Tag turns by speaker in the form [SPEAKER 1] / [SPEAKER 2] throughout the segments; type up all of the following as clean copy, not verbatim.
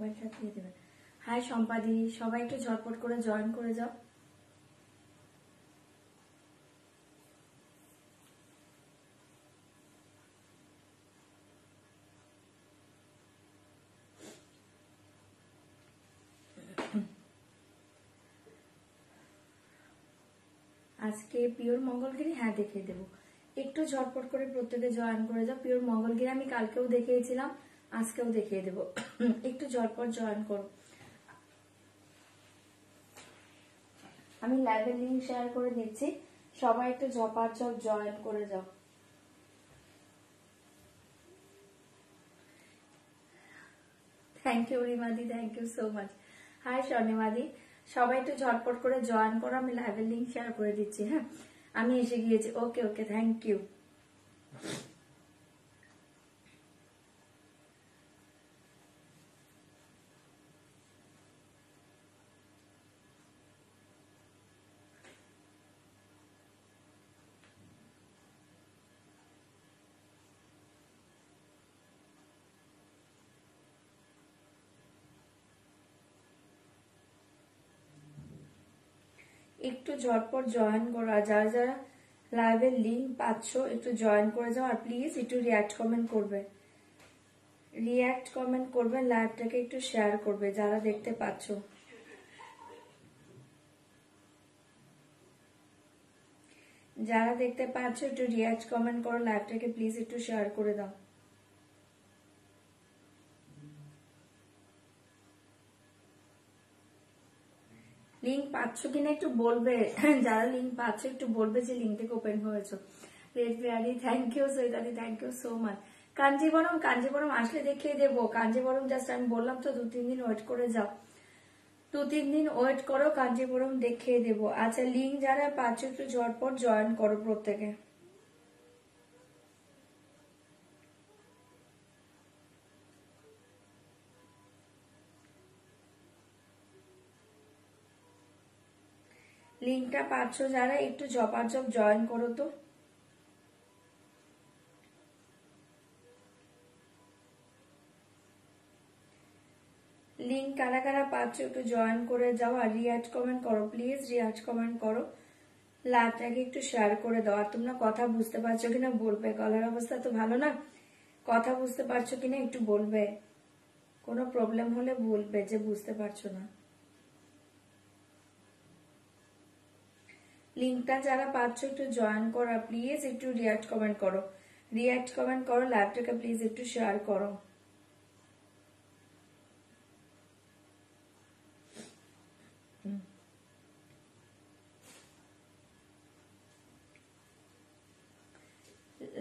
[SPEAKER 1] মোবাইলটা দিয়ে দেবেন। হাই সম্পাদি, সবাই একটু ঝটপট করে জয়েন করে যাও। আজকে পিওর মঙ্গলগিরি হ্যাঁ দেখিয়ে দেবো, একটু ঝটপট করে প্রত্যেকে জয়েন করে যাও। পিওর মঙ্গলগিরি আমি কালকেও দেখিয়েছিলাম, আজকেও দেখিয়ে দেবো, একটু ঝটপট জয়েন করো। আমি লাইভের লিঙ্ক শেয়ার করে দিচ্ছি, সবাই একটু ঝপাঝপ জয়েন করে যাও। থ্যাংক ইউ রিমাদি, thank you so much. Hi স্বর্ণিমাদি, সবাই একটু ঝটপট করে জয়েন করো, আমি লাইভের লিঙ্ক শেয়ার করে দিচ্ছি। হ্যাঁ আমি এসে গিয়েছি, ওকে ওকে, থ্যাংক ইউ। একটু ঝটপট জয়েন করা, যারা যারা লাইভের লিঙ্ক পাচ্ছ একটু জয়েন করে যাও। আর প্লিজ একটু রিয়াক্ট কমেন্ট করবে, রিয়াক্ট কমেন্ট করবে, লাইভটাকে একটু শেয়ার করবে যারা দেখতে পাচ্ছ। যারা দেখতে পাচ্ছ একটু রিয়াক্ট কমেন্ট করো, লাইভটাকে প্লিজ একটু শেয়ার করে দাও। লিঙ্ক পাচ্ছ কিনা একটু বলবে, যারা লিঙ্ক পাচ্ছ একটু বলবে যে লিঙ্ক থেকে ওপেন হয়েছে। Red Bihari, thank you. সৈদাদি, thank you so much. Kanjeevaram, Kanjeevaram আসলে দেখিয়ে দেবো। কাঞ্জিবরম জাস্ট আমি বললাম তো 2-3 দিন ওয়েট করে যাও, 2-3 দিন ওয়েট করো, কাঞ্জিবরম দেখিয়ে দেবো। আচ্ছা লিঙ্ক যারা পাচ্ছ একটু ঝটপট জয়েন করো প্রত্যেকে। লিঙ্কটা পাচ্ছ যারা একটু ঝপাঝপ জয়েন করো তো। লিঙ্ক কারা কারা পাচ্ছ একটু জয়েন করে যাও, আর রিয়াক্ট কমেন্ট করো, প্লিজ রিয়াক্ট কমেন্ট করো, লাইভটাকে একটু শেয়ার করে দাও। আর তোমরা কথা বুঝতে পারছো কিনা বলবে, গলার অবস্থা তো ভালো না, কথা বুঝতে পারছো কিনা একটু বলবে, কোনো প্রবলেম হলে বলবে যে বুঝতে পারছো না। লিঙ্কটা যারা পাচ্ছ একটু জয়েন করো, প্লিজ একটু রিয়াক্ট কমেন্ট করো, রিয়াক্ট কমেন্ট করো, লাইভটাকে প্লিজ একটু শেয়ার করো।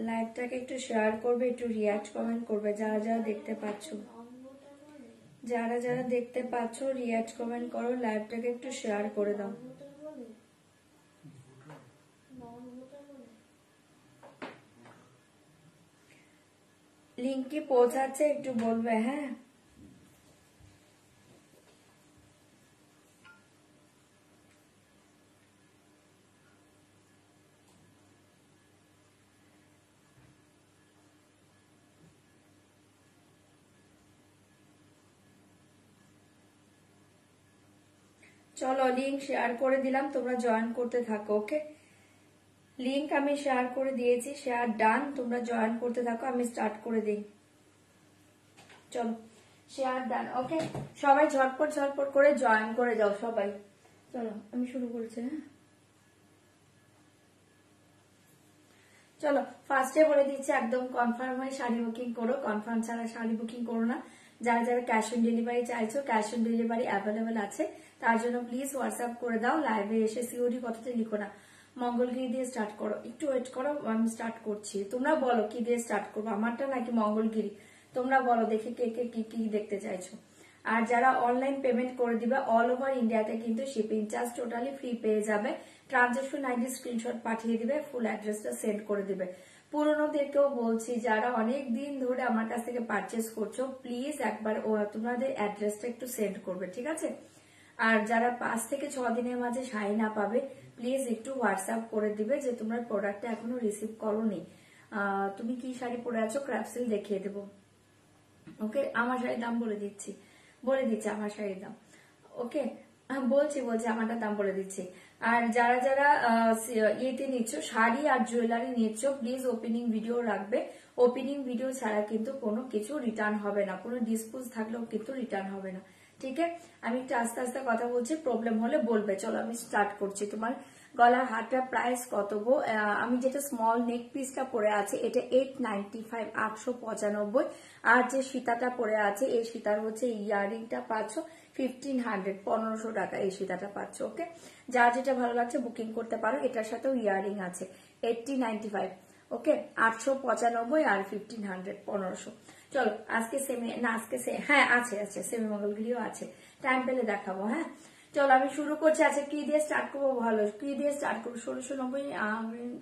[SPEAKER 1] লাইভটাকে একটু শেয়ার করবে, একটু রিয়াক্ট কমেন্ট করবে যারা যারা দেখতে পাচ্ছ, যারা যারা দেখতে পাচ্ছ রিয়াক্ট কমেন্ট করো, লাইভটাকে একটু শেয়ার করে দাও। লিঙ্ক কি পৌঁছাচ্ছে একটু বলবে। হ্যাঁ চলো লিঙ্ক শেয়ার করে দিলাম, তোমরা জয়েন করতে থাকো। ওকে লিঙ্ক আমি শেয়ার করে দিয়েছি, শেয়ার ডান, তোমরা জয়েন করতে থাকো, আমি স্টার্ট করে দিই। চলো শেয়ার ডান। ওকে সবাই ঝটপট ঝটপট করে জয়েন করে যাও সবাই। চলো আমি শুরু করছি। হ্যাঁ চলো ফার্স্টে বলে দিচ্ছি, একদম কনফার্ম হয়ে শাড়ি বুকিং করো, কনফার্ম ছাড়া শাড়ি বুকিং করো না। যারা যারা ক্যাশ অন ডেলিভারি চাইছো, ক্যাশ অন ডেলিভারি অ্যাভেলেবেল আছে, তার জন্য প্লিজ হোয়াটসঅ্যাপ করে দাও। লাইভে এসে সিওডি কথাটা লিখো না, মঙ্গলগিরি দিয়ে স্টার্ট করো, একটু ওয়েট করো, আমি স্টার্ট করছি। তোমরা বলো কি দিয়ে স্টার্ট করবো, আমারটা নাকি মঙ্গলগিরি, তোমরা বলো দেখি কে কে কি কি দেখতে চাইছো। আর যারা অনলাইন পেমেন্ট করে দিবে অল ওভার ইন্ডিয়াতে কিন্তু শিপিং চার্জ টোটালি ফ্রি পেয়ে যাবে। ট্রানজাকশন আইডি স্ক্রিনশট পাঠিয়ে দিবে, ফুল অ্যাড্রেসটা সেন্ড করে দিবে। পুরোনোদেরকেও বলছি যারা অনেক দিন ধরে আমার কাছ থেকে পারচেস করছো, প্লিজ একবার তোমাদের অ্যাড্রেসটা একটু সেন্ড করবে, ঠিক আছে। আর যারা 5 থেকে 6 দিনের মাঝে শাড়ি না পাবে, প্লিজ একটু হোয়াটসঅ্যাপ করে দিবে যে তোমরা প্রোডাক্টটা এখনো রিসিভ করোনি, তুমি কি শাড়ি পরে আছো, ক্র্যাপসিল দেখিয়ে দেবো। ওকে আমার শাড়ির দাম বলে দিচ্ছি, বলে দিচ্ছি আমার শাড়ির দাম। ওকে, বলছি আমারটার দাম বলে দিচ্ছি। আর যারা যারা ইয়েতে নিচ্ছ, শাড়ি আর জুয়েলারি নিচ্ছ, প্লিজ ওপেনিং ভিডিও রাখবে। ওপেনিং ভিডিও ছাড়া কিন্তু কোনো কিছু রিটার্ন হবে না, কোনো ডিসপুট থাকলেও কিন্তু রিটার্ন হবে না। ঠিক আছে, আমি একটু আস্তে আস্তে কথা বলছি, প্রবলেম হলে বলবে। চলো আমি স্টার্ট করছি। তোমার গলার হারটার প্রাইস কত গো? আমি যেটা স্মল নেক পিসটা পরে আছে এটা 895, 895। আর যে সীতাটা পরে আছে এই সীতার হচ্ছে ইয়ারিংটা পাচ্ছ 1500, 1500 টাকা এই সীতাটা পাচ্ছ। ওকে, যার যেটা ভালো লাগছে বুকিং করতে পারো। এটার সাথেও ইয়ারিং আছে 8095। ওকে, 895 আর 1500, 1500। চলো আজকে সেমি না, আজকে হ্যাঁ আছে আছে, সেমি মঙ্গলগিরিও আছে, টাইম পেলে দেখাবো। হ্যাঁ চলো আমি শুরু করছি। আচ্ছা কি দিয়ে স্টার্ট করবো? ভালো কি দিয়ে স্টার্ট করবো? 1690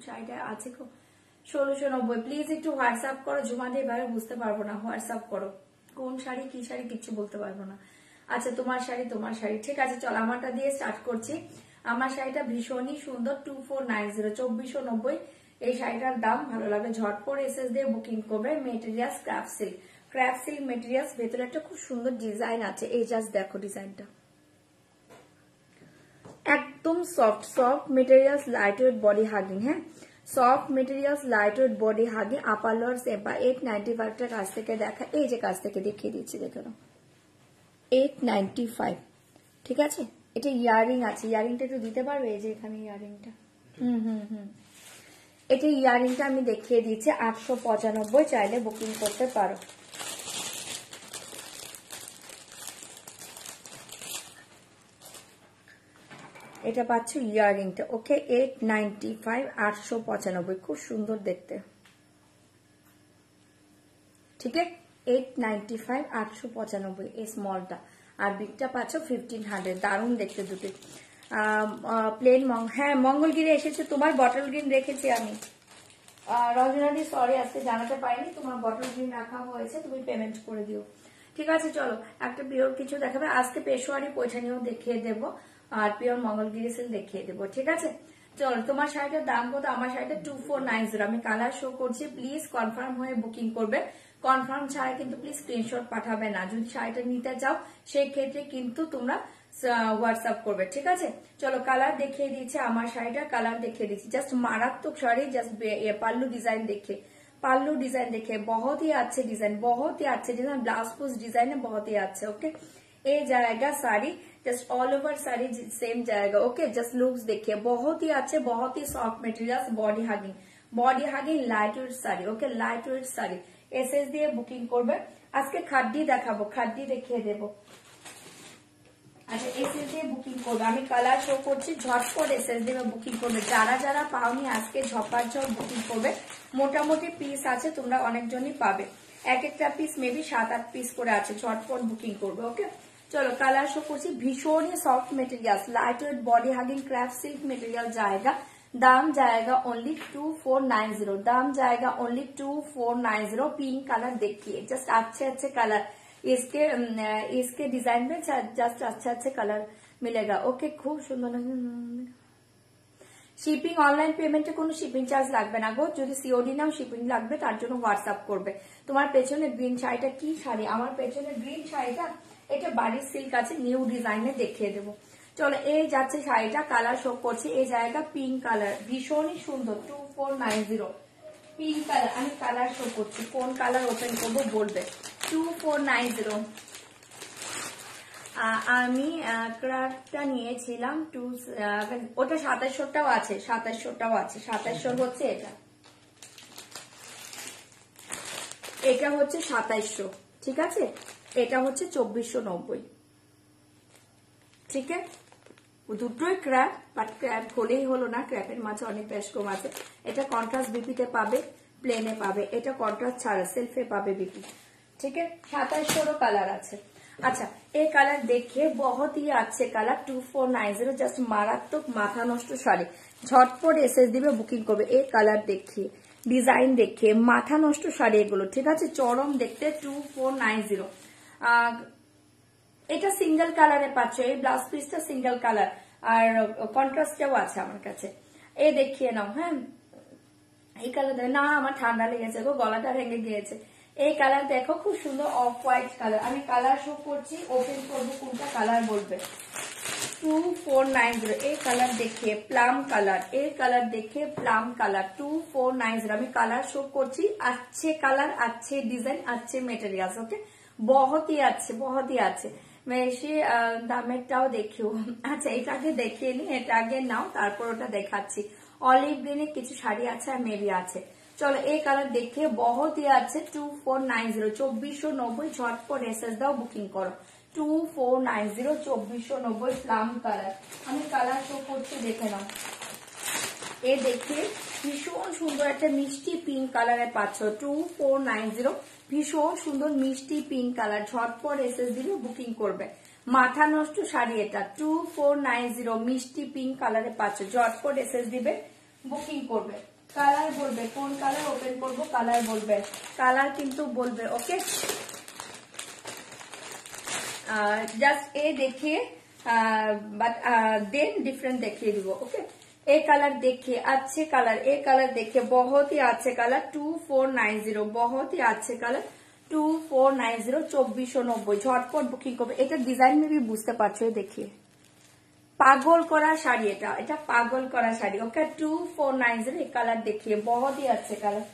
[SPEAKER 1] শাড়িটা আছে। 1690। প্লিজ একটু হোয়াটসঅ্যাপ করো, ঝুমাদের এভাবে বুঝতে পারবো না। হোয়াটসঅ্যাপ করো কোন শাড়ি কি শাড়ি কিচ্ছু বলতে পারবো না। আচ্ছা তোমার শাড়ি, তোমার শাড়ি ঠিক আছে। চলো আমারটা দিয়ে স্টার্ট করছি। আমার শাড়িটা ভীষণই সুন্দর, 2490, 2490 এই শাড়িটার দাম। ভালো লাগে ঝটপট এসএস দিয়ে বুকিং করবে। Materials crap silk, crap silk materials. ভেতরে একটা খুব সুন্দর ডিজাইন আছে, এই জাস্ট দেখো ডিজাইনটা, একদম soft soft materials, lightweight body hugging. হ্যাঁ soft materials, lightweight body hugging. Upper lower সেম্পা 895 কাছ থেকে দেখা, এই যে কাছ থেকে দেখিয়ে দিচ্ছি, দেখে নাও 895। ঠিক আছে, এটা ইয়ারিং আছে, ইয়ারিংটা একটু দিতে পারবে? এই যে এখানে ইয়ারিংটা, এটা ইয়ারিংটা আমি দেখিয়ে দিচ্ছি 895, চাইলে বুকিং করতে পারো। এটা পাচ্ছ ইয়ারিংটা। ওকে, 895, 895, খুব সুন্দর দেখতে। ঠিক আছে, 895, 895 এই স্মলটা। আর বিগটা পাচ্ছ 1500, দারুণ দেখতে দুটো। প্লেন হ্যাঁ মঙ্গলগিরি এসেছে। তোমার বটল গ্রিন রেখেছি আমি। রজনাদি সরি আজকে জানাতে পারিনি, তোমার বটল গ্রিন রাখা হয়েছে, তুমি পেমেন্ট করে দিও। ঠিক আছে চলো একটা পিওর কিছু দেখাবে আজকে। পেশোয়ারি পৈঠানিও দেখিয়ে দেবো আর পিওর মঙ্গলগিরি সিল্ক দেখিয়ে দেবো। ঠিক আছে চলো, তোমার শাড়িটার দাম কত? আমার শাড়িটা 2490। আমি কালার শো করছি, প্লিজ কনফার্ম হয়ে বুকিং করবে। কনফার্ম ছাড়া কিন্তু প্লিজ স্ক্রিনশট পাঠাবে না। যদি শাড়িটা নিতে চাও সেই ক্ষেত্রে কিন্তু তোমরা হোয়াটসঅ্যাপ করবে। ঠিক আছে চলো কালার দেখিয়ে দিচ্ছি। আমার শাড়িটার কালার দেখিয়ে দিচ্ছি, জাস্ট মারাত্মক শাড়ি। জাস্ট পাল্লু ডিজাইন দেখে, पाल्लू डिजाइन देखे बहुत ही अच्छे डिजाइन, बहुत ही अच्छे डिजाइन। ब्लाउज पूस डिजाइन है बहुत ही अच्छे। ओके ये जाएगा sari, just all over sari same जाएगा। ओके जस्ट लुक्स देखिए बहुत ही अच्छे, बहुत ही soft material, body hugging lightweight sari. Okay lightweight sari एसएस দিয়ে বুকিং করবে। আজকে খাড্ডি দেখাবো, খাড্ডি দেখিয়ে দেবো। আচ্ছা এসএস দিয়ে বুকিং করবে, আমি কালার শো করছি, ঝটপট এসএস দিয়ে বুকিং করবে। যারা যারা পাওনি আজকে ঝপাঝপ বুকিং করবে। মোটামুটি পিস আছে, তোমরা অনেকজনই পাবে। এক একটা পিস মেবি 7-8 পিস করে আছে, ঝটপট বুকিং করবে। ওকে চলো কালার শো করছি। ভীষণই soft material, lightweight body hugging craft silk material जाएगा। दाम जाएगा ओनली 2490, दाम जाएगा ओनली 2490। पिंक कलर देखिए, जस्ट अच्छे अच्छे कलर इसके डिजाइन में जस्ट अच्छे अच्छे कलर मिलेगा। ओके खूब सुंदर। শিপিং অনলাইন পেমেন্টে কোনো শিপিং চার্জ লাগবে না গো, যদি সিওডি নাও শিপিং লাগবে, তার জন্য হোয়াটসঅ্যাপ করবে। তোমার পেছনে গ্রিন শাড়িটা কি শাড়ি? আমার পেছনে গ্রিন শাড়িটা এটা বাড়ির সিল্ক আছে, নিউ ডিজাইনে দেখিয়ে দেবো। চলো এই যাচ্ছে শাড়িটা, কালার শো করছে। এই জায়গা পিঙ্ক কালার, ভীষণই সুন্দর, 2490 পিঙ্ক কালার। আমি কালার শো করছি, কোন কালার ওপেন করবো বলবে। 2490 আমি ক্রাফটটা নিয়েছিলাম ওটা 2700টাও আছে, 2700টাও আছে। 2700 হচ্ছে এটা, এটা হচ্ছে 2700। ঠিক আছে এটা হচ্ছে 2490। ঠিক আছে দুটোই ক্র্যাপ, বাট ক্র্যাপ হলেই হলো না, ক্র্যাপের মাঝে অনেক বেশ কম আছে। এটা কন্ট্রাস্ট বিপিতে পাবে, প্লেনে পাবে, এটা কন্ট্রাস্ট ছাড়া সেলফে পাবে বিপি। ঠিক আছে 2700 কালার আছে। अच्छा ये कलर देखिए बहुत ही अच्छे कलर, 2490 जस्ट मारात्मक माथा नष्ट शाड़ी। झटपट एसएस दिबे बुकिंग करबे। এই কালার देखिए, ডিজাইন देखिए, মাথা নষ্ট শাড়ি এগুলো। ঠিক আছে চরম দেখতে, 2490। এটা সিঙ্গেল কালারে পাচ্ছ, এই ব্লাউজ পিসটা সিঙ্গেল কালার আর কন্ট্রাস্টটাও আছে আমার কাছে। এই দেখিয়ে নাও। হ্যাঁ এই কালার না, আমার ঠান্ডা লেগেছে গো, গলাটা ভেঙে গিয়েছে। এই কালার দেখো খুব সুন্দর অফ হোয়াইট কালার। আমি কালার শো করছি, ওপেন করবো, কোনটা কালার বলবে। 2490 এই কালার দেখিए প্লাম কালার, এই কালার দেখিए প্লাম কালার 2490। আমি কালার শো করছি, अच्छे কালার, अच्छे डिजाइन, अच्छे मेटेरियल्स। ओके, बहुत ही अच्छे। বেশি দামেরটাও দেখিও। আচ্ছা, এটা আগে দেখিয়ে নি, এটা আগে নাও, তারপর ওটা দেখাচ্ছি। অলিভ গ্রিনে কিছু শাড়ি আছে আর মেবি আছে। চলো এই কালার দেখে बहुत ही अच्छे 2490 2490 ঝটপট এসএস দাও, বুকিং করো। 2490 2490 প্লাম কালার। আমি কালার শো করছি, দেখে নাও। এ দেখে ভীষণ সুন্দর একটা মিষ্টি পিঙ্ক কালারে পাচ্ছ 2490। ভীষণ সুন্দর মিষ্টি পিঙ্ক কালার, ঝটপট এসএস দিলে বুকিং করবে। মাথা নষ্ট শাড়ি এটা 2490 মিষ্টি পিঙ্ক কালারে পাচ্ছ, ঝটপট এসএস দিবে, বুকিং করবে। কালার বলবে কোন কালার ওপেন করবো, কালার বলবে, কালার কিন্তু বলবে। ওকে, জাস্ট এ দেখিয়ে বাট দেন ডিফারেंट দেখিয়ে দিব। ওকে, ए कलर देखिए अच्छे कलर, ए कलर देखिए बहुत ही अच्छे कलर 2490 बहुत ही अच्छे कलर 2490 2490 ঝটপট বুকিং করবে। এটা ডিজাইন মে भी বুঝতে পারছো, দেখিए পাগল করা শাড়ি, এটা পাগল করা শাড়ি। ওকে 2490 এই কালার দেখিए बहुत ही अच्छे कलर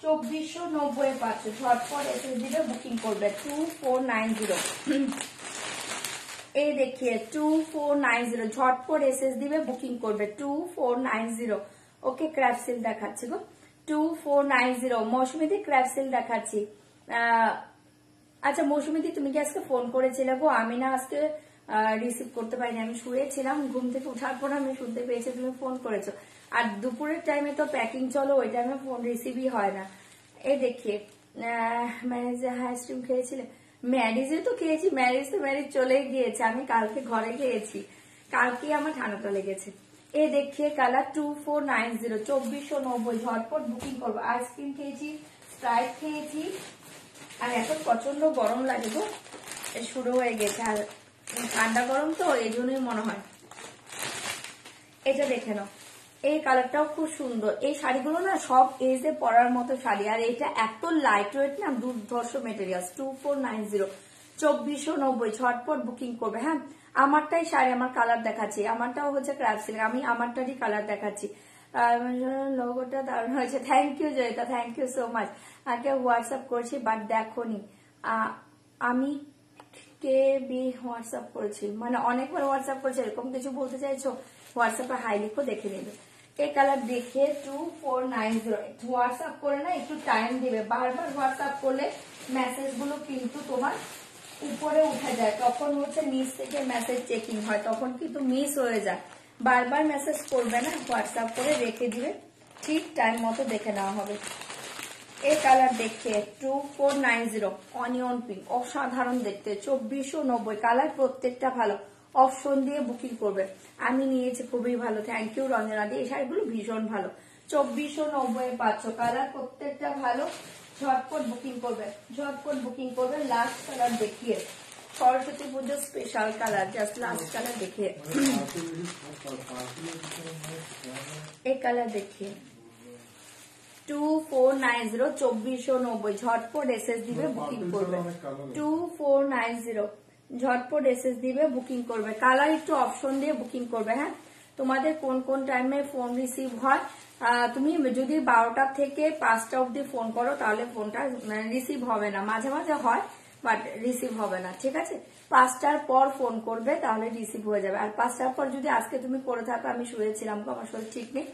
[SPEAKER 1] 2490 পাচ্ছ, ঝটপট এসে দিবে, বুকিং করবে 2490। এই দেখিए 2490 ঝটপট এসএস দিবে, বুকিং করবে 2490। ওকে, ক্র্যাপ সিল্ক দেখাচ্ছি গো 2490। মৌসুমীদি ক্র্যাপ সিল্ক দেখাচ্ছি। আচ্ছা মৌসুমীদি, তুমি কি আজকে ফোন করেছিলে গো? আমি না আজকে রিসিভ করতে পারিনি, আমি শুয়েছিলাম, ঘুম থেকে উঠার পর আমি শুনতে পেয়েছি তুমি ফোন করেছো। আর দুপুরের টাইমে তো প্যাকিং চলো, ওই টাইমে ফোন রিসিভই হয় না। এই দেখিए ম্যারেজে আইসক্রিম খেয়েছিলে? ম্যারেজে তো খেয়েছি, ম্যারেজ তো ম্যারেজ চলে গিয়েছে, আমি কালকে ঘরে গিয়েছি, কালকে আমার ঠান্ডাটা লেগেছে। এ দেখিए কালার 2490 2490 ঝটপট বুকিং করবো। আইসক্রিম খেয়েছি, স্প্রাইট খেয়েছি, আর এখন প্রচন্ড গরম লাগে গো, শুরু হয়ে গেছে, আর ঠান্ডা গরম তো এই জন্যই মনে হয়। এটা দেখে নাও, এই কালারটাও খুব সুন্দর। এই শাড়িগুলো না সব এজে পরার মতো শাড়ি, আর এটা এত লাইট ওয়েট না, দুর্ধর্ষ মেটেরিয়ালস 2490 2490 ঝটপট বুকিং করবে। হ্যাঁ, আমারটাই শাড়ি, আমার কালার দেখাচ্ছি, আমারটাও হচ্ছে ক্র্যাপ সিল্ক, আমি আমারটারই কালার দেখাচ্ছি। লোগোটা দারুণ হয়েছে, thank you Joyita, thank you so much. আগে হোয়াটসঅ্যাপ করছি বাট দেখোনি, আমি কে বি হোয়াটসঅ্যাপ করেছি, মানে অনেকবার হোয়াটসঅ্যাপ করেছি, এরকম কিছু বলতে চাইছো? হোয়াটসঅ্যাপে হাই লিখো, দেখে নেবে। এই কালার দেখে 2490 হোয়াটসঅ্যাপ করে না একটু টাইম দিবে, বারবার হোয়াটসঅ্যাপ করলে মেসেজ গুলো কিন্তু তোমার উপরে উঠে যায়, তখন হচ্ছে নিচ থেকে মেসেজ চেকিং হয়, তখন কিন্তু মিস হয়ে যায়। বারবার মেসেজ করবে না, হোয়াটসঅ্যাপ করে রেখে দিবে, ঠিক টাইম মতো দেখে নেওয়া হবে। এই কালার দেখে 2490 অনিয়ন পিঙ্ক, অসাধারণ দেখতে 2490 কালার, প্রত্যেকটা ভালো, অপশন দিয়ে বুকিং করবে। আমি নিয়েছি, খুবই ভালো, থ্যাংক ইউ রঞ্জনা দি, এই শাড়িগুলো ভীষণ ভালো 2490 পাচ্ছ, কালার প্রত্যেকটা ভালো, ঝটপট বুকিং করবে, ঝটপট বুকিং করবে। লাস্ট কালার দেখিয়ে সরস্বতী পুজো special colour, just last colour দেখিয়ে, এই কালার দেখিয়ে 2490 2490 ঝটপট এসএস দিবে, বুকিং করবে 2490 ঝটপট এসএস দিবে, বুকিং করবে। কালার একটু অপশন দিয়ে বুকিং করবে। হ্যাঁ, তোমাদের কোন কোন টাইমে ফোন রিসিভ হয়, তুমি যদি 12টা থেকে 5টা অব্দি ফোন করো তাহলে ফোনটা রিসিভ হবে না, মাঝে মাঝে হয় বাট রিসিভ হবে না, ঠিক আছে? 5টার পর ফোন করবে তাহলে রিসিভ হয়ে যাবে। আর 5টার পর যদি আজকে তুমি করে থাকো, আমি শুয়েছিলাম, আমার শরীর ঠিক নেই,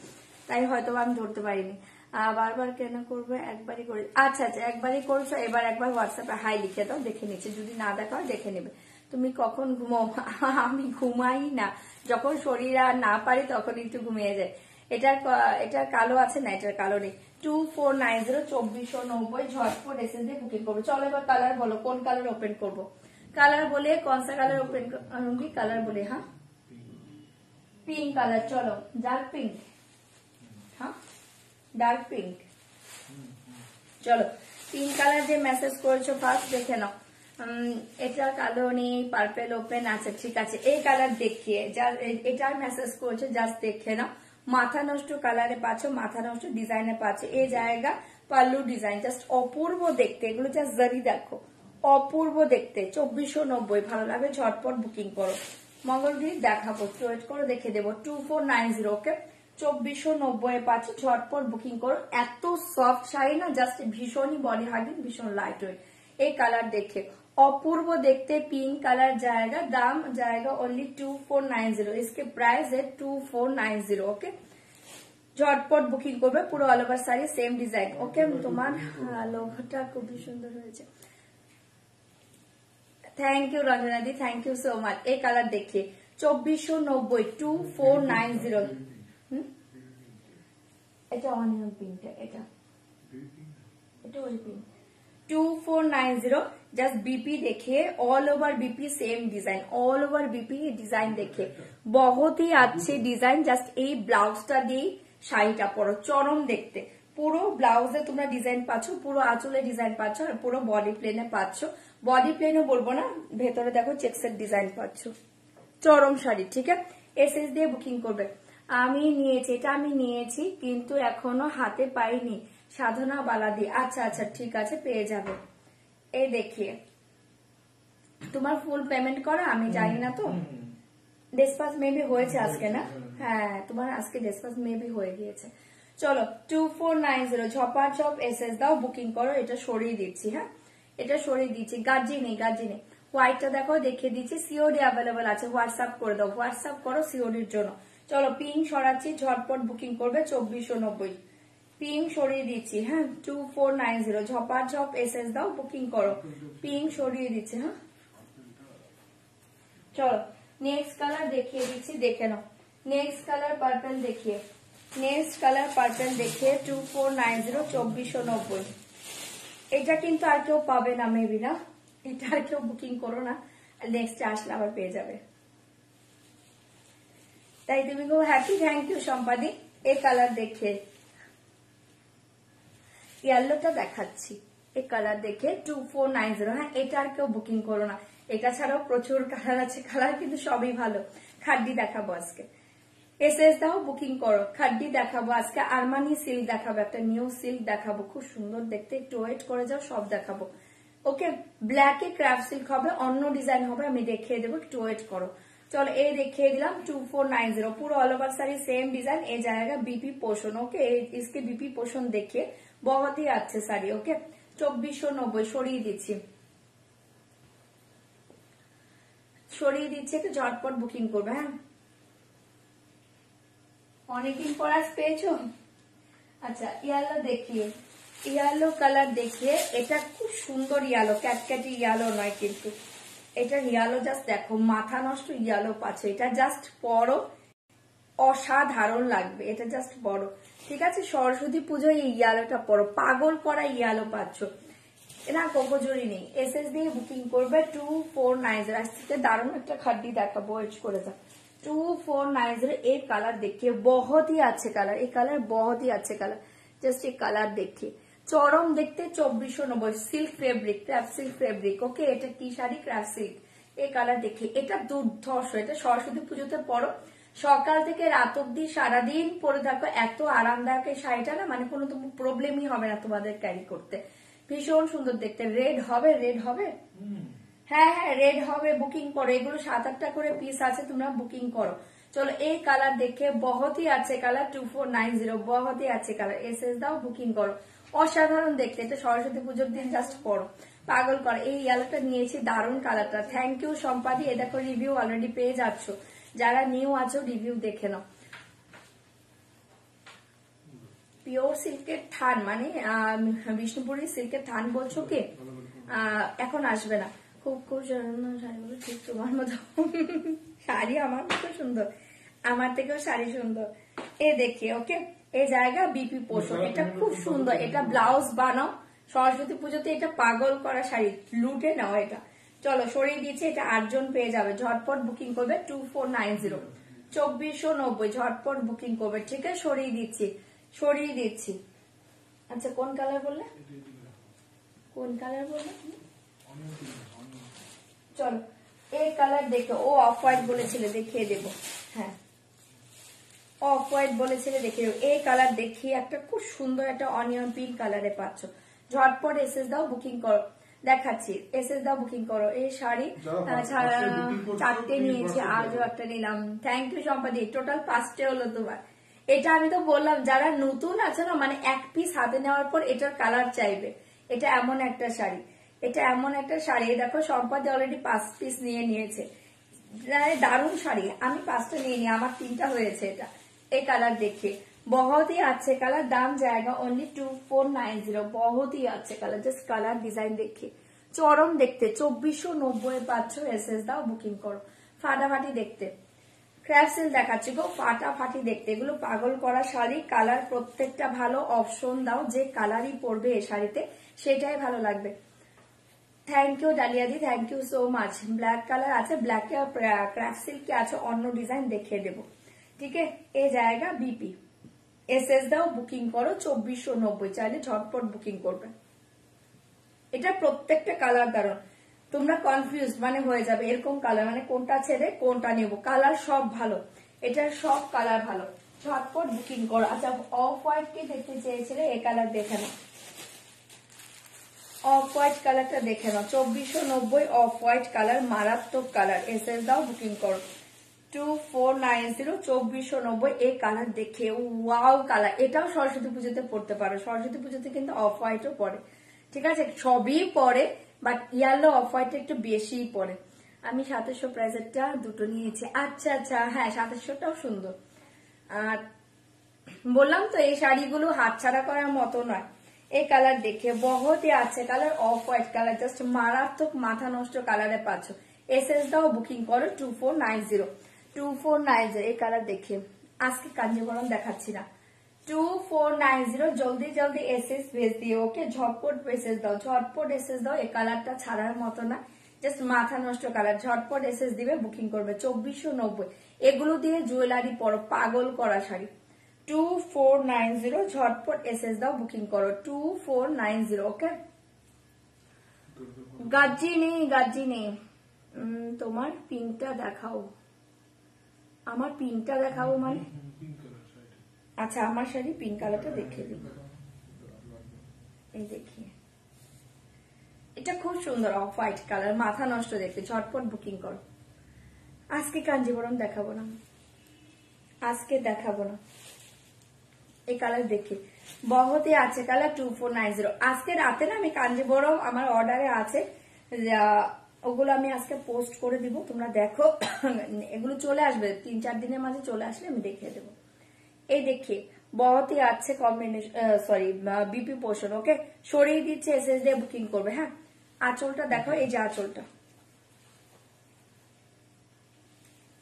[SPEAKER 1] তাই হয়তো আমি ধরতে পারিনি। বারবার কেন করবে, একবারই করে। আচ্ছা আচ্ছা, একবারই করছো, এবার একবার হোয়াটসঅ্যাপে হাই লিখে দাও, দেখে নিচ্ছে, যদি না দেখা হয় দেখে নেবে। তুমি কখন ঘুমাও? আমি ঘুমাই না, যখন শরীর আর না পারি তখন একটু ঘুমিয়ে যায়। এটার কালো আছে না, এটার কালো নেই। 2490 2490 ঝটপট এসএস দিয়ে বুকিং করবো। চলো এবার কালার বলো, কোন কালার ওপেন করবো? কালার বলে কনসা কালার ওপেন কरूंगी, কালার বলে। হ্যাঁ, পিঙ্ক কালার, চলো ডার্ক পিঙ্ক। হ্যাঁ, ডার্ক পিঙ্ক, চলো পিঙ্ক কালার যে মেসেজ করেছো ফার্স্ট দেখে নাও। এটা কালো নেই, পার্পেল ওপেন আছে, ঠিক আছে। এই কালার দেখিয়ে এটার মেসেজ করেছে, জাস্ট দেখে নাও, মাথা নষ্ট কালারে পাচ্ছ, মাথা নষ্ট ডিজাইনে পাচ্ছ। এই জায়গা পাল্লু ডিজাইন জাস্ট অপূর্ব দেখতে, এগুলো জাস্ট জারি দেখো অপূর্ব দেখতে। 2490 ভালো লাগে ঝটপট বুকিং করো। মঙ্গলগিরি দেখাবো, ওয়েট করে দেখে দেবো 2490। ওকে 2490 পাচ্ছ, ঝটপট বুকিং করো। এত সফট শাড়ি না, জাস্ট ভীষণই বডি হাগিং, ভীষণ লাইট ওয়েট। এই কালার দেখে অপূর্ব দেখতে, পিঙ্ক কালার জায়গা, দাম জায়গা অনলি 2490। इसके प्राइस है 2490। ওকে ঝটপট বুকিং করবে, পুরো all over sari same design. Okay তোমার লোগোটা খুবই সুন্দর হয়েছে, থ্যাংক ইউ রঞ্জনা দি, থ্যাংক ইউ সো মাচ। এই কালার দেখিয়ে 2490 2490। এটা অনিয়ন পিঙ্কটা, এটা ওই পিঙ্ক 2490। জাস্ট বিপি देखिए, all over BP same design, all over BP design देखिए बहुत ही अच्छे डिजाइन। জাস্ট এই ব্লাউজটা দিয়ে শাড়িটা পরো, চরম দেখতে। পুরো ব্লাউজে তোমরা ডিজাইন পাচ্ছ, পুরো আঁচলে ডিজাইন পাচ্ছ, আর পুরো বডি প্লেনে পাচ্ছ। বডি প্লেনও বলবো না, ভেতরে দেখো চেক্সের ডিজাইন পাচ্ছ, চরম শাড়ি। ঠিক আছে, এসএস দিয়ে বুকিং করবে। আমি নিয়েছি, এটা আমি নিয়েছি কিন্তু এখনো হাতে পাইনি। সাধনা বালাদি, আচ্ছা আচ্ছা ঠিক আছে, পেয়ে যাবে। এই দেখিয়ে তোমার ফুল পেমেন্ট করা, আমি জানি না তো, ডিসপাস মেবি হয়েছে আজকে না? হ্যাঁ তোমার আজকে ডিসপাস মেবি হয়ে গিয়েছে। চলো 2490 ঝপাঝপ এসএস দাও, বুকিং করো। এটা সরিয়ে দিচ্ছি, হ্যাঁ এটা সরিয়ে দিচ্ছি, গাজি নেই হোয়াইটটা দেখো দেখিয়ে দিচ্ছি। সিওডি অ্যাভেলেবল আছে, হোয়াটসঅ্যাপ করে দাও, হোয়াটসঅ্যাপ করো সিওডির জন্য। চলো পিঙ্ক সরাচ্ছি, ঝটপট বুকিং করবে 2490। পিঙ্ক সরিয়ে দিচ্ছি, হ্যাঁ 2490 ঝপাঝপ এসএস দাও, বুকিং করো। পিঙ্ক সরিয়ে দিচ্ছি, হ্যাঁ চলো নেক্সট কালার দেখিয়ে দিচ্ছি, দেখে নাও। নেক্সট কালার পার্পল দেখিয়ে, নেক্সট কালার পার্পল দেখিয়ে 2490 2490। এটা কিন্তু আর কেউ পাবে না মেবি, না এটা আর কেউ বুকিং করো না, নেক্সট আসলে আবার পেয়ে যাবে। তাই তুমি খুব হ্যাপি, থ্যাংক ইউ সম্পাদি। এই কালার দেখে ইয়েলোটা দেখাচ্ছি, এই কালার দেখে 2490। হ্যাঁ এটা আর কেউ বুকিং করো না, এটা ছাড়াও প্রচুর কালার আছে, কালার কিন্তু সবই ভালো। খাড্ডি দেখাবো আজকে, এসএস দাও বুকিং করো। খাড্ডি দেখাবো আজকে, আরমানি সিল্ক দেখাবো, একটা নিউ সিল্ক দেখাবো, খুব সুন্দর দেখতে, একটু ওয়েট করে যাও, সব দেখাবো। ওকে ব্ল্যাকে ক্রাফট সিল্ক হবে, অন্য ডিজাইন হবে, আমি দেখিয়ে দেবো, একটু ওয়েট করো। চলো এই দেখিয়ে দিলাম 2490, পুরো all over sari same design. ए जाएगा बीपी पोर्शन। ओके इसके बीपी पोर्शन देखिए बहुत ही अच्छे साड़ी। ओके 2490 সরিয়ে দিচ্ছি, সরিয়ে দিচ্ছি, একটু ঝটপট বুকিং করবে। হ্যাঁ অনেকদিন পর আজ পেয়েছো। আচ্ছা ইয়েলো দেখিয়ে, ইয়েলো কালার দেখিয়ে, এটা খুব সুন্দর ইয়েলো, ক্যাটক্যাটি ইয়েলো নয় কিন্তু, এটা ইয়েলো জাস্ট দেখো মাথা নষ্ট ইয়েলো পাচ্ছে। এটা জাস্ট পরো, অসাধারণ লাগবে, এটা জাস্ট পরো। ঠিক আছে সরস্বতী পুজোয় এই ইয়েলোটা পরো, পাগল করা ইয়েলো পাচ্ছ না, কখজুরি নেই। এসএস দিয়ে বুকিং করবে 2490। আজ থেকে দারুণ একটা খাড্ডি দেখাবো, ওয়েট করে যাও। 2490 एक कलर देखिए बहुत ही अच्छे कलर, ये कलर बहुत ही अच्छे कलर, जस्ट ये कलर देखिए চরম দেখতে। 2490 silk fabric, craft silk fabric. Okay এটা কি শাড়ি, ক্রাফট সিল্ক। এই কালার দেখি, এটা দুর্ধর্ষ, এটা সরস্বতী পুজোতে পরো, সকাল থেকে রাত অব্দি সারাদিন পরে থাকো, এত আরামদায়ক এই শাড়িটা না, মানে কোনো প্রবলেমই হবে না তোমাদের ক্যারি করতে, ভীষণ সুন্দর দেখতে। রেড হবে, রেড হবে, হ্যাঁ হ্যাঁ রেড হবে, বুকিং করো। এগুলো 7-8টা করে পিস আছে, তোমরা বুকিং করো। চলো এই কালার দেখে बहुत ही अच्छे কালার 2490, बहुत ही अच्छे কালার। এসএস দাও বুকিং করো, অসাধারণ দেখতে, এটা সরস্বতী পুজোর দিন জাস্ট পরো, পাগল করো। এই ইয়েলোটা নিয়েছি, দারুণ কালারটা, থ্যাংক ইউ সম্পাদি। এ দেখো রিভিউ অলরেডি পেয়ে যাচ্ছ, যারা নিউ আছো রিভিউ দেখে নাও। পিওর সিল্কের থান মানে বিষ্ণুপুরি সিল্কের থান বলছো কি? এখন আসবে না, খুব খুব শাড়িগুলো ঠিক তোমার মতো শাড়ি, আমার মতো সুন্দর, আমার থেকেও শাড়ি সুন্দর। এ দেখে ওকে এই জায়গা বিপি পোষক, এটা খুব সুন্দর, এটা ব্লাউজ বানাও সরস্বতী পুজোতে, এটা পাগল করা শাড়ি, লুটে নাও এটা। চলো সরিয়ে দিচ্ছি, এটা 8 জন পেয়ে যাবে, ঝটপট বুকিং করবে 2490 2490 ঝটপট বুকিং করবে। ঠিক আছে সরিয়ে দিচ্ছি, সরিয়ে দিচ্ছি। আচ্ছা কোন কালার বললে, কোন কালার বললে? চলো এই কালার দেখো, ও অফ হোয়াইট বলেছিলে, দেখিয়ে দেবো। হ্যাঁ অফ হোয়াইট বলেছিলে দেখে এই কালার দেখি একটা খুব সুন্দর একটা অনিয়ন পিঙ্ক কালারে পাচ্ছ। ঝটপট এসএস দাও, বুকিং করো। দেখাচ্ছি, এসএস দাও, বুকিং করো। এই শাড়ি 4টে নিয়েছি, আজও একটা নিলাম। থ্যাংক ইউ সম্পাদি, টোটাল 5টে হলো তোমার। এটা আমি তো বললাম যারা নতুন আছে না, মানে এক পিস হাতে নেওয়ার পর এটার কালার চাইবে। এটা এমন একটা শাড়ি, এটা এমন একটা শাড়ি। দেখো সম্পাদি অলরেডি 5 পিস নিয়ে নিয়েছে। দারুণ শাড়ি, আমি 5টা নিয়ে নিই, আমার 3টা হয়েছে। এটা এই কালার দেখে बहुत ही अच्छे कलर, दाम जाएगा ओनली 2490। बहुत ही अच्छे कलर, जस्ट कलर डिजाइन देखिए চরম দেখতে। 2490 পাচ্ছ, এসএস দাও, বুকিং করো। ফাটাফাটি দেখতে ক্র্যাপ সিল দেখাচ্ছি গো, ফাটাফাটি দেখতে। এগুলো পাগল করা শাড়ি, কালার প্রত্যেকটা ভালো। অপশন দাও, যে কালারই পরবে এই শাড়িতে সেটাই ভালো লাগবে। থ্যাংক ইউ ডালিয়া দি, thank you so much. Black colour আছে, ব্ল্যাক ক্র্যাপ সিল্ক আছে, অন্য ডিজাইন দেখিয়ে দেবো। ঠিক আছে, এ জায়গা বিপি, এসএস দাও, বুকিং করো। 2490, চাইলে ঝটপট বুকিং করবে। এটা প্রত্যেকটা কালার দারুন, তোমরা কনফিউজ মানে হয়ে যাবে এরকম কালার, মানে কোনটা ছেড়ে কোনটা নেব। কালার সব ভালো, এটার সব কালার ভালো, ঝটপট বুকিং করো। আচ্ছা, অফ হোয়াইট কি দেখতে চেয়েছিলে, এই কালার দেখে নাও। অফ হোয়াইট কালারটা দেখে নাও, 2490 অফ হোয়াইট কালার, মারাত্মক কালার। এসএস দাও, বুকিং করো। 2490, 2490 এই কালার দেখে ওয়াও কালার। এটাও সরস্বতী পুজোতে পড়তে পারো, সরস্বতী পুজোতে কিন্তু অফ হোয়াইটও পরে। ঠিক আছে, সবই পরে, বাট ইয়েলো অফ হোয়াইট একটু বেশি পরে। আমি 2700 প্রাইসেরটা দুটো নিয়েছি। আচ্ছা আচ্ছা, হ্যাঁ 2700টাও সুন্দর। আর বললাম তো এই শাড়িগুলো হাতছাড়া করার মতো নয়। এই কালার দেখে বহুতই আছে colour, of white colour, just মারাত্মক মাথা নষ্ট কালারে পাচ্ছ। এসএস দাও, বুকিং করো। 2490, 2490 এই কালার দেখে। আজকে কাঞ্জিবরম দেখাচ্ছি না। 2490, জলদি জলদি এসএস ভেজ দিও। ওকে, ঝটপট এসএস দাও, ঝটপট এসএস দাও। এই কালারটা ছাড়ার মতো না, জাস্ট মাথা নষ্ট কালার। ঝটপট এসএস দিবে, বুকিং করবে। 2490, এগুলো দিয়ে জুয়েলারি পরো, পাগল করা শাড়ি। 2490, ঝটপট এসএস দাও, বুকিং করো। 2490, ওকে। গাজ্জি নেই, গাজ্জি নেই। তোমার পিঙ্কটা দেখাও, আমার পিঙ্কটা দেখাবো মানে? আচ্ছা, আমার শাড়ি পিঙ্ক কালারটা দেখিয়ে দিব। এই দেখিয়ে, এটা খুব সুন্দর অফ হোয়াইট কালার, মাথা নষ্ট দেখতে। ঝটপট বুকিং করো। আজকে কাঞ্জিবরম দেখাবো না, আজকে দেখাবো না। এই কালার দেখে বহুত হি আছে কালার। 2490, আজকে রাতে না আমি কাঞ্জিবরম আমার অর্ডারে আছে, ওগুলো আমি আজকে পোস্ট করে দিব, তোমরা দেখো। এগুলো চলে আসবে 3-4 দিনের মাঝে, চলে আসলে আমি দেখিয়ে দেবো। এই দেখে বহুত হি আছে কম্বিনেশন, সরি বিপি পোর্শন। ওকে, সরিয়ে দিচ্ছে, এসএস দিয়ে বুকিং করবে। হ্যাঁ, আঁচলটা দেখো, এই যে আঁচলটা,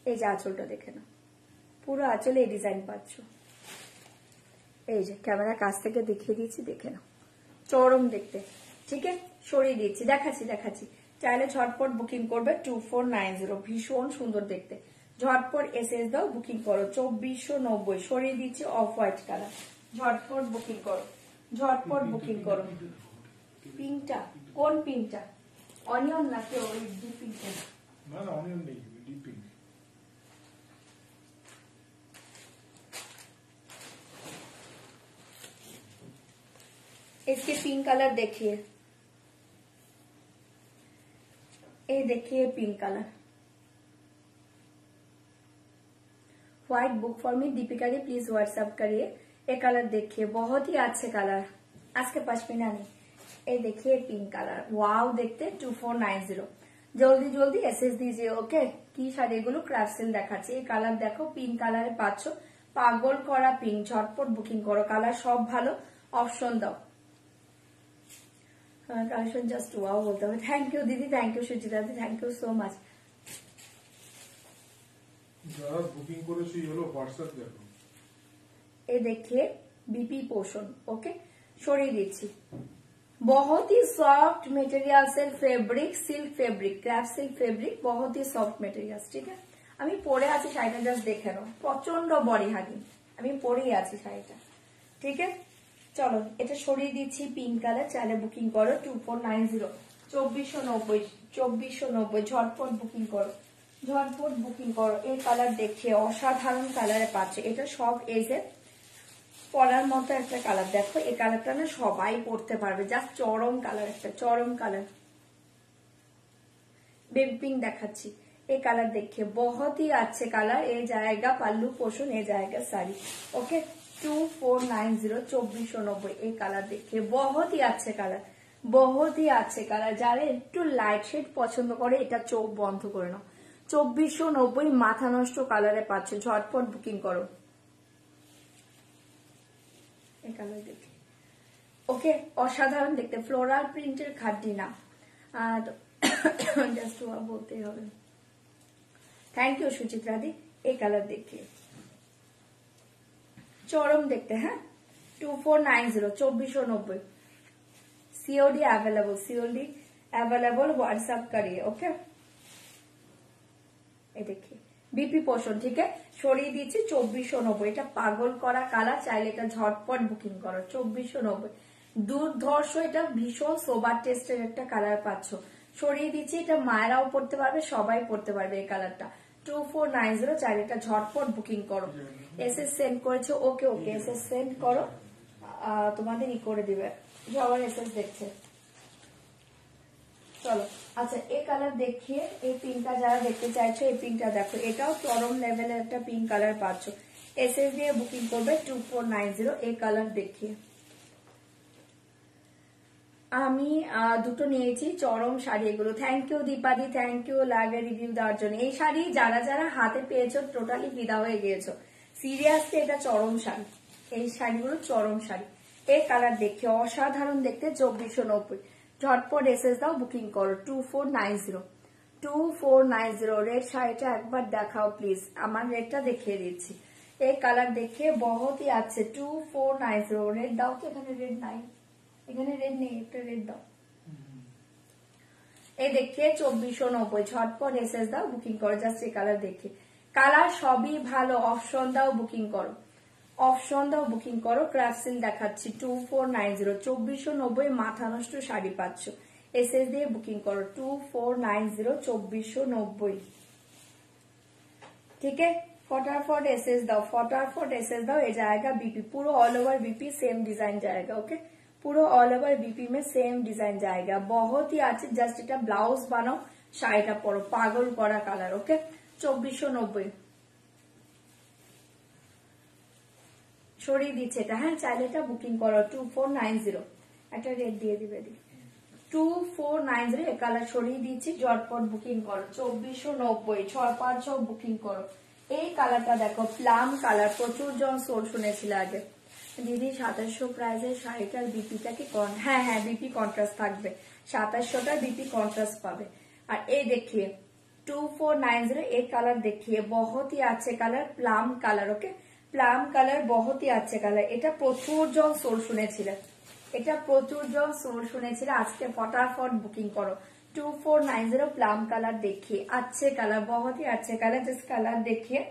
[SPEAKER 1] এই যে আঁচলটা দেখে না, পুরো আঁচলে এই ডিজাইন পাচ্ছ। এই যে ক্যামেরার কাছ থেকে দেখিয়ে দিচ্ছি, দেখে নাও, চরম দেখতে। ঠিক আছে, সরিয়ে দিচ্ছি, দেখাচ্ছি দেখাচ্ছি। চাইলে ঝটপট বুকিং করবে। 2490, ভীষণ সুন্দর দেখতে। ঝটপট এসএস দাও, বুকিং করো। 2490, সরিয়ে দিচ্ছি, অফ হোয়াইট কালার। ঝটপট বুকিং করো, ঝটপট বুকিং করো। পিঙ্কটা কোন পিঙ্কটা? অনিয়ন নাকি ওই ডিপ পিঙ্কটা?
[SPEAKER 2] না না, অনিয়ন নেই, ডিপ পিঙ্ক।
[SPEAKER 1] इसके पिंक कलर देखिए, ये देखिए pink colour. White book for me Deepika the, please WhatsApp करिए। ये कलर देखिए, बहुत ही अच्छे कलर। आज के पश्मीना नहीं, ये देखिए पिंक कलर, वाव देखते। 2490, জলদি জলদি এসএস দিজিয়ে। ওকে, কি শাড়িগুলো ক্র্যাপ সিল দেখাচ্ছে। এই কালার দেখো, পিঙ্ক কালারে পাচ্ছ, পাগল করা পিঙ্ক। ঝটপট বুকিং করো, কালার সব ভালো। অপশন দাও, কালেকশন জাস্ট ওয়াও বলতে হবে। থ্যাংক ইউ দিদি, থ্যাংক ইউ সুচিতা দি, থ্যাংক ইউ সো মাচ।
[SPEAKER 2] যারা বুকিং করেছে হলো হোয়াটসঅ্যাপ দেখো।
[SPEAKER 1] ये देखिए बीपी पोर्शन। ओके, সরিয়ে দিচ্ছি। बहुत ही सॉफ्ट मटेरियल से fabric, silk fabric, crepe silk fabric, बहुत ही सॉफ्ट मटेरियल। ঠিক আছে, আমি পরে আছি শাড়িটা, জাস্ট দেখে নাও, প্রচন্ড বডি হাগিং। আমি পরেই আছি শাড়িটা। ঠিক আছে, চলো এটা সরিয়ে দিচ্ছি, পিঙ্ক কালার। চাইলে বুকিং করো। 2490, 2490, 2490, ঝটপট বুকিং করো। ঝটপট বুকিং করো। এই কালার দেখিয়ে অসাধারণ কালারে পাচ্ছে, এটা সব এজে পরার মতো একটা কালার। দেখো এই কালারটা না সবাই পরতে পারবে, জাস্ট চরম কালার, একটা চরম কালার। बेबी पिंक দেখাচ্ছি, ये कलर देखिए बहुत ही अच्छे कलर। ये जाएगा पल्लू पोषण, ये जाएगा साड़ी। ओके 2490 2490। ये कलर देखिए बहुत ही अच्छे कलर, बहुत ही अच्छे कलर। যারা একটু লাইট শেড পছন্দ করে এটা চোখ বন্ধ করে নাও। 2490 মাথা নষ্ট কালারে পাচ্ছ, ঝটপট বুকিং করো। এই কালার দেখি, ওকে অসাধারণ দেখতে, ফ্লোরাল প্রিন্টের খাদ্যি না। জাস্ট বলতে হবে। थैंक यू सुचित्रा दी। ये कलर देखिए चरम देखते हैं। 2490 2490 COD available, COD available WhatsApp करिए। ओके ये देखिए बीपी पोषण, ठीक है সরিয়ে দিচ্ছি 2490। এটা পাগল করা কালার, চাইলে এটা ঝটপট বুকিং করো। 2490 দুর্ধর্ষ, এটা ভীষণ সোবার টেস্টের একটা কালার পাচ্ছ। সরিয়ে দিচ্ছি, এটা মায়েরাও পড়তে পারবে, সবাই পড়তে পারবে এই কালারটা। 2490 চাইলে এটা ঝটপট বুকিং করো। এসএস সেন্ড করেছো, ওকে ওকে এসএস সেন্ড করো, তোমাদের ই করে দিবে, সবার এসএস দেখছে। চলো আচ্ছা এই কালার দেখিয়ে, এই পিঙ্কটা যারা দেখতে চাইছো এই পিঙ্কটা দেখো, এটাও চরম লেভেলের একটা পিঙ্ক কালার পাচ্ছ। এসএস দিয়ে বুকিং করবে 2490। এই কালার দেখিয়ে আমি দুটো নিয়েছি চরম শাড়ি এগুলো। থ্যাংক ইউ দীপাদি, থ্যাংক ইউ লাগে রিভিউ দেওয়ার জন্য। এই শাড়ি যারা যারা হাতে পেয়েছো টোটালি ফিদা হয়ে গিয়েছো, সিরিয়াসলি এটা চরম শাড়ি, এই শাড়িগুলো চরম শাড়ি। এই কালার দেখে অসাধারণ দেখতে, 2490 ঝটপট এসএস দাও, বুকিং করো। 2490 2490 রেড শাড়িটা একবার দেখাও প্লিজ, আমার রেডটা দেখিয়ে দিচ্ছি। এই কালার দেখে বহুত হি আছে। 2490 রেড দাও তো, এখানে রেড নাই, এখানে রেড নেই, একটা রেড দাও। এই দেখে 2490 ঝটপট এসএস দাও, বুকিং করো। জাস্ট এই কালার দেখে, কালার সবই ভালো, অপশন দাও বুকিং করো, অপশন দাও বুকিং করো। ক্রাফট দেখাচ্ছি 2490 2490 মাথা নষ্ট শাড়ি পাচ্ছ। এসএস দিয়ে বুকিং করো 2490 2490। ठीक है फटाफट एसएस दाओ, फटाफट एसएस दाओ। ये जाएगा बीपी, पूरा all over BP same design जाएगा। ओके पूरा ऑल ओवर बीपी में सेम डिजाइन जाएगा, बहुत ही अच्छे। जस्ट এটা ব্লাউজ বানাও, শাড়িটা পরো, পাগল করা কালার। ওকে 2490 সরিয়ে দিচ্ছে এটা। হ্যাঁ চাইলে এটা বুকিং করো 2490। একটা রেট দিয়ে দিবে, 2490 কালার সরিয়ে দিচ্ছি, ঝটপট বুকিং করো। 2490 656 বুকিং করো। এই কালারটা দেখো প্লাম কালার, প্রচুর জন সোল শুনেছিল আগে। দিদি 2700 প্রাইসের শাড়িটার বিপিটা কি কন? হ্যাঁ হ্যাঁ বিপি কন্ট্রাস্ট থাকবে, 2700টার বিপি কন্ট্রাস্ট পাবে। আর এই দেখিয়ে 2490 এই কালার দেখিয়ে बहुत ही अच्छे কালার, প্লাম কালার। ওকে প্লাম কালার बहुत ही अच्छे কালার। এটা প্রচুর জন সোল শুনেছিল, এটা প্রচুর জন সোল শুনেছিল। আজকে ফটাফট বুকিং করো। 2490 প্লাম কালার দেখিয়ে, अच्छे কালার, बहुत ही अच्छे কালার। जिस কালার দেখিয়ে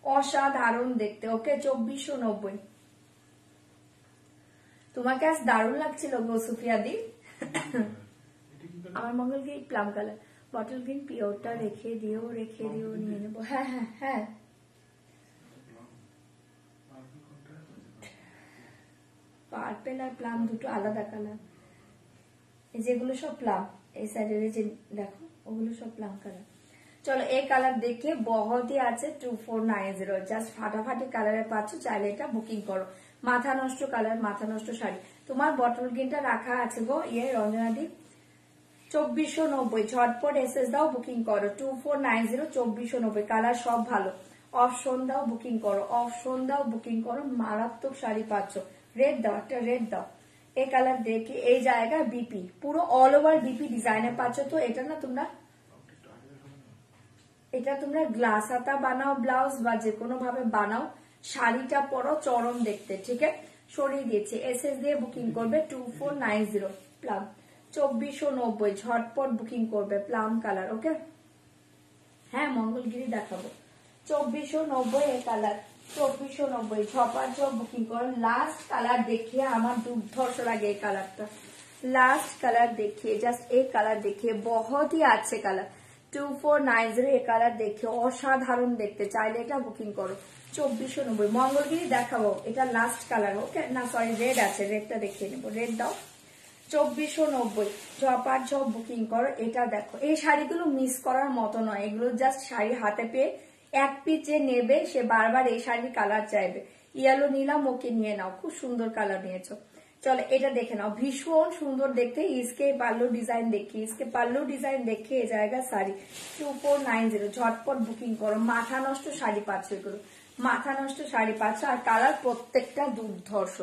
[SPEAKER 1] অসাধারণ দেখতে। ওকে 2490। তোমাকে আজ দারুণ লাগছিল গো সুফিয়া দি। আমার Mangalagiri plum colour, bottle green পিওরটা রেখে দিও, রেখে দিও, নিয়ে নেবো। হ্যাঁ হ্যাঁ হ্যাঁ পার্পেল আর প্লাম দুটো আলাদা কালার, যেগুলো সব প্লাম। এই সাইডের যে দেখো ওগুলো সব প্লাম কালার। চলো এই কালার দেখে बहुत ही আছে 2490 জাস্ট ফাটাফাটি কালারে পাচ্ছ, চাইলে এটা বুকিং করো। মাথা নষ্ট কালার, মাথা নষ্ট শাড়ি। তোমার বটল গ্রিনটা রাখা আছে গো ইয়ে রঞ্জনা দি। 2490 ঝটপট এসএস দাও, বুকিং করো। 2490 2490 কালার সব ভালো। অপশন দাও বুকিং করো, অপশন দাও বুকিং করো। মারাত্মক শাড়ি পাচ্ছ। রেড দাও, একটা রেড দাও। এই কালার দেখে এই জায়গা বিপি, পুরো অল ওভার বিপি ডিজাইনে পাচ্ছ। তো এটা না তোমরা, এটা তোমরা গ্লাস হাতা বানাও, ব্লাউজ বা যে কোনো ভাবে বানাও, শাড়িটা পরো চরম দেখতে। ঠিক আছে সরিয়ে দিয়েছি, এসএস দিয়ে বুকিং করবে। 2490 প্লাম 2490 ঝটপট বুকিং করবে, প্লাম কালার। ওকে হ্যাঁ মঙ্গলগিরি দেখাবো। 2490 এই কালার, 2490 ঝপাঝপ বুকিং করো। লাস্ট কালার দেখিয়ে আমার দুর্ধর্ষ লাগে এই কালারটা। লাস্ট কালার देखिए, जस्ट एक कलर देखिए बहुत ही अच्छे कलर। 2490 এই কালার দেখে অসাধারণ দেখতে, চাইলে এটা বুকিং করো। 2490 মঙ্গলগিরি দেখাবো, এটা লাস্ট কালার। ওকে না সরি রেড আছে, রেডটা দেখিয়ে নেবো, রেড দাও। 2490 ঝপ আর ঝপ বুকিং করো। এটা দেখো, এই শাড়িগুলো মিস করার মতো নয়, এগুলো জাস্ট শাড়ি হাতে পেয়ে এক পিস যে নেবে সে বারবার এই শাড়ির কালার চাইবে। ইয়েলো নিলাম, ওকে নিয়ে নাও, খুব সুন্দর কালার নিয়েছো। চলো এটা দেখে নাও, ভীষণ সুন্দর দেখতে। इसके পাল্লু ডিজাইন देखिए, इसके পাল্লু ডিজাইন দেখে এই জায়গা শাড়ি 2490 ঝটপট বুকিং করো। মাথা নষ্ট শাড়ি পাচ্ছ, এগুলো মাথা নষ্ট শাড়ি পাচ্ছ, আর কালার প্রত্যেকটা দুর্ধর্ষ।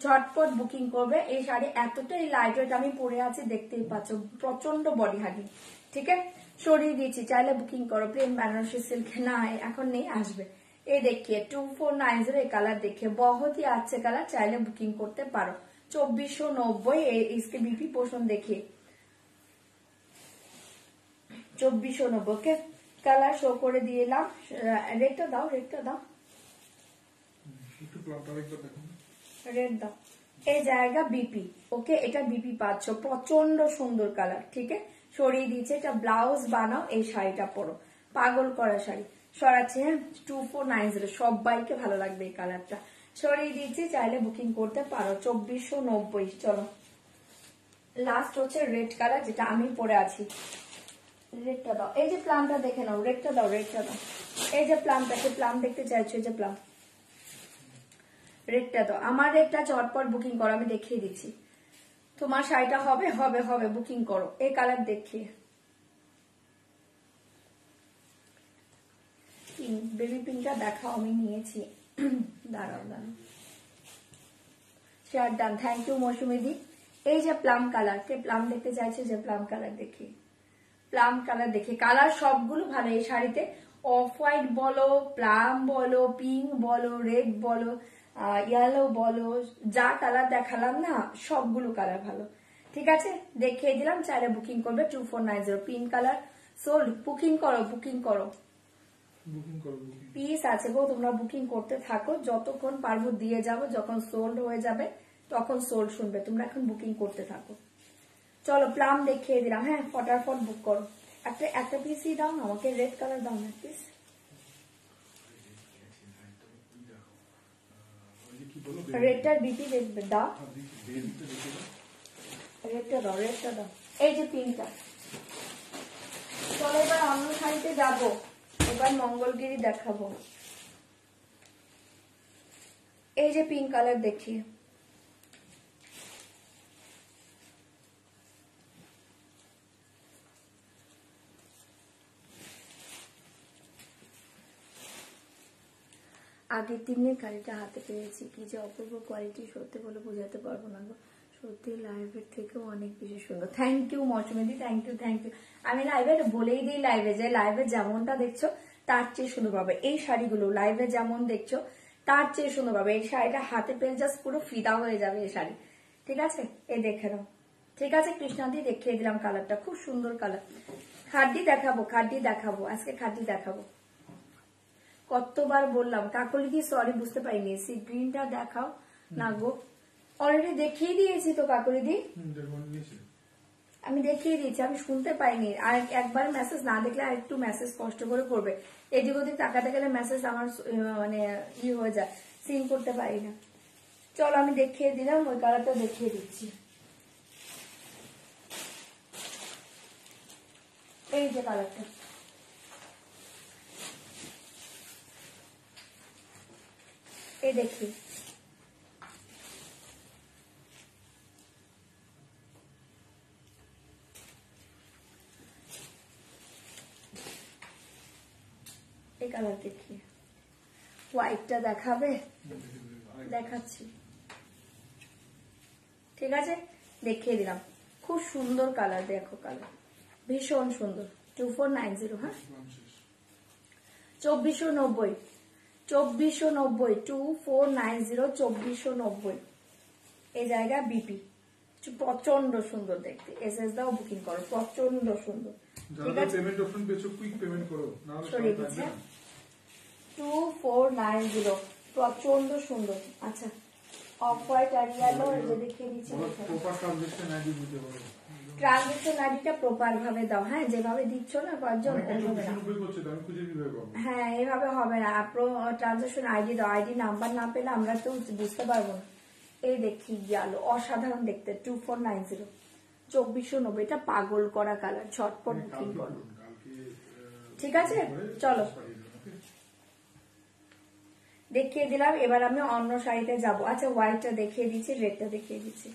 [SPEAKER 1] ঝটপট বুকিং করবে। এই শাড়ি এতটাই লাইট ওয়েট, আমি পরে আছি দেখতেই পাচ্ছ, প্রচন্ড বডি হাগি। ঠিক আছে, সরিয়ে দিয়েছি, চাইলে বুকিং করো। প্লেন বেনারসি सिल्क না এখন নেই, আসবে। এই देखिए 2490 এই কালার দেখে बहुत ही अच्छे কালার, চাইলে বুকিং করতে পারো। 2490 इसके बीपी पोषण देखिए 2490 ওকে কালার শো করে দিলাম। রেডটা দাও, রেডটা দাও,
[SPEAKER 2] একটু প্লান্টার একবার দেখুন,
[SPEAKER 1] রেড দাও। এই জায়গা বিপি, ওকে এটা বিপি পাচ্ছ, প্রচন্ড সুন্দর কালার। ঠিক আছে, সরিয়ে দিয়েছে, এটা ব্লাউজ বানাও, এই শাড়িটা পরো, পাগল করা শাড়ি। সরাচ্ছে, হ্যাঁ 2490 সবাইকে ভালো লাগবে এই কালারটা। সরিয়ে দিচ্ছি, চাইলে বুকিং করতে পারো। 2490 চলো লাস্ট হচ্ছে রেড কালার, যেটা আমি পরে আছি। রেডটা দাও, এই যে প্লামটা দেখে নাও, রেডটা দাও, রেডটা দাও। এই যে প্লামটাকে, প্লাম দেখতে চাইছো, এই যে প্লাম, রেডটা দাও। আমার রেডটা চটপট বুকিং করো, আমি দেখিয়ে দিচ্ছি। তোমার শাড়িটা হবে হবে হবে, বুকিং করো। এই কালার দেখিয়ে পিঙ্ক, বেবি পিঙ্কটা দেখাও, আমি নিয়েছি। দাঁড়াও দাঁড়াও, শেয়ার ডান, থ্যাংক ইউ মৌসুমি দি। এই যে প্লাম কালার, কে প্লাম দেখতে চাইছে, যে প্লাম কালার দেখি, প্লাম কালার দেখি, কালার সবগুলো ভালো এই শাড়িতে। অফ হোয়াইট বলো, প্লাম বলো, পিঙ্ক বলো, রেড বলো, ইয়েলো বলো, যা কালার দেখালাম না সবগুলো কালার ভালো। ঠিক আছে, দেখিয়ে দিলাম, চাইলে বুকিং করবে। 2490 পিঙ্ক কালার সোল্ড, বুকিং করো, বুকিং করো,
[SPEAKER 2] বুকিং করো, বুকিং।
[SPEAKER 1] পিস আছে গো, তোমরা বুকিং করতে থাকো, যতক্ষণ পারবো দিয়ে যাবো, যখন সোল্ড হয়ে যাবে তখন সোল্ড শুনবে, তোমরা এখন বুকিং করতে থাকো। চলো প্লাম দেখিয়ে দিলাম, হ্যাঁ ফটাফট বুক করো। একটা পিসই দাও না আমাকে, রেড কালার দাও না প্লিজ। রেডটার বিপি দেখবে, দাও রেডটা দাও, রেডটা দাও। এই যে পিঙ্কটা। চলো এবার অন্য শাড়িতে যাবো, এবার মঙ্গলগিরি দেখাবো। এই যে পিঙ্ক কালার দেখি, আগের দিনের কালিটা হাতে পেয়েছি, কি যে অপূর্ব কোয়ালিটি, সত্যি বলে বোঝাতে পারবো না গো, সত্যি লাইভের থেকেও অনেক বেশি সুন্দর। থ্যাংক ইউ মৌসুমিদি, থ্যাংক ইউ থ্যাংক ইউ। আমি লাইভে বলেই দিই, লাইভে যে লাইভে যেমনটা দেখছো তার চেয়ে সুন্দর পাবে এই শাড়িগুলো, লাইভে যেমন দেখছো তার চেয়ে সুন্দর পাবে। এই শাড়িটা হাতে পেয়ে জাস্ট পুরো ফিদা হয়ে যাবে এই শাড়ি। ঠিক আছে, এই দেখে নাও। ঠিক আছে, কৃষ্ণাদি দেখিয়ে দিলাম কালারটা, খুব সুন্দর কালার। খাড্ডি দেখাবো, খাড্ডি দেখাবো, আজকে খাড্ডি দেখাবো। কতবার বললাম কাকলি দি, সরি বুঝতে পারিনি, সি গ্রিনটা দেখাও না গো, অলরেডি দেখিয়ে দিয়েছি তো কাকলি দি, আমি দেখিয়ে দিয়েছি, আমি শুনতে পাইনি। আর একবার মেসেজ না দেখলে আর একটু মেসেজ কষ্ট করে করবে, এদিক ওদিক তাকাতে গেলে মেসেজ আমার মানে ই হয়ে যায়, সিন করতে পারি না। চলো আমি দেখিয়ে দিলাম, ওই কালারটা দেখিয়ে দিচ্ছি। এই যে কালারটা, এই দেখি, এই কালার দেখি, হোয়াইটটা দেখাবে, দেখাচ্ছি। ঠিক আছে, দেখিয়ে দিলাম, খুব সুন্দর কালার, দেখো কালার ভীষণ সুন্দর। 2490, হ্যাঁ 2490, 2490, 2490, 2490 এই জায়গা বিপি, প্রচন্ড সুন্দর দেখতে। এসএস দাও, বুকিং করো, প্রচন্ড সুন্দর। ঠিক আছে,
[SPEAKER 2] পেমেন্ট অপশন পেছো, কুইক পেমেন্ট করো, না হলে
[SPEAKER 1] সরিয়ে দিচ্ছি। 2490 প্রচন্ড সুন্দর। আচ্ছা অফ হোয়াইট আর ইয়েলো যে দেখিয়ে দিচ্ছি।
[SPEAKER 2] প্রপার ট্রানজেকশন আইডি দিতে পারো।
[SPEAKER 1] ট্রানজেকশন আইডিটা প্রপার ভাবে দাও, হ্যাঁ যেভাবে দিচ্ছ না কয়েকজন হ্যাঁ এভাবে হবে না। ট্রানজেকশন আইডি দাও, আইডি নাম্বার না পেলে আমরা তো বুঝতে পারবো না। এই দেখি গেল, অসাধারণ দেখতে 2490 2490, এটা পাগল করা কালার, ঝটপট বুকিং করো। ঠিক আছে চলো দেখিয়ে দিলাম, এবার আমি অন্য শাড়িতে যাব। আচ্ছা হোয়াইটটা দেখিয়ে দিচ্ছি, রেডটা দেখিয়ে দিচ্ছি।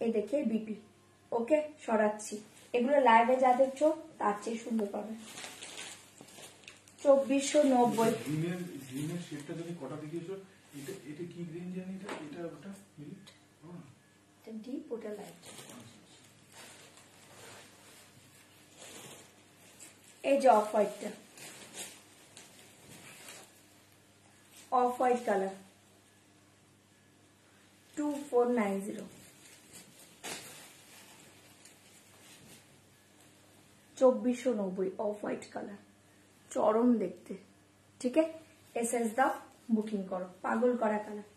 [SPEAKER 1] এই দেখে বিপি, ওকে সরাচ্ছি। এগুলো লাইভে যা দেখছো তার চেয়ে সুন্দর পাবে। 2490 ডিপ, ওটা লাইট। এই যে অফ হোয়াইটটা, off white colour 2490 2490 off white colour, চরম দেখতে। ঠিক আছে এসএস দাও, বুকিং করো। পাগল করা কালার।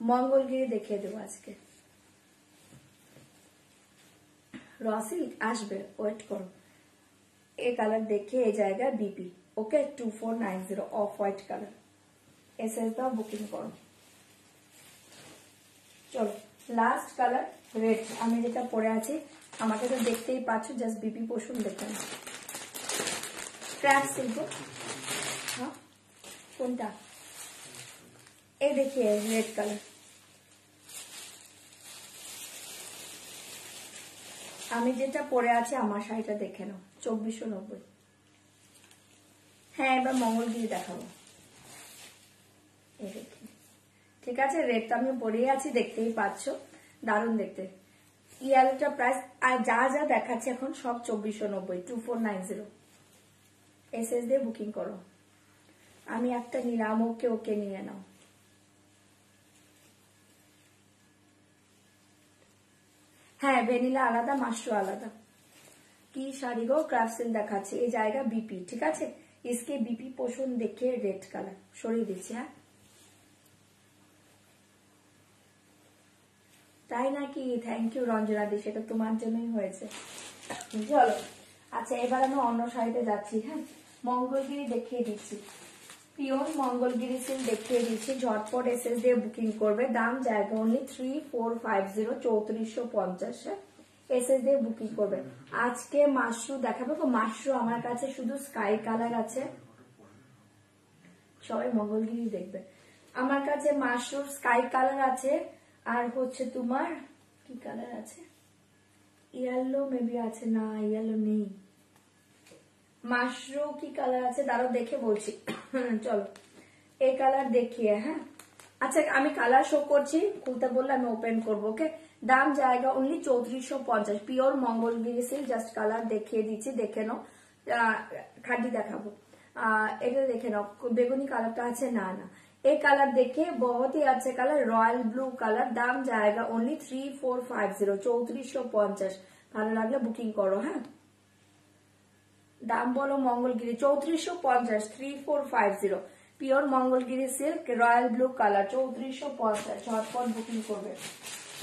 [SPEAKER 1] মঙ্গলগিরি দেখিয়ে দেবো আজকে, র সিল্ক আসবে, ওয়েট করো। এই কালার দেখে এই জায়গায় বিপি, ওকে 2490 অফ হোয়াইট কালার, এসএস দাও, বুকিং করো। চলো লাস্ট কালার রেড, আমি যেটা পরে আছি আমাকে তো দেখতেই পাচ্ছ, জাস্ট বিপি পোষণ দেখে। ক্র্যাপ সিল্ক, হ্যাঁ কোনটা? এই দেখিয়ে রেড কালার। আমি যেটা পরে আছি আমার শাড়িটা দেখে নাও, 2490। হ্যাঁ এবার মঙ্গলগিরি দেখাবো। এই দেখি, ঠিক আছে রেডটা আমি পরেই আছি, দেখতেই পাচ্ছ, দারুণ দেখতে। ইয়ালোটা প্রাইস আর যা যা দেখাচ্ছে এখন সব 2490, 2490। এসএস দিয়ে বুকিং করো। আমি একটা নিলাম, ওকে ওকে নিয়ে নাও। হ্যাঁ ভ্যানিলা আলাদা, মাশরু আলাদা। কি শাড়ি গো, ক্রাফট দেখাচ্ছে এই জায়গা বিপি। ঠিক আছে इसके বিপি পোষণ দেখে রেড কালার সরিয়ে দিচ্ছি। হ্যাঁ তাই নাকি, থ্যাংক ইউ রঞ্জনা দি, সেটা তোমার জন্যই হয়েছে। চলো আচ্ছা এবার আমি অন্য শাড়িতে যাচ্ছি। হ্যাঁ মঙ্গলগিরি দেখিয়ে দিচ্ছি, পিওর মঙ্গলগিরি সিল্ক দেখিয়ে দিচ্ছি। ঝটপট এসএস দিয়ে বুকিং করবে। দাম জায়গা অনলি 3450, 3450। এসএস দিয়ে বুকিং করবে। আজকে মাশরু দেখাবো তো, মাশরু আমার কাছে শুধু স্কাই কালার আছে, সবাই মঙ্গলগিরি দেখবে। আমার কাছে মাশরু স্কাই কালার আছে, আর হচ্ছে তোমার কি কালার আছে, ইয়েলো মেবি আছে, না ইয়েলো নেই। মাশরু কি কালার আছে দাঁড়াও দেখে বলছি। চলো এই কালার দেখিয়ে। হ্যাঁ আচ্ছা আমি কালার শো করছি, খুলতে বললে আমি ওপেন করবো। ওকে দাম জায়গা only 3450, pure Mangalagiri silk. Just colour দেখিয়ে দিচ্ছি, দেখে নাও। খাঁটি দেখাবো, এটা দেখে নাও। বেগুনি কালারটা আছে, না না এই কালার দেখে বহুত ही अच्छे কালার, রয়্যাল ব্লু কালার। দাম জায়গা অনলি 3450, 3450। ভালো লাগলে বুকিং করো। হ্যাঁ দাম বলো Mangalagiri 3450, 3450, pure Mangalagiri silk, royal blue colour 3450। ঝটপট বুকিং করবে।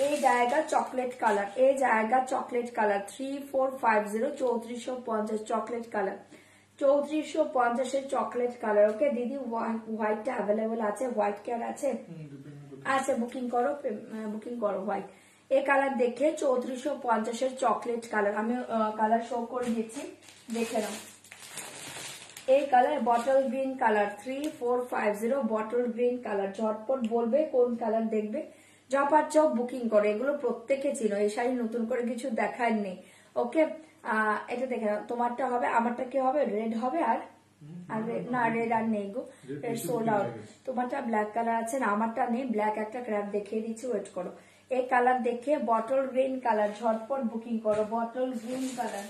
[SPEAKER 1] এই জায়গা চকলেট কালার, এই জায়গা chocolate colour 3450, 3450 chocolate colour, 3450 chocolate colour. Okay দিদি হোয়াইটটা অ্যাভেলেবল আছে, হোয়াইট কালার আছে? আচ্ছা বুকিং করো, বুকিং করো হোয়াইট। এই কালার দেখে 3450 চকলেট কালার, আমি কালার শো করে দিচ্ছি, দেখে নাও। এই colour bottle green colour 3450, bottle green colour. ঝটপট বলবে কোন কালার দেখবে, যা পাচ্ছ বুকিং করো। এগুলো প্রত্যেকে ছিল, এই শাড়ি নতুন করে কিছু দেখার নেই। ওকে এটা দেখে নাও, তোমারটা হবে, আমারটা কি হবে, রেড হবে। আর না রেড আর নেই গো, রেড সোল্ড আউট। তোমারটা ব্ল্যাক কালার আছে না, আমারটা নেই। ব্ল্যাক একটা ক্র্যাপ দেখিয়ে দিচ্ছি, ওয়েট করো। এই কালার দেখে বটল গ্রিন কালার, ঝটপট বুকিং করো। বটল গ্রিন কালার,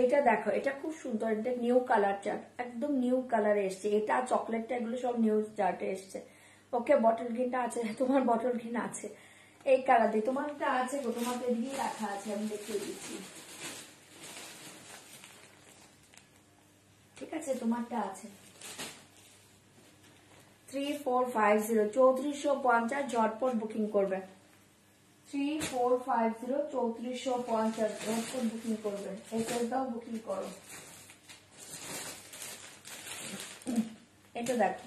[SPEAKER 1] এটা দেখো, এটা খুব সুন্দর, এটা নিউ কালার চার্ট, একদম নিউ কালারে এসছে। এটা চকলেটটা এগুলো সব নিউ চার্টে এসছে। ওকে বটল গ্রিনটা আছে, তোমার বটল গ্রিন আছে। এই কালার দিয়ে তোমারটা আছে গো, তোমাকে দিয়ে রাখা আছে, আমি দেখিয়ে দিচ্ছি। আছে, তোমারটা আছে। 3450 3450 ঝটপট বুকিং করবে। 3450 3450 ঝটপট বুকিং করবে। এটাও বুকিং করো। এটা দেখো,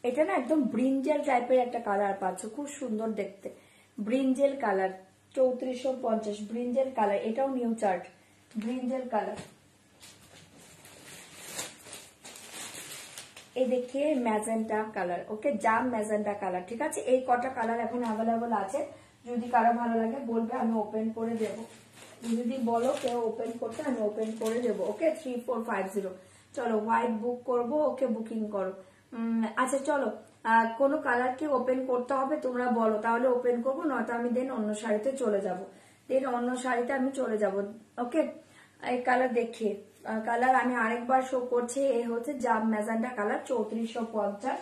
[SPEAKER 1] এটা না একদম ব্রিঞ্জেল টাইপের একটা কালার পাচ্ছ, খুব সুন্দর দেখতে। ব্রিঞ্জেল কালার 3450 ব্রিঞ্জেল কালার, এটাও নিউ চার্ট ব্রিঞ্জেল কালার। এই দেখে ম্যাজেন্টা কালার, ওকে জাম ম্যাজেন্টা কালার, ঠিক আছে। এই কটা কালার এখন অ্যাভেলেবল আছে, যদি কারো ভালো লাগে বলবে, আমি ওপেন করে দেব। যদি বলো কেউ ওপেন করতে, আমি ওপেন করে দেবো, ওকে। 3450 চলো হোয়াইট বুক করব, ওকে বুকিং করো। আচ্ছা চলো, কোনো কালার কি ওপেন করতে হবে তোমরা বলো, তাহলে ওপেন করবো, নয়তো আমি দেন অন্য শাড়িতে চলে যাব, দেন অন্য শাড়িতে আমি চলে যাব, ওকে। এই কালার দেখে, কালার আমি আরেকবার শো করছি, এই হচ্ছে জাম ম্যাজেন্টা কালার 3450,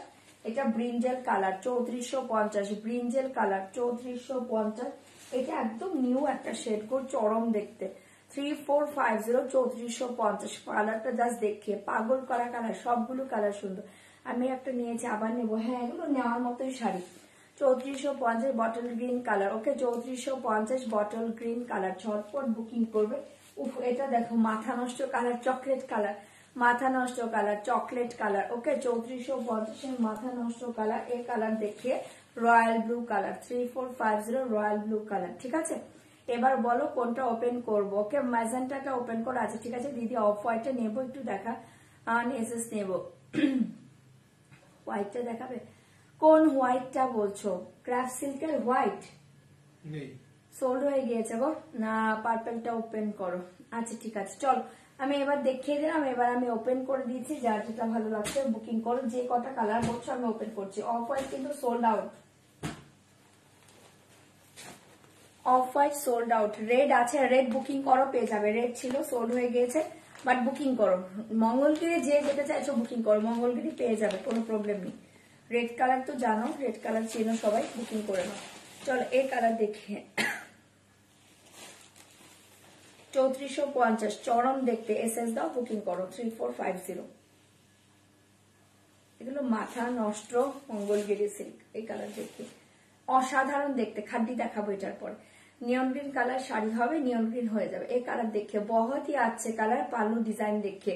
[SPEAKER 1] এটা ব্রিঞ্জেল কালার 3450 ব্রিঞ্জেল কালার 3450, এটা একদম নিউ একটা শেড, খুব চরম দেখতে। 3450 3450 কালারটা জাস্ট দেখে পাগল করা কালার, সবগুলো কালার সুন্দর। আমি একটা নিয়েছি, আবার নেবো, হ্যাঁ এগুলো নেওয়ার মতোই শাড়ি। 3450 বটল গ্রিন কালার, ওকে 3450 বটল গ্রিন কালার, ঝটপট বুকিং করবে। উফ, এটা দেখো মাথা নষ্ট কালার, চকলেট কালার, মাথা নষ্ট কালার, চকলেট কালার, ওকে 3450 মাথা নষ্ট কালার। এই কালার দেখিয়ে royal blue colour 3450 royal blue colour, ঠিক আছে। এবার বলো কোনটা ওপেন করবো, ওকে। ম্যাজেন্টাটা ওপেন করা আছে, ঠিক আছে দিদি। অফ হোয়াইটটা নেবো, একটু দেখা এসএস নেবো। হোয়াইটটা দেখাবে, কোন হোয়াইটটা বলছো? ক্রাফট সিল্কের হোয়াইট সোল্ড হয়ে গিয়েছে গো, না পার্পলটা ওপেন করো। আচ্ছা ঠিক আছে, চলো আমি এবার দেখিয়ে দিলাম, এবার আমি ওপেন করে দিয়েছি, যার যেটা ভালো লাগছে বুকিং করো। যে কটা কালার বলছো আমি ওপেন করছি। অফ হোয়াইট কিন্তু sold out, off white sold out. Red আছে, রেড বুকিং করো, পেয়ে যাবে। রেড ছিল, সোল্ড হয়ে গিয়েছে, বাট বুকিং করো। মঙ্গলগিরি যে যেতে চাইছো বুকিং করো, মঙ্গলগিরি পেয়ে যাবে, কোনো প্রবলেম নেই। রেড কালার তো জানো, রেড কালার চেনো সবাই, বুকিং করে নাও। চলো এই কালার দেখে 3450 চরম দেখতে, এসএস দাও, বুকিং করো 3450। এগুলো মাথা নষ্ট মঙ্গলগিরি সিল্ক, এই কালার দেখতে অসাধারণ দেখতে। খাড্ডি দেখাবো এটার পর। নিয়ন গ্রিন কালার শাড়ি হবে, নিয়ন গ্রিন হয়ে যাবে। এই কালার দেখে বহুত হি আছে কালার, পাল্লু ডিজাইন দেখে,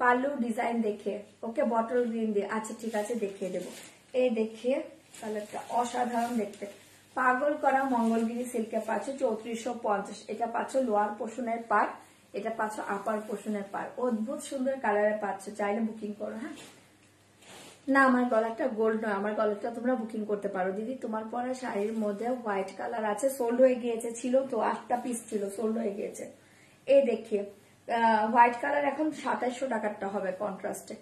[SPEAKER 1] পাল্লু ডিজাইন দেখে, ওকে বটল গ্রিন দিয়ে। আচ্ছা ঠিক আছে, দেখিয়ে দেবো। এই দেখিয়ে কালারটা অসাধারণ দেখতে, পাগল করা মঙ্গলগিরি সিল্কে পাচ্ছ 3450। এটা পাচ্ছ লোয়ার পোর্শনের পার, এটা পাচ্ছ আপার পোর্শনের পার, অদ্ভুত সুন্দর কালারে পাচ্ছ, চাইলে বুকিং করো। হ্যাঁ না, আমার গলাটা গোল্ড নয়, আমার গলাটা তোমরা বুকিং করতে পারো দিদি। তোমার পরা শাড়ির মধ্যে হোয়াইট কালার আছে, সোল্ড হয়ে গিয়েছে, ছিল তো 8টা পিস ছিল, সোল্ড হয়ে গিয়েছে। এই দেখিয়ে হোয়াইট কালার এখন 2700 টাকারটা হবে কন্ট্রাস্টে।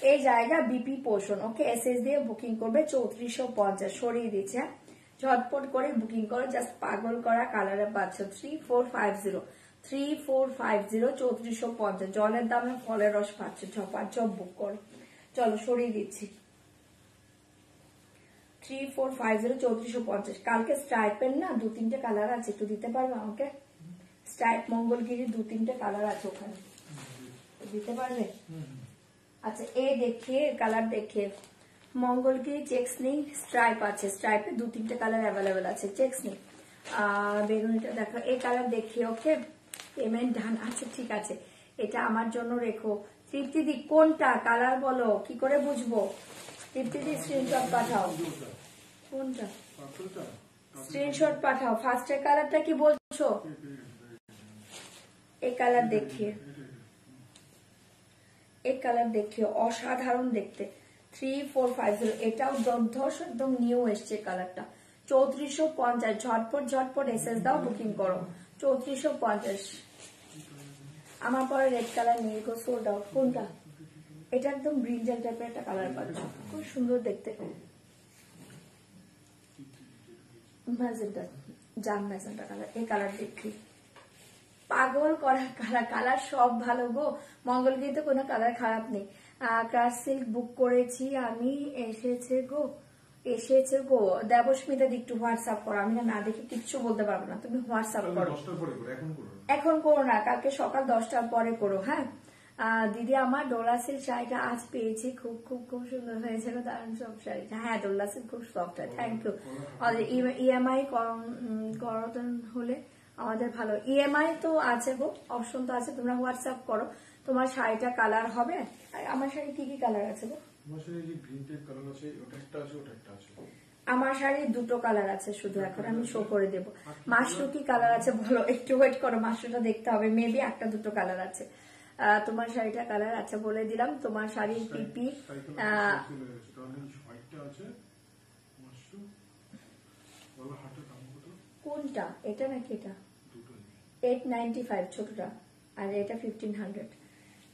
[SPEAKER 1] এই জায়গা বিপি পোর্শন, ওকে এসএস দিয়ে বুকিং করবে 3450, সরিয়ে দিচ্ছে। ঝটপট করে বুকিং করো, জাস্ট পাগল করা কালারে পাচ্ছ 3450 3450 3450। জলের দামে ফলের রস পাচ্ছ, ঝপাঝপ বুক করো। চলো সরিয়ে দিচ্ছি 3450 3450। কালকে স্ট্রাইপের না 2-3টে কালার আছে, একটু দিতে পারবে আমাকে? স্ট্রাইপ মঙ্গলগিরি 2-3টে কালার আছে ওখানে, দিতে পারবে? আচ্ছা এই দেখে কালার দেখে, মঙ্গলগিরি চেক্স নেই, স্ট্রাইপ আছে, স্ট্রাইপে 2-3টে কালার অ্যাভেলেবেল আছে, চেক্স নেই। বেগুনিটা দেখো, এই কালার দেখি, ওকে পেমেন্ট ডান। আচ্ছা ঠিক আছে, এটা আমার জন্য রেখো। তৃপ্তিদি কোনটা কালার বলো, কি করে বুঝবো? তৃপ্তিদি স্ক্রিনশট পাঠাও, কোনটা স্ক্রিনশট পাঠাও। ফার্স্টের কালারটা কি বলছো? এই কালার দেখিয়ে, এই কালার দেখিয়ে অসাধারণ দেখতে 3450। এটাও দর্ধস একদম নিউ এসছে কালারটা 3450। ঝটপট ঝটপট এসএস দাও, বুকিং করো 3450। আমার পরে রেড কালার নিয়ে গো, সোল্ড আউট। কোনটা? এটা একদম ব্রিঞ্জাল টাইপের একটা কালার পাচ্ছ, খুব সুন্দর দেখতে। ম্যাজেন্টা, জাম ম্যাজেন্টা কালার, এই কালার দেখি পাগল করা কালার, কালার সব ভালো গো। মঙ্গলগিরিতে কোনো কালার খারাপ নেই। ক্রাশ সিল্ক বুক করেছি আমি, এসেছে গো, এসেছে গো। দেবস্মিতা একটু হোয়াটসঅ্যাপ করো, আমি না দেখে কিচ্ছু বলতে পারবো না, তুমি হোয়াটসঅ্যাপ করো। এখন করো না, কালকে সকাল 10টার পরে করো। হ্যাঁ দিদি আমার ডোলা সিল্ক শাড়িটা আজ পেয়েছি, খুব খুব খুব সুন্দর হয়েছে, দারুণ সব শাড়িটা। হ্যাঁ, ডোলা সিল্ক খুব সফট হয়, থ্যাংক ইউ। ইএমআই করাতেন হলে আমাদের ভালো। ইএমআই তো আছে গো, অপশন তো আছে, তোমরা হোয়াটসঅ্যাপ করো। তোমার শাড়িটা কালার হবে? আমার শাড়ি কি কি কালার আছে গো?
[SPEAKER 2] আমার শাড়ি যে গ্রিন টাইপ কালার আছে, ওটা একটা আছে, ওটা একটা আছে।
[SPEAKER 1] আমার শাড়ির দুটো কালার আছে শুধু, এখন আমি শো করে দেবো। মাশরু কি কালার আছে বলো, একটু ওয়েট করো, মাশরুটা দেখতে হবে, মেবি একটা দুটো কালার আছে। তোমার শাড়িটা কালার আছে বলে দিলাম। তোমার শাড়ির পিপি কোনটা, এটা নাকি এটা? 895 ছোটটা, আর এটা 1500।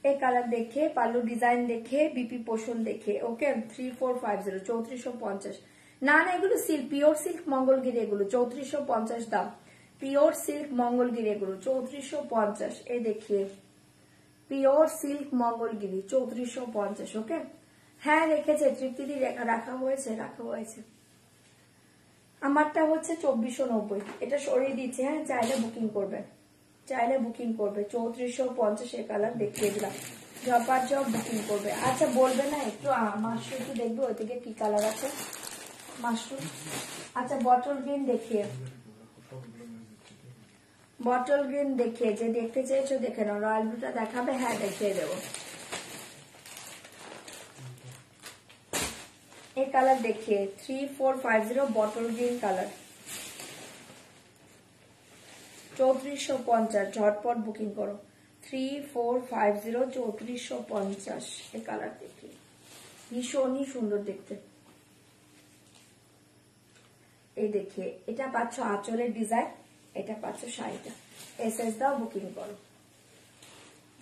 [SPEAKER 1] এই কালার দেখে, পাল্লু ডিজাইন দেখে, বিপি পোষণ দেখে, ওকে 3450, 3450। না না, এগুলো সিল্ক, পিওর সিল্ক মঙ্গলগিরি, এগুলো 3450 দাম। পিওর সিল্ক মঙ্গলগিরি এগুলো 3450। এই দেখিয়ে পিওর সিল্ক মঙ্গলগিরি 3450। ওকে, হ্যাঁ রেখেছে তৃপ্তিদি, রাখা হয়েছে, রাখা হয়েছে। আমারটা হচ্ছে 2490, এটা সরিয়ে দিচ্ছে। হ্যাঁ, চাইলে বুকিং করবে, চাইলে বুকিং করবে। 3450 এর কালার দেখিয়ে দিলাম, জপার জব বুকিং করবে। আচ্ছা বলবে না একটু, মাশরুম একটু দেখবে ওই থেকে কি কালার আছে মাশরুম। আচ্ছা বটল গ্রিন দেখিয়ে, বটল গ্রিন দেখিয়ে, যে দেখতে চেয়েছো দেখে নাও। রয়্যাল ব্লুটা দেখাবে? হ্যাঁ দেখিয়ে দেবো। এই কালার দেখিয়ে 3450, বটল গ্রিন কালার 3450, ঝটপট বুকিং করো। 3450, 3450 এই কালার দেখিয়ে, ভীষণই সুন্দর দেখতে। এই দেখিয়ে, এটা পাচ্ছ আঁচলের ডিজাইন, এটা পাচ্ছ শাড়িটা। এসএস দাও, বুকিং করো।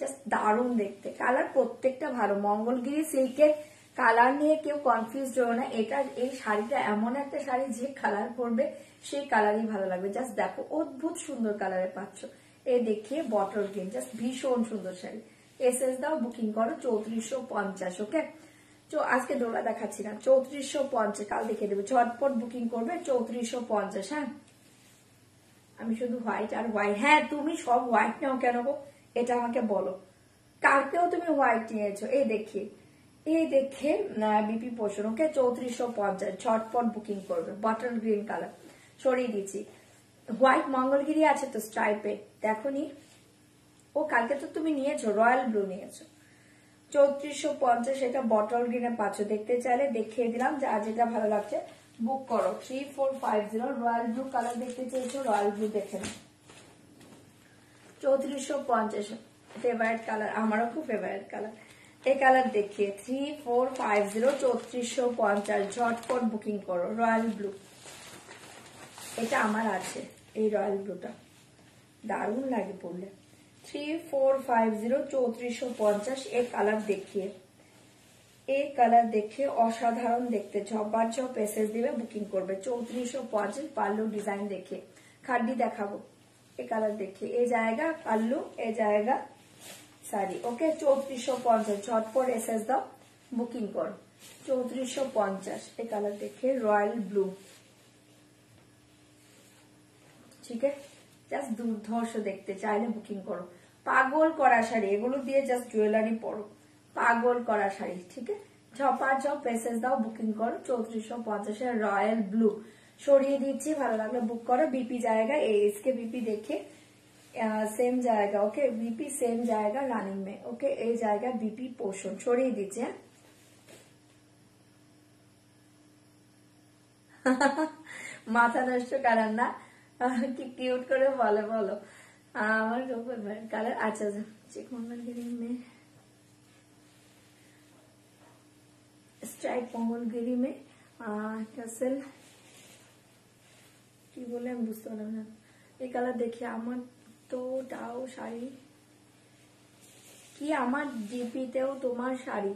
[SPEAKER 1] জাস্ট দারুণ দেখতে, কালার প্রত্যেকটা ভালো। মঙ্গলগিরি সিল্কের কালার নিয়ে কেউ কনফিউজ হো না। এটা, এই শাড়িটা এমন একটা শাড়ি যে কালার পরবে সেই কালারই ভালো লাগবে। জাস্ট দেখো, অদ্ভুত সুন্দর কালারে পাচ্ছ। এই দেখিয়ে বটল গ্রিন, জাস্ট ভীষণ সুন্দর শাড়ি। এসএস দাও, বুকিং করো। 3450। ওকে, আজকে ডোলা দেখাচ্ছি না, 3450, কাল দেখে দেবো। ঝটপট বুকিং করবে, 3450। হ্যাঁ, আমি শুধু হোয়াইট আর হোয়াইট। হ্যাঁ, তুমি সব হোয়াইট নাও কেন গো, এটা আমাকে বলো। কালকেও তুমি হোয়াইট নিয়েছো। এই দেখে, এই দেখে বিপি পোষণ। ওকে, 3450, ঝটপট বুকিং করবে। বটল গ্রিন কালার সরিয়ে দিচ্ছি। হোয়াইট মঙ্গলগিরি আছে তো স্ট্রাইপে, দেখো নি? ও কালকে তো তুমি নিয়েছো, রয়্যাল ব্লু নিয়েছো। 3450, এটা বটল গ্রিনে পাচ্ছ। দেখতে চাইলে দেখিয়ে দিলাম, যা যেটা ভালো লাগছে বুক করো। 3450, রয়্যাল ব্লু কালার দেখতে চেয়েছো, রয়্যাল ব্লু দেখে নাও। 3450 ফেভারিট কালার, আমারও খুব ফেভারিট কালার। এই কালার দেখিয়ে 3450, 3450, ঝটপট বুকিং করো। রয়্যাল ব্লু, এটা আমার আছে, এই রয়্যাল ব্লুটা দারুণ লাগে পরলে। 3450, 3450 এই কালার দেখিয়ে, এই কালার দেখে অসাধারণ দেখতে, ঝপার ঝপ এসএস দিবে, বুকিং করবে। 3450, পাল্লু ডিজাইন দেখে, খাড্ডি দেখাবো। এই কালার দেখে, এই জায়গা পাল্লু, এই জায়গা শাড়ি। ওকে, 3450, ঝটপট এসএস দাও, বুকিং করো। 3450 এই কালার দেখে, রয়্যাল ব্লু। ঠিক আছে, জাস্ট দুর্ধর্ষ দেখতে, চাইলে বুকিং করো। পাগল করা শাড়ি, এগুলো দিয়ে জাস্ট জুয়েলারি পরো, পাগল করা শাড়ি। ঠিক আছে, ঝপা ঝপ এসএস দাও, বুকিং করো। 3450 রয়্যাল ব্লু সরিয়ে দিচ্ছি, ভালো লাগলে বুক করো। বিপি জায়গা, এসকে বিপি দেখে সেম জায়গা। ওকে, বিপি সেম জায়গা রানিং মে। ওকে, এই জায়গা বিপি পোষণ সরিয়ে দিচ্ছে। মাথা নষ্ট কালার না, কি কিউট করে বলে বলো। আমার কালার আচ্ছা, চিকমঙ্গলগিরি মে স্ট্রাইপ, মঙ্গলগিরি মে টাসেল, কি বলে আমি বুঝতে পারলাম না। এই কালার দেখি, আমার তো তাও শাড়ি কি, আমার ডিপিতেও তোমার শাড়ি।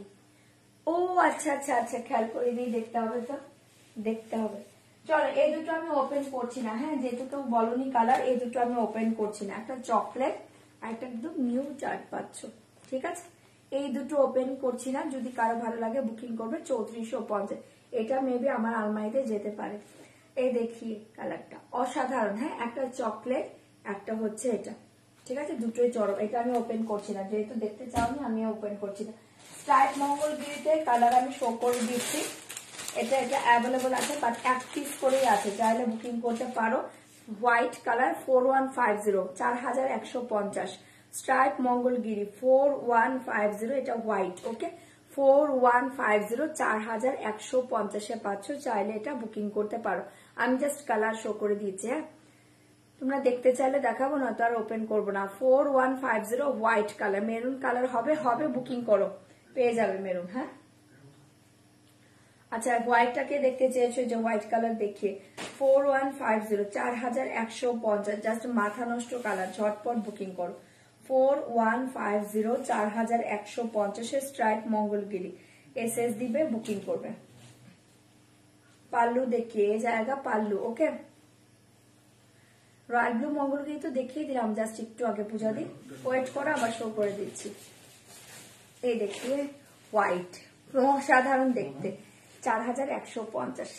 [SPEAKER 1] ও আচ্ছা আচ্ছা আচ্ছা, খেয়াল করে দিয়ে দেখতে হবে, তো দেখতে হবে। চলো, এই দুটো আমি ওপেন করছি না। হ্যাঁ, যেহেতু কেউ বলনি কালার, এই দুটো আমি ওপেন করছি না। একটা চকলেট আর একটা একদম নিউ চার্ট পাচ্ছ। ঠিক আছে, এই দুটো ওপেন করছি না। যদি কারো ভালো লাগে বুকিং করবে। 3450, এটা মেবি আমার আলমারিতে যেতে পারে। এই দেখি কালারটা অসাধারণ। হ্যাঁ, একটা চকলেট, একটা হচ্ছে এটা ঠিক আছে, দুটোই চরম। এটা আমি ওপেন করছি না, যেহেতু দেখতে চাওনি আমি ওপেন করছি না। স্ট্রাইপ মঙ্গলগিরিতে কালার আমি শো করে দিচ্ছি। এটা অ্যাভেলেবল আছে, বাট এক পিস করেই আছে, চাইলে বুকিং করতে পারো। White colour 4150, 4150। স্ট্রাইপ মঙ্গলগিরি 4150, এটা হোয়াইট। ওকে, 4150, 4150 পাচ্ছ। চাইলে এটা বুকিং করতে পারো। আমি জাস্ট কালার শো করে দিচ্ছি। হ্যাঁ, তোমরা দেখতে চাইলে দেখাবো না তো আর ওপেন করবো না। 4150 হোয়াইট কালার, মেরুন কালার হবে বুকিং করো, পেয়ে যাবে মেরুন। হ্যাঁ, আচ্ছা হোয়াইটটাকে দেখতে চেয়েছো, যে হোয়াইট কালার দেখিয়ে 4150, 4150, জাস্ট মাথা নষ্ট কালার, ঝটপট বুকিং করো। 4150, 4150 স্ট্রাইপ মঙ্গলগিরি, এসএস দিবে, বুকিং করবে। পাল্লু দেখিয়ে জায়গা পাল্লু। ওকে, রয়্যাল ব্লু মঙ্গলগিরি তো দেখিয়ে দিলাম জাস্ট একটু আগে, পূজা দি ওয়েট করো, আবার শো করে দিচ্ছি। এই দেখিয়ে হোয়াইট, অসাধারণ দেখতে, 4150।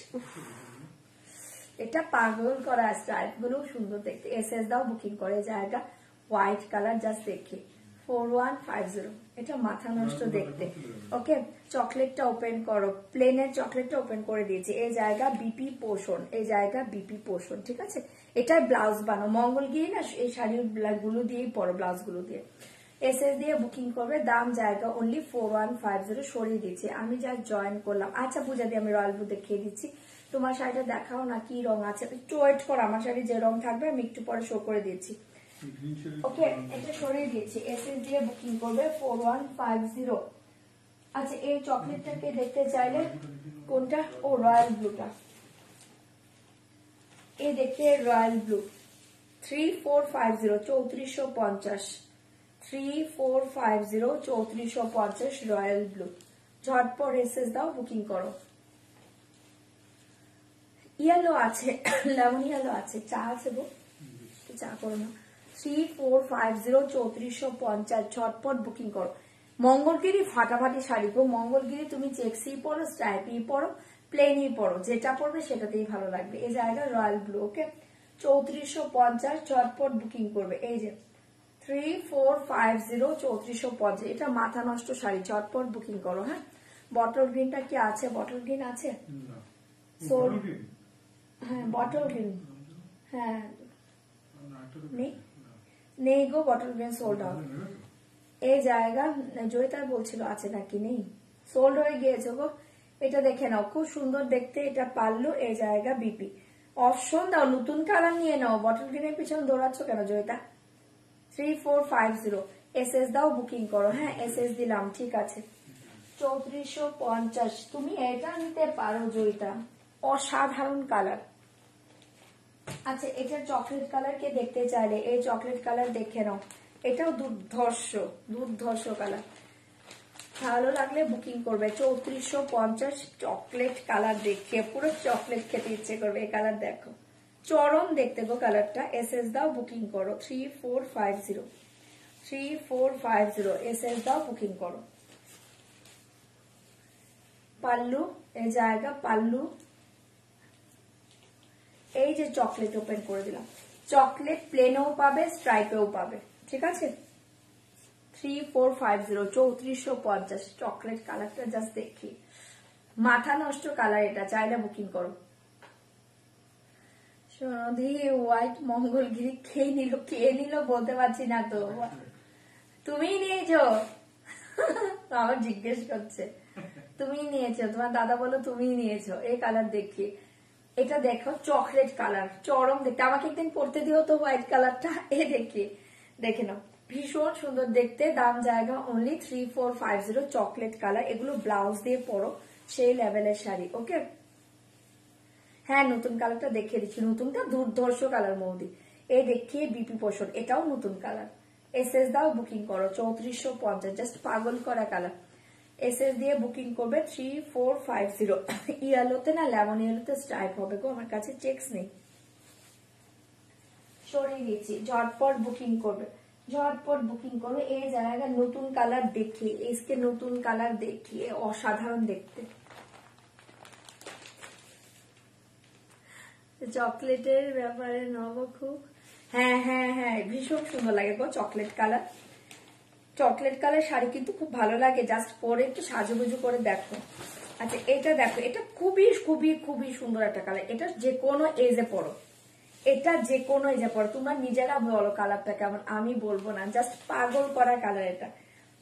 [SPEAKER 1] এটা পাগল করা, স্ট্রাইপ গুলো সুন্দর দেখতে, এসএস দাও, বুকিং করে জায়গা হোয়াইট কালার, জাস্ট দেখি 4150। এটা মাথা নষ্ট দেখতে। ওকে, চকলেটটা ওপেন করো, প্লেনের চকলেটটা ওপেন করে দিয়েছি। এই জায়গা বিপি পোষণ, এই জায়গা বিপি পোষণ, ঠিক আছে। এটাই ব্লাউজ বানো, মঙ্গলগিরি না এই শাড়ির গুলো দিয়েই পরো, ব্লাউজ গুলো দিয়ে। এসএস দিয়ে বুকিং করবে, দাম জায়গা অনলি 4150, সরিয়ে দিচ্ছি আমি, যা জয়েন করলাম। আচ্ছা পূজা দিয়ে আমি রয়্যাল ব্লু দেখিয়ে দিচ্ছি, তোমার শাড়িটা দেখাও না কি রং আছে, একটু ওয়েট করো, আমার শাড়ি যে রং থাকবে আমি একটু পরে শো করে দিচ্ছি। ওকে, এটা সরিয়ে দিয়েছি, এসএস দিয়ে বুকিং করবে 4150। আচ্ছা এই চকলেটটাকে দেখতে চাইলে কোনটা, ও রয়্যাল ব্লুটা, এই দেখতে রয়্যাল ব্লু 3450, 3450, 3450, 3450 রয়্যাল ব্লু। ঝটপট এসএস দাও, বুকিং করো। ইয়েলো আছে, লেমন ইয়েলো আছে, চা আছে গো, চা করো না। 3450, 3450, ঝটপট বুকিং করো। মঙ্গলগিরি ফাটাফাটি শাড়ি গো, মঙ্গলগিরি তুমি চেক্সি পরো, স্ট্রাইপই পরো, প্লেনই পরো, যেটা পরবে সেটাতেই ভালো লাগবে। এই জায়গা রয়্যাল ব্লু। ওকে, 3450, ঝটপট বুকিং করবে। এই যে 3450, 3450, এটা মাথা নষ্ট শাড়ি, ঝটপট বুকিং করো। হ্যাঁ, বটল গ্রিনটা কি আছে, বটল গ্রিন আছে? হ্যাঁ বটল গ্রিন, হ্যাঁ নেই গো, বটল গ্রিন সোল্ড আউট। এই জায়গা জয়িতা বলছিল আছে নাকি, নেই, সোল্ড হয়ে গিয়েছে গো। এটা দেখে নাও, খুব সুন্দর দেখতে, এটা পাল্লু, এই জায়গা বিপি। অপশন দাও, নতুন কালার নিয়ে নাও, বটল গ্রিনের পিছনে দৌড়াচ্ছ কেন জয়িতা? 3450, এসএস দাও, বুকিং করো। হ্যাঁ এসএস দিলাম, ঠিক আছে। 3450, তুমি এটা নিতে পারো জয়িতা, অসাধারণ কালার। আচ্ছা এটার চকলেট কালার কে দেখতে চাইলে, এই চকলেট কালার দেখে নাও, এটাও দুর্ধর্ষ কালার, ভালো লাগলে বুকিং করবে। 3450, চকলেট কালার দেখিয়ে পুরো চকলেট খেতে ইচ্ছে করবে। এই কালার দেখো, চরম দেখতে গো কালারটা। এসএস দাও, বুকিং করো। 3450, 3450, এসএস দাও, বুকিং করো। পাল্লু, এই জায়গা পাল্লু, এই যে চকলেট ওপেন করে দিলাম, চকলেট প্লেনেও পাবে, স্ট্রাইপেও পাবে, ঠিক আছে। 3450, 3450, চকলেট কালারটা জাস্ট দেখি, মাথা নষ্ট কালার, এটা চাইলে বুকিং করো। সোনধি হোয়াইট মঙ্গলগিরি কে নিল বলতে পারছি না তো, তুমি নিয়েছো? আমার জিজ্ঞেস করছে, তুমি নিয়েছো, তোমার দাদা বলো তুমি নিয়েছো। এই কালার দেখি, এটা দেখো চকলেট কালার, চরম দেখতে, আমাকে একদিন পরতে দিও তো হোয়াইট কালারটা। এ দেখে নাও, ভীষণ সুন্দর দেখতে, দাম জায়গা অনলি 3450, চকলেট কালার। এগুলো ব্লাউজ দিয়ে পরো, সেই লেভেলের শাড়ি। ওকে, হ্যাঁ নতুন কালারটা দেখিয়ে দিচ্ছি, নতুনটা দুর্ধর্ষ কালার মৌদি। এই দেখিয়ে বিপি পোষণ, এটাও নতুন কালার। এসএস দাও, বুকিং করো। 3450, জাস্ট পাগল করা কালার। এসএস দিয়ে বুকিং করবে 3450। ইয়েলোতে না লেমন ইয়েলোতে স্ট্রাইপ হবে গো, আমার কাছে চেক্স নেই, সরিয়ে দিয়েছি। ঝটপট বুকিং করবে, ঝটপট বুকিং করবে। এই জায়গা নতুন কালার দেখিয়ে, এসকে নতুন কালার দেখিয়ে, অসাধারণ দেখতে। চকলেটের ব্যাপারে নব খুব, হ্যাঁ হ্যাঁ হ্যাঁ, ভীষণ সুন্দর লাগে গো chocolate colour. Chocolate colour sari কিন্তু খুব ভালো লাগে, জাস্ট পরে একটু সাজুগুজু করে দেখো। আচ্ছা এটা দেখো, এটা খুবই খুবই খুবই সুন্দর একটা কালার, এটা যে কোনো এজে পরো, এটা যে কোনো এজে পরো, তোমরা নিজেরা বলো কালারটা কেমন, আমি বলবো না, জাস্ট পাগল করা কালার এটা।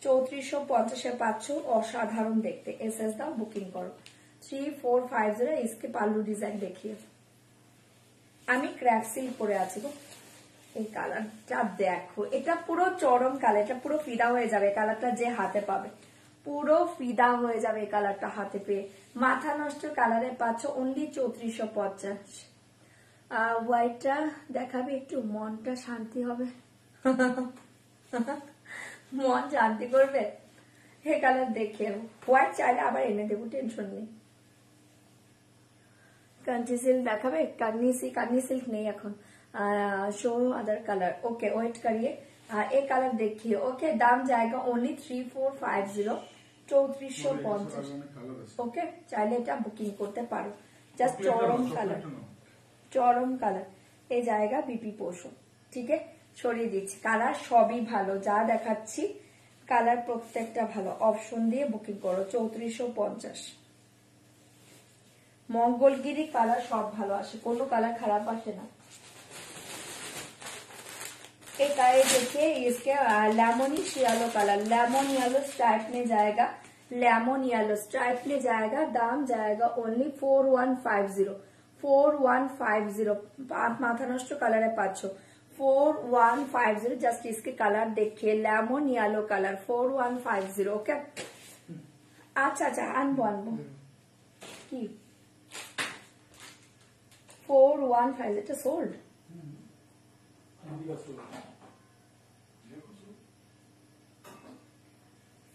[SPEAKER 1] 3450 পাচ্ছ, অসাধারণ দেখতে। এসএস দাও, বুকিং করো। 3450। इसके পাল্লু ডিজাইন দেখিয়ে, আমি ক্র্যাপ সিল্ক পরে আছি গো। এই কালারটা দেখো, এটা পুরো চরম কালার, এটা পুরো ফিদা হয়ে যাবে কালারটা, যে হাতে পাবে পুরো ফিদা হয়ে যাবে এই কালারটা হাতে পেয়ে। মাথা নষ্ট কালারে পাচ্ছ অনলি 3450। হোয়াইটটা দেখাবে একটু, মনটা শান্তি হবে। মন শান্তি করবে এই কালার দেখে। হোয়াইট চাইলে আবার এনে দেবো, টেনশন নেই। কাঞ্চি সিল্ক দেখাবে, কান্নি সিল্ক নেই এখন, show other colour. Okay wait करिए, एक कलर देखिए। ओके दाम जाएगा ओनली 3450, 3450। ওকে চাইলে এটা বুকিং করতে পারো, জাস্ট চরম কালার, চরম কালার। এই জায়গা বিপি পোষণ, ঠিক আছে, সরিয়ে দিচ্ছি। কালার সবই ভালো, যা দেখাচ্ছি কালার প্রত্যেকটা ভালো। অপশন দিয়ে বুকিং করো 3450। মঙ্গলগিরি কালার সব ভালো আসে, কোনো কালার খারাপ আসে না। एक आए देखिए, इसके lemonish yellow colour, lemon yellow stripe में जाएगा, लेमन येलो स्ट्राइप में जाएगा। दाम जाएगा ओनली 4150, 4150। आप माथा नष्ट कलर है पाचो 4150। जस्ट इसके कलर देखिए, लेमन येलो कलर 4150। ओके अच्छा अच्छा, আনবো আনবো কি 4150, এটা সোল্ড।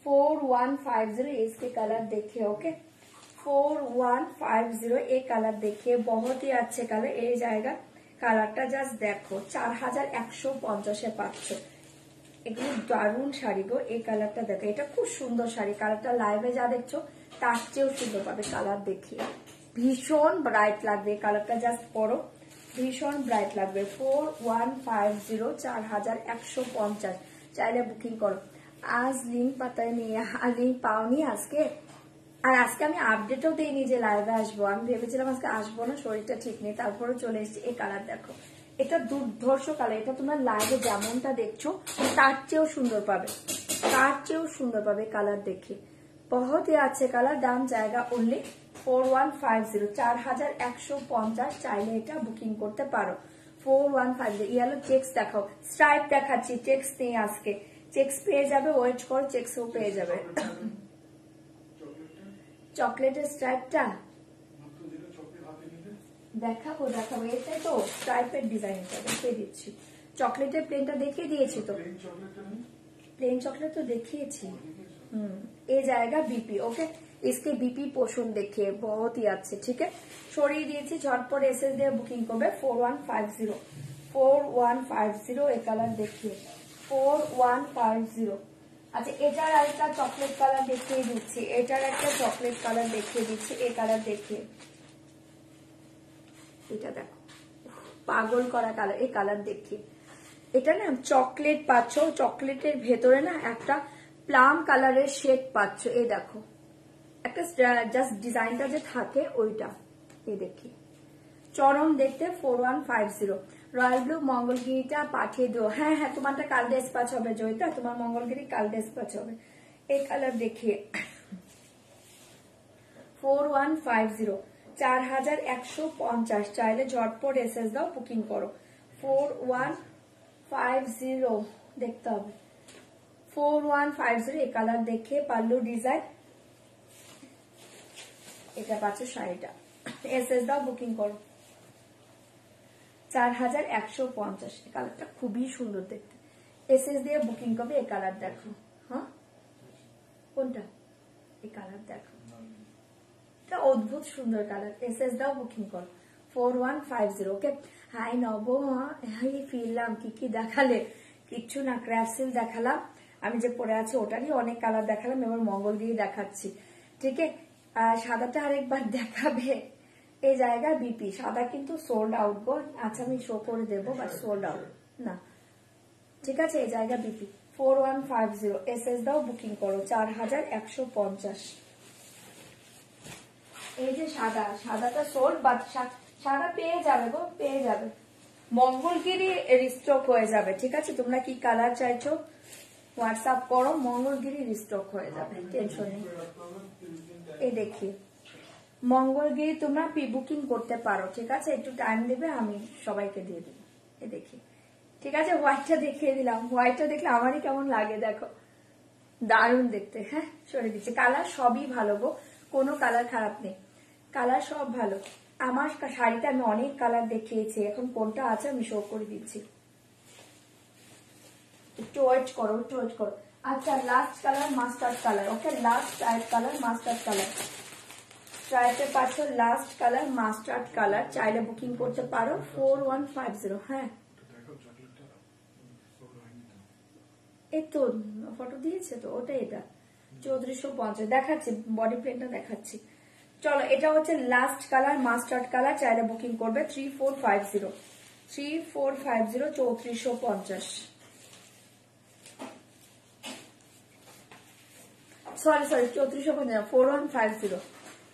[SPEAKER 1] 4150 इसके कलर देखिए। ओके 4150 एक कलर देखिए, बहुत ही अच्छे कलर। ये जाएगा কালারটা জাস্ট দেখো, 4150 পাচ্ছ। এগুলো দারুণ শাড়ি গো, এই কালারটা দেখো, এটা খুব সুন্দর শাড়ি। কালারটা লাইভে যা দেখছো তার চেয়েও সুন্দর পাবে কালার দেখিয়ে, ভীষণ ব্রাইট লাগবে কালারটা, জাস্ট পরো, ভীষণ ব্রাইট লাগবে। 4150, 4150। চাইলে বুকিং করো। আজ লিঙ্ক পাতায় নিয়ে, লিঙ্ক পাওনি আজকে, আর আজকে আমি আপডেটও দিইনি যে লাইভে আসবো। আমি ভেবেছিলাম আজকে আসবো না, শরীরটা ঠিক নেই, তারপরে চলে এসেছি। এই কালার দেখো, এটা দুর্ধর্ষ কালার, এটা তোমরা লাইভে যেমনটা দেখছো তার চেয়েও সুন্দর পাবে, তার চেয়েও সুন্দর পাবে কালার দেখে। बहुत ही अच्छे কালার। দাম জায়গা অনলি 4150, 4150। চাইলে এটা বুকিং করতে পারো 4150। ইয়েলো চেক্স দেখাও, স্ট্রাইপ দেখাচ্ছি, চেক্স নেই আজকে, চেক্স পেয়ে যাবে, ওয়েট করো, চেক্সও পেয়ে যাবে। চকলেটের স্ট্রাইপটা দেখাবো দেখাবো, এটাই তো স্ট্রাইপের ডিজাইনটা দেখিয়ে দিচ্ছি। চকলেটের প্লেনটা দেখিয়ে দিয়েছি তো, প্লেন চকলেট তো দেখিয়েছি। ये जाएगा बीपी। ओके इसके बीपी पोषण देखिए, बहुत ही अच्छे, ठीक है। সরিয়ে দিয়েছি, ঝটপট এসএস দিয়ে বুকিং করবে 4150, 4150। এই কালার দেখিয়ে 4150। আচ্ছা এটার আরেকটা চকলেট কালার দেখিয়ে দিচ্ছি, এটার একটা চকলেট কালার দেখিয়ে দিচ্ছি। এই কালার দেখিয়ে, এটা দেখো পাগল করা কালার, এই কালার দেখিয়ে। এটা না চকলেট পাচ্ছ, চকলেটের ভেতরে না একটা প্লাম কালারের শেড পাচ্ছ। এই দেখো একটা জাস্ট ডিজাইনটা যে থাকে ওইটা, এই দেখি চরম দেখতে। 4150। রয়্যাল ব্লু মঙ্গলগিরিটা পাঠিয়ে দিও। হ্যাঁ হ্যাঁ, তোমারটা কাল ডেসপাচ হবে জয়িতা, তোমার মঙ্গলগিরি কাল ডেসপাচ হবে। এই কালার দেখিয়ে 4150, 4150। চাইলে ঝটপট এসএস দাও, বুকিং করো 4150। দেখতে হবে 4150। এই কালার দেখে পাল্লু ডিজাইন, এটা পাচ্ছ শাড়িটা, এসএস দাও, বুকিং করো 4150। এই কালারটা খুবই সুন্দর দেখতে, এসএস দিয়ে বুকিং করবে। এই কালার দেখো, হ্যাঁ কোনটা, এই কালার দেখো, এটা অদ্ভুত সুন্দর কালার। এসএস দাও, বুকিং করো 4150। ওকে হাই নব, হাই ফিরলাম, কি কি দেখালে? কিচ্ছু না, ক্র্যাপসিল দেখালাম, আমি যে পরে আছি ওটারই অনেক কালার দেখালাম, এবার মঙ্গলগিরি দেখাচ্ছি, ঠিক আছে। সাদাটা আরেকবার দেখাবে। এই জায়গা বিপি সাদা কিন্তু সোল্ড আউট গো। আচ্ছা আমি শো করে দেবো, বাট সোল্ড আউট। না, ঠিক আছে। এই জায়গা বিপি 4150 এসএস দাও, বুকিং করো 4150। এই যে সাদা, সাদাটা সোল্ড, বাট সাদা পেয়ে যাবে গো, পেয়ে যাবে। মঙ্গলগিরি রিস্টক হয়ে যাবে, ঠিক আছে। তোমরা কি কালার চাইছো হোয়াটসঅ্যাপ করো, মঙ্গলগিরি রিস্টক হয়ে যাবে, টেনশন নেই। এই দেখি মঙ্গলগিরি তোমরা প্রি বুকিং করতে পারো, ঠিক আছে। একটু টাইম দেবে, আমি সবাইকে দিয়ে দেবো। এই দেখি, ঠিক আছে। হোয়াইটটা দেখিয়ে দিলাম, হোয়াইটটা দেখলে আমারই কেমন লাগে দেখো, দারুণ দেখতে। হ্যাঁ, সরে দিচ্ছি। কালার সবই ভালো গো, কোনো কালার খারাপ নেই, কালার সব ভালো। আমার শাড়িতে আমি অনেক কালার দেখিয়েছি, এখন কোনটা আছে আমি শো করে দিচ্ছি, একটু ওয়েট করো, একটু ওয়েট করো। আচ্ছা, last colour mustard colour, okay. Last ট্রাইব কালার মাস্টার্ড কালার, ট্রাইতে পাচ্ছ লাস্ট কালার মাস্টার্ড কালার, চাইলে বুকিং করতে পারো 4150। হ্যাঁ, এই তো ফটো দিয়েছে তো, ওটা এটা 3450 দেখাচ্ছি, বডি প্লেনটা দেখাচ্ছি। চলো, এটা হচ্ছে লাস্ট কালার মাস্টার্ড কালার, চাইলে বুকিং করবে 3450, 3450 সরি 3450, 4150,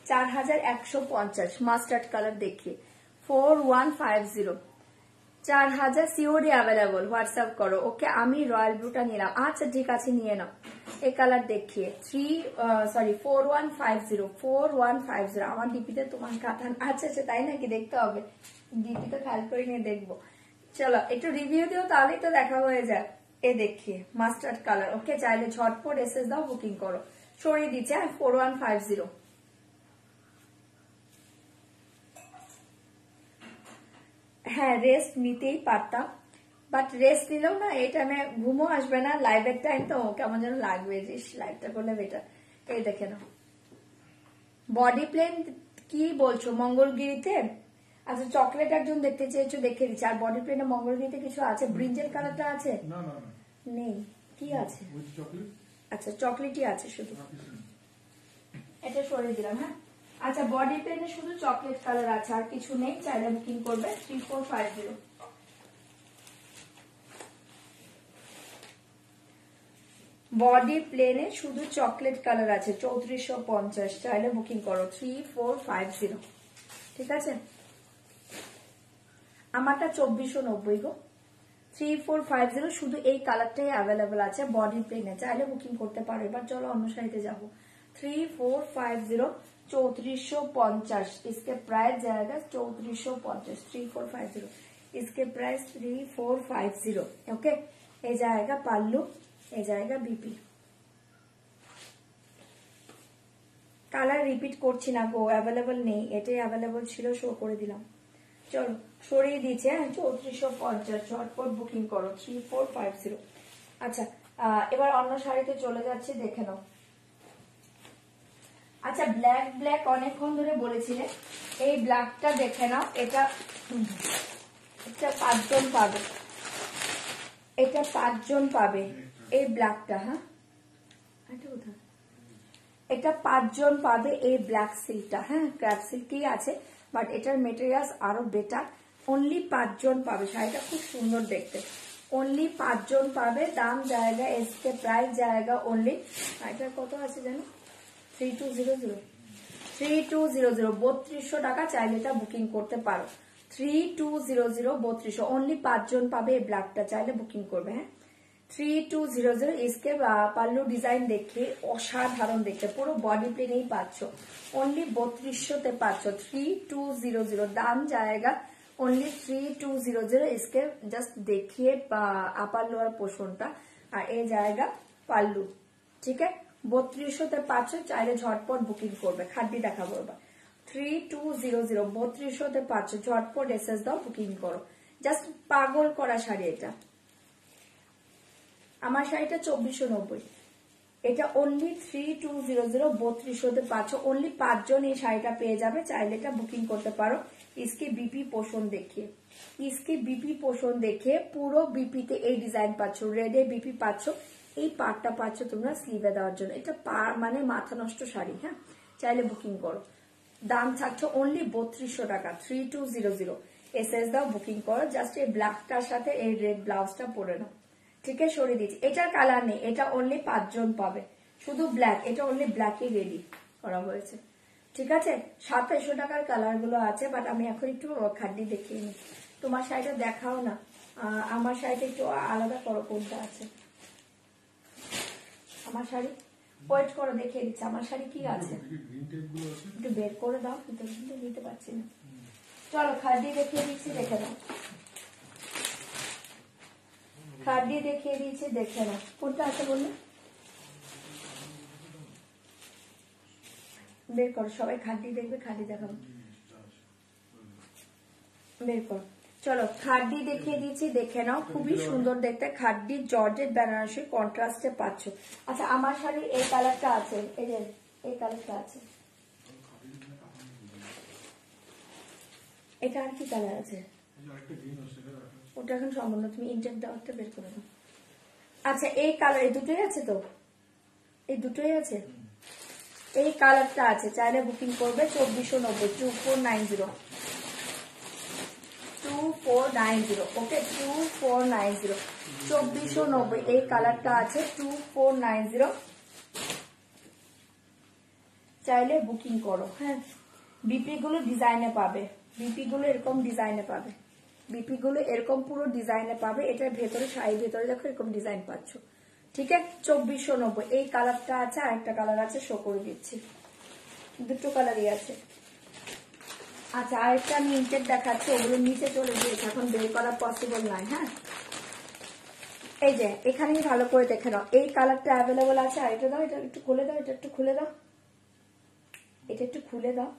[SPEAKER 1] 4150 মাস্টার্ড কালার দেখিয়ে 4150, 4000 সিওডি অ্যাভেলেবল, হোয়াটসঅ্যাপ করো, ওকে। আমি রয়্যাল ব্লুটা নিলাম, আচ্ছা ঠিক আছে, নিয়ে নাও। এই কালার দেখিয়ে 4150, আমার ডিপিতে তোমার কাতান, আচ্ছা আচ্ছা, তাই নাকি, দেখতে হবে, ডিপি তো খেয়াল করে নিয়ে দেখবো। চলো একটু রিভিউ দিও, তাহলেই তো দেখা হয়ে যায়। এ দেখিয়ে মাস্টার্ড কালার, ওকে। চাইলে ঝটপট এসএস দাও, বুকিং করো, সরিয়ে দিচ্ছে। 4150। হ্যাঁ, রেস্ট নিতেই পারতাম, বাট রেস্ট নিলেও না এই টাইমে ঘুমও আসবে না, লাইভের টাইম তো কেমন যেন লাগবে, যে লাইভটা করলে বেটার। এই দেখে নাও, বডি প্লেন কি বলছো মঙ্গলগিরিতে? আচ্ছা, চকলেট একজন দেখতে চেয়েছো, দেখে দিচ্ছি। আর বডি প্লেনে মঙ্গলগিরিতে কিছু আছে, ব্রিঞ্জের কালারটা আছে?
[SPEAKER 2] না না না,
[SPEAKER 1] নেই, কি আছে?
[SPEAKER 2] চকলেট।
[SPEAKER 1] আচ্ছা, চকলেটই আছে শুধু, এটা সরিয়ে দিলাম। হ্যাঁ, আচ্ছা, বডি প্লেনে শুধু চকলেট কালার আছে, আর কিছু নেই, চাইলে বুকিং করবে 3450। বডি প্লেনে শুধু চকলেট কালার আছে 3450, চাইলে বুকিং করো 3450, ঠিক আছে। আমারটা 2490 গো, 3450, শুধু এই কালারটাই অ্যাভেলেবল আছে বডি প্লেনে, চাইলে বুকিং করতে পারো। এবার চলো অন্য শাড়িতে যাবো। 3450, 3450, इसके प्राइस जाएगा 3450, 3450, इसके प्राइस 3450, ओके। ये जाएगा पाल्लू, ये जाएगा बीपी। কালার রিপিট করছি না গো, অ্যাভেলেবল নেই, এটাই অ্যাভেলেবল ছিল, শো করে দিলাম। চলো সরিয়ে দিচ্ছে। 3450, ঝটপট বুকিং করো 3450। আচ্ছা, এবার অন্য শাড়িতে চলে যাচ্ছে, দেখে নাও। আচ্ছা, ব্ল্যাক ব্ল্যাক অনেকক্ষণ ধরে বলেছিলে, এই ব্ল্যাকটা দেখে নাও। এটা 5 জন পাবে, এটা 5 জন পাবে এই ব্ল্যাকটা। হ্যাঁ, এটা কোথায়? এটা 5 জন পাবে এই ব্ল্যাক সিল্কটা। হ্যাঁ, ক্র্যাপ সিল্কই আছে, বাট এটার মেটেরিয়ালস আরো বেটার। অনলি 5 জন পাবে, শাড়িটা খুব সুন্দর দেখতে। অনলি 5 জন পাবে, দাম জায়গা, এসকে প্রাইস জায়গা অনলি, এটার কত আছে জানো? 3200, 3200 টাকা, চাইলে এটা বুকিং করতে পারো। 3200, 3200, অনলি 5 জন পাবে এই ব্ল্যাকটা, চাইলে বুকিং করবে। হ্যাঁ, 3200, इसके পাল্লু ডিজাইন দেখে অসাধারণ দেখতে, পুরো বডি প্লেনেই পাচ্ছ, অনলি 3200 পাচ্ছ। 3200, দাম জায়গা অনলি 3200, इसके জাস্ট দেখিয়ে আপার লোয়ার পোর্শনটা, আর এই জায়গা পাল্লু, ঠিক আছে। 3200 পাচ্ছ, চাইলে ঝটপট বুকিং করবে। খাদ্যি দেখাবো এবার। 3200, 3200 পাচ্ছ, ঝটপট এসএস দাও, বুকিং করো। জাস্ট পাগল করা শাড়ি এটা। আমার শাড়িটা 2490, এটা অনলি 3200, 3200 পাচ্ছ, অনলি 5 জন এই শাড়িটা পেয়ে যাবে, চাইলে এটা বুকিং করতে পারো। इसके बीपी पोषण देखिए, इसके बीपी पोषण দেখে পুরো বিপিতে এই ডিজাইন পাচ্ছ, রেডে বিপি পাচ্ছ, এই পার্টটা পাচ্ছ তোমরা স্লিভে দেওয়ার জন্য। এটা মানে মাথা নষ্ট শাড়ি। হ্যাঁ, চাইলে বুকিং করো। দাম থাকছে অনলি 3200 টাকা, 3200। এসএস দাও, বুকিং করো। জাস্ট এই ব্ল্যাকটার সাথে এই রেড ব্লাউজটা পরে নাও। ঠিক আছে, সরিয়ে দিচ্ছি। এটার কালার নেই, এটা অনলি 5 জন পাবে, শুধু ব্ল্যাক। এটা অনলি ব্ল্যাকই রেডি করা হয়েছে। ঠিক আছে, 2700 টাকার কালার গুলো আছে, বাট আমি এখন একটু খাড্ডি দেখিয়ে নি। তোমার শাড়িটা দেখাও না, আমার শাড়িটা একটু আলাদা করো, কোনটা আছে আমার শাড়ি। ওয়েট করো, দেখিয়ে দিচ্ছে আমার শাড়ি কি আছে, একটু বের করে দাও, কিন্তু নিতে পারছি না। চলো খাড্ডি দেখিয়ে দিচ্ছি, দেখে নাও। খাড্ডি দেখিয়ে দিচ্ছি, দেখে নাও। কোনটা আছে বললে? বের করো, সবাই খাড্ডি দেখবে, খাড্ডি দেখাবো, বের করো। চলো খাড্ডি দেখিয়ে দিচ্ছি, দেখে নাও। খুবই সুন্দর দেখতে, খাড্ডি জর্জেট বেনারসি কন্ট্রাস্টে পাচ্ছ। আচ্ছা, আমার শাড়ির এই কালারটা আছে, এই যে এই কালারটা আছে। এটা আর কি কালার আছে? ওটা এখন সম্পূর্ণ, তুমি ইন্টেক দেওয়ারটা বের করে দাও। আচ্ছা, এই কালার, এই দুটোই আছে তো, এই দুটোই আছে। এই কালারটা আছে, চাইলে বুকিং করবে। 2490, 2490, 2490। ওকে, 2490, 2490। এই কালারটা আছে, 2490। চাইলে বুকিং করো। হ্যাঁ, বিপি গুলো ডিজাইনে পাবে, বিপি গুলো এরকম ডিজাইনে পাবে, বিপি গুলো এরকম পুরো ডিজাইনে পাবে। এটার ভেতরে, শাড়ির ভেতরে দেখো এরকম ডিজাইন পাচ্ছ। ঠিক আছে, 2490। এই কালারটা আছে, আরেকটা কালার আছে, শো করে দিচ্ছি। দুটো কালারই আছে। আচ্ছা, আরেকটা আমি ইনটেক দেখাচ্ছি, ওগুলো নিচে চলে গিয়েছে, এখন বের করা পসিবল নয়। হ্যাঁ, এই যে এখানেই ভালো করে দেখে নাও, এই কালারটা অ্যাভেলেবল আছে। আর এটা দাও, এটা একটু খুলে দাও, এটা একটু খুলে দাও, এটা একটু খুলে দাও।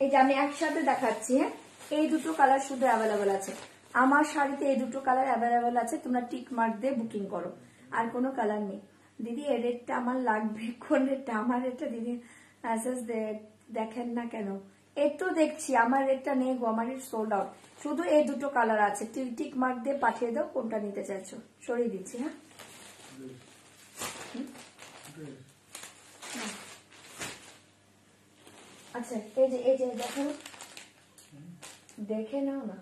[SPEAKER 1] এই যে আমি একসাথে দেখাচ্ছি। হ্যাঁ, এই দুটো কালার শুধু অ্যাভেলেবল আছে আমার শাড়িতে, এই দুটো কালার অ্যাভেলেবল আছে। তোমরা টিক মার্ক দিয়ে বুকিং করো, আর কোনো কালার নেই। দিদি এই রেটটা আমার লাগবে, কোন রেটটা? আমার রেটটা দিদি মেসেজ দেখেন না কেন? এই তো দেখছি আমার রেটটা নেই গো, আমার রেট সোল্ড আউট। শুধু এই দুটো কালার আছে, টিক মার্ক দিয়ে পাঠিয়ে দাও কোনটা নিতে চাইছো, সরিয়ে দিচ্ছি। হ্যাঁ, আচ্ছা, এই যে দেখো, দেখে নাও না।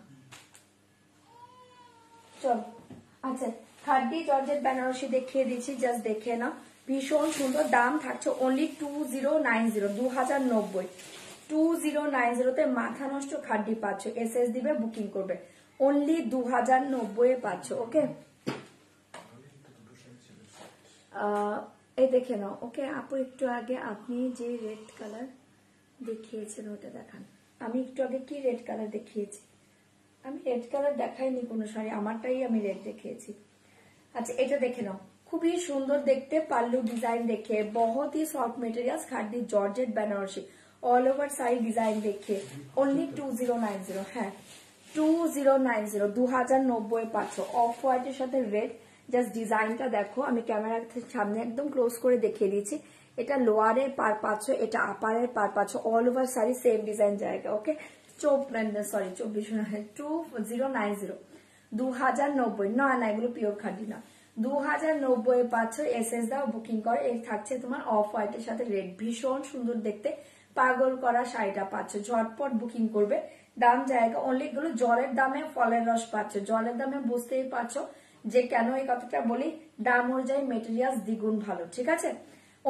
[SPEAKER 1] চলো, আচ্ছা, খাড্ডি জর্জেট বেনারসি দেখিয়ে দিচ্ছি, জাস্ট দেখে নাও। ভীষণ সুন্দর, দাম থাকছে অনলি 2090, 2090। 2090 মাথা নষ্ট খাড্ডি পাচ্ছ। এসএস দিবে, বুকিং করবে, অনলি 2090 পাচ্ছ। ওকে, এই দেখে নাও। ওকে আপু, একটু আগে আপনি যে রেড কালার দেখিয়েছেন ওটা দেখান। আমি একটু আগে কি রেড কালার দেখিয়েছি? আমি রেড কালার দেখাইনি কোনো শাড়ি, আমারটাই আমি রেড দেখিয়েছি। আচ্ছা, এটা দেখে নাও, খুবই সুন্দর দেখতে। পাল্লু ডিজাইন দেখে, बहुत ही soft materials, khadi georgette Banarasi, all over sari design देखिए, ओनली 2090। হ্যাঁ, 2090, 2090 পাচ্ছ। অফ হোয়াইটের সাথে রেড, জাস্ট ডিজাইনটা দেখো। আমি ক্যামেরার সামনে একদম ক্লোজ করে দেখিয়ে দিচ্ছি। এটা লোয়ারের পার পাচ্ছ, এটা আপারের পার পাচ্ছ, all over sari same design জায়গা। ওকে, 2090, 2090। না না, এগুলো পিওর খাদি না। 2090 পাচ্ছ। এসএস দাও, বুকিং করো। এর থাকছে তোমার অফ হোয়াইটের সাথে রেড, ভীষণ সুন্দর দেখতে, পাগল করা শাড়িটা পাচ্ছ। ঝটপট বুকিং করবে। দাম জায়গা অনলি, এগুলো জলের দামে ফলের রস পাচ্ছ। জলের দামে বুঝতেই পারছো যে কেন এই কথাটা বলি, দাম অনুযায়ী মেটেরিয়ালস দ্বিগুণ ভালো। ঠিক আছে,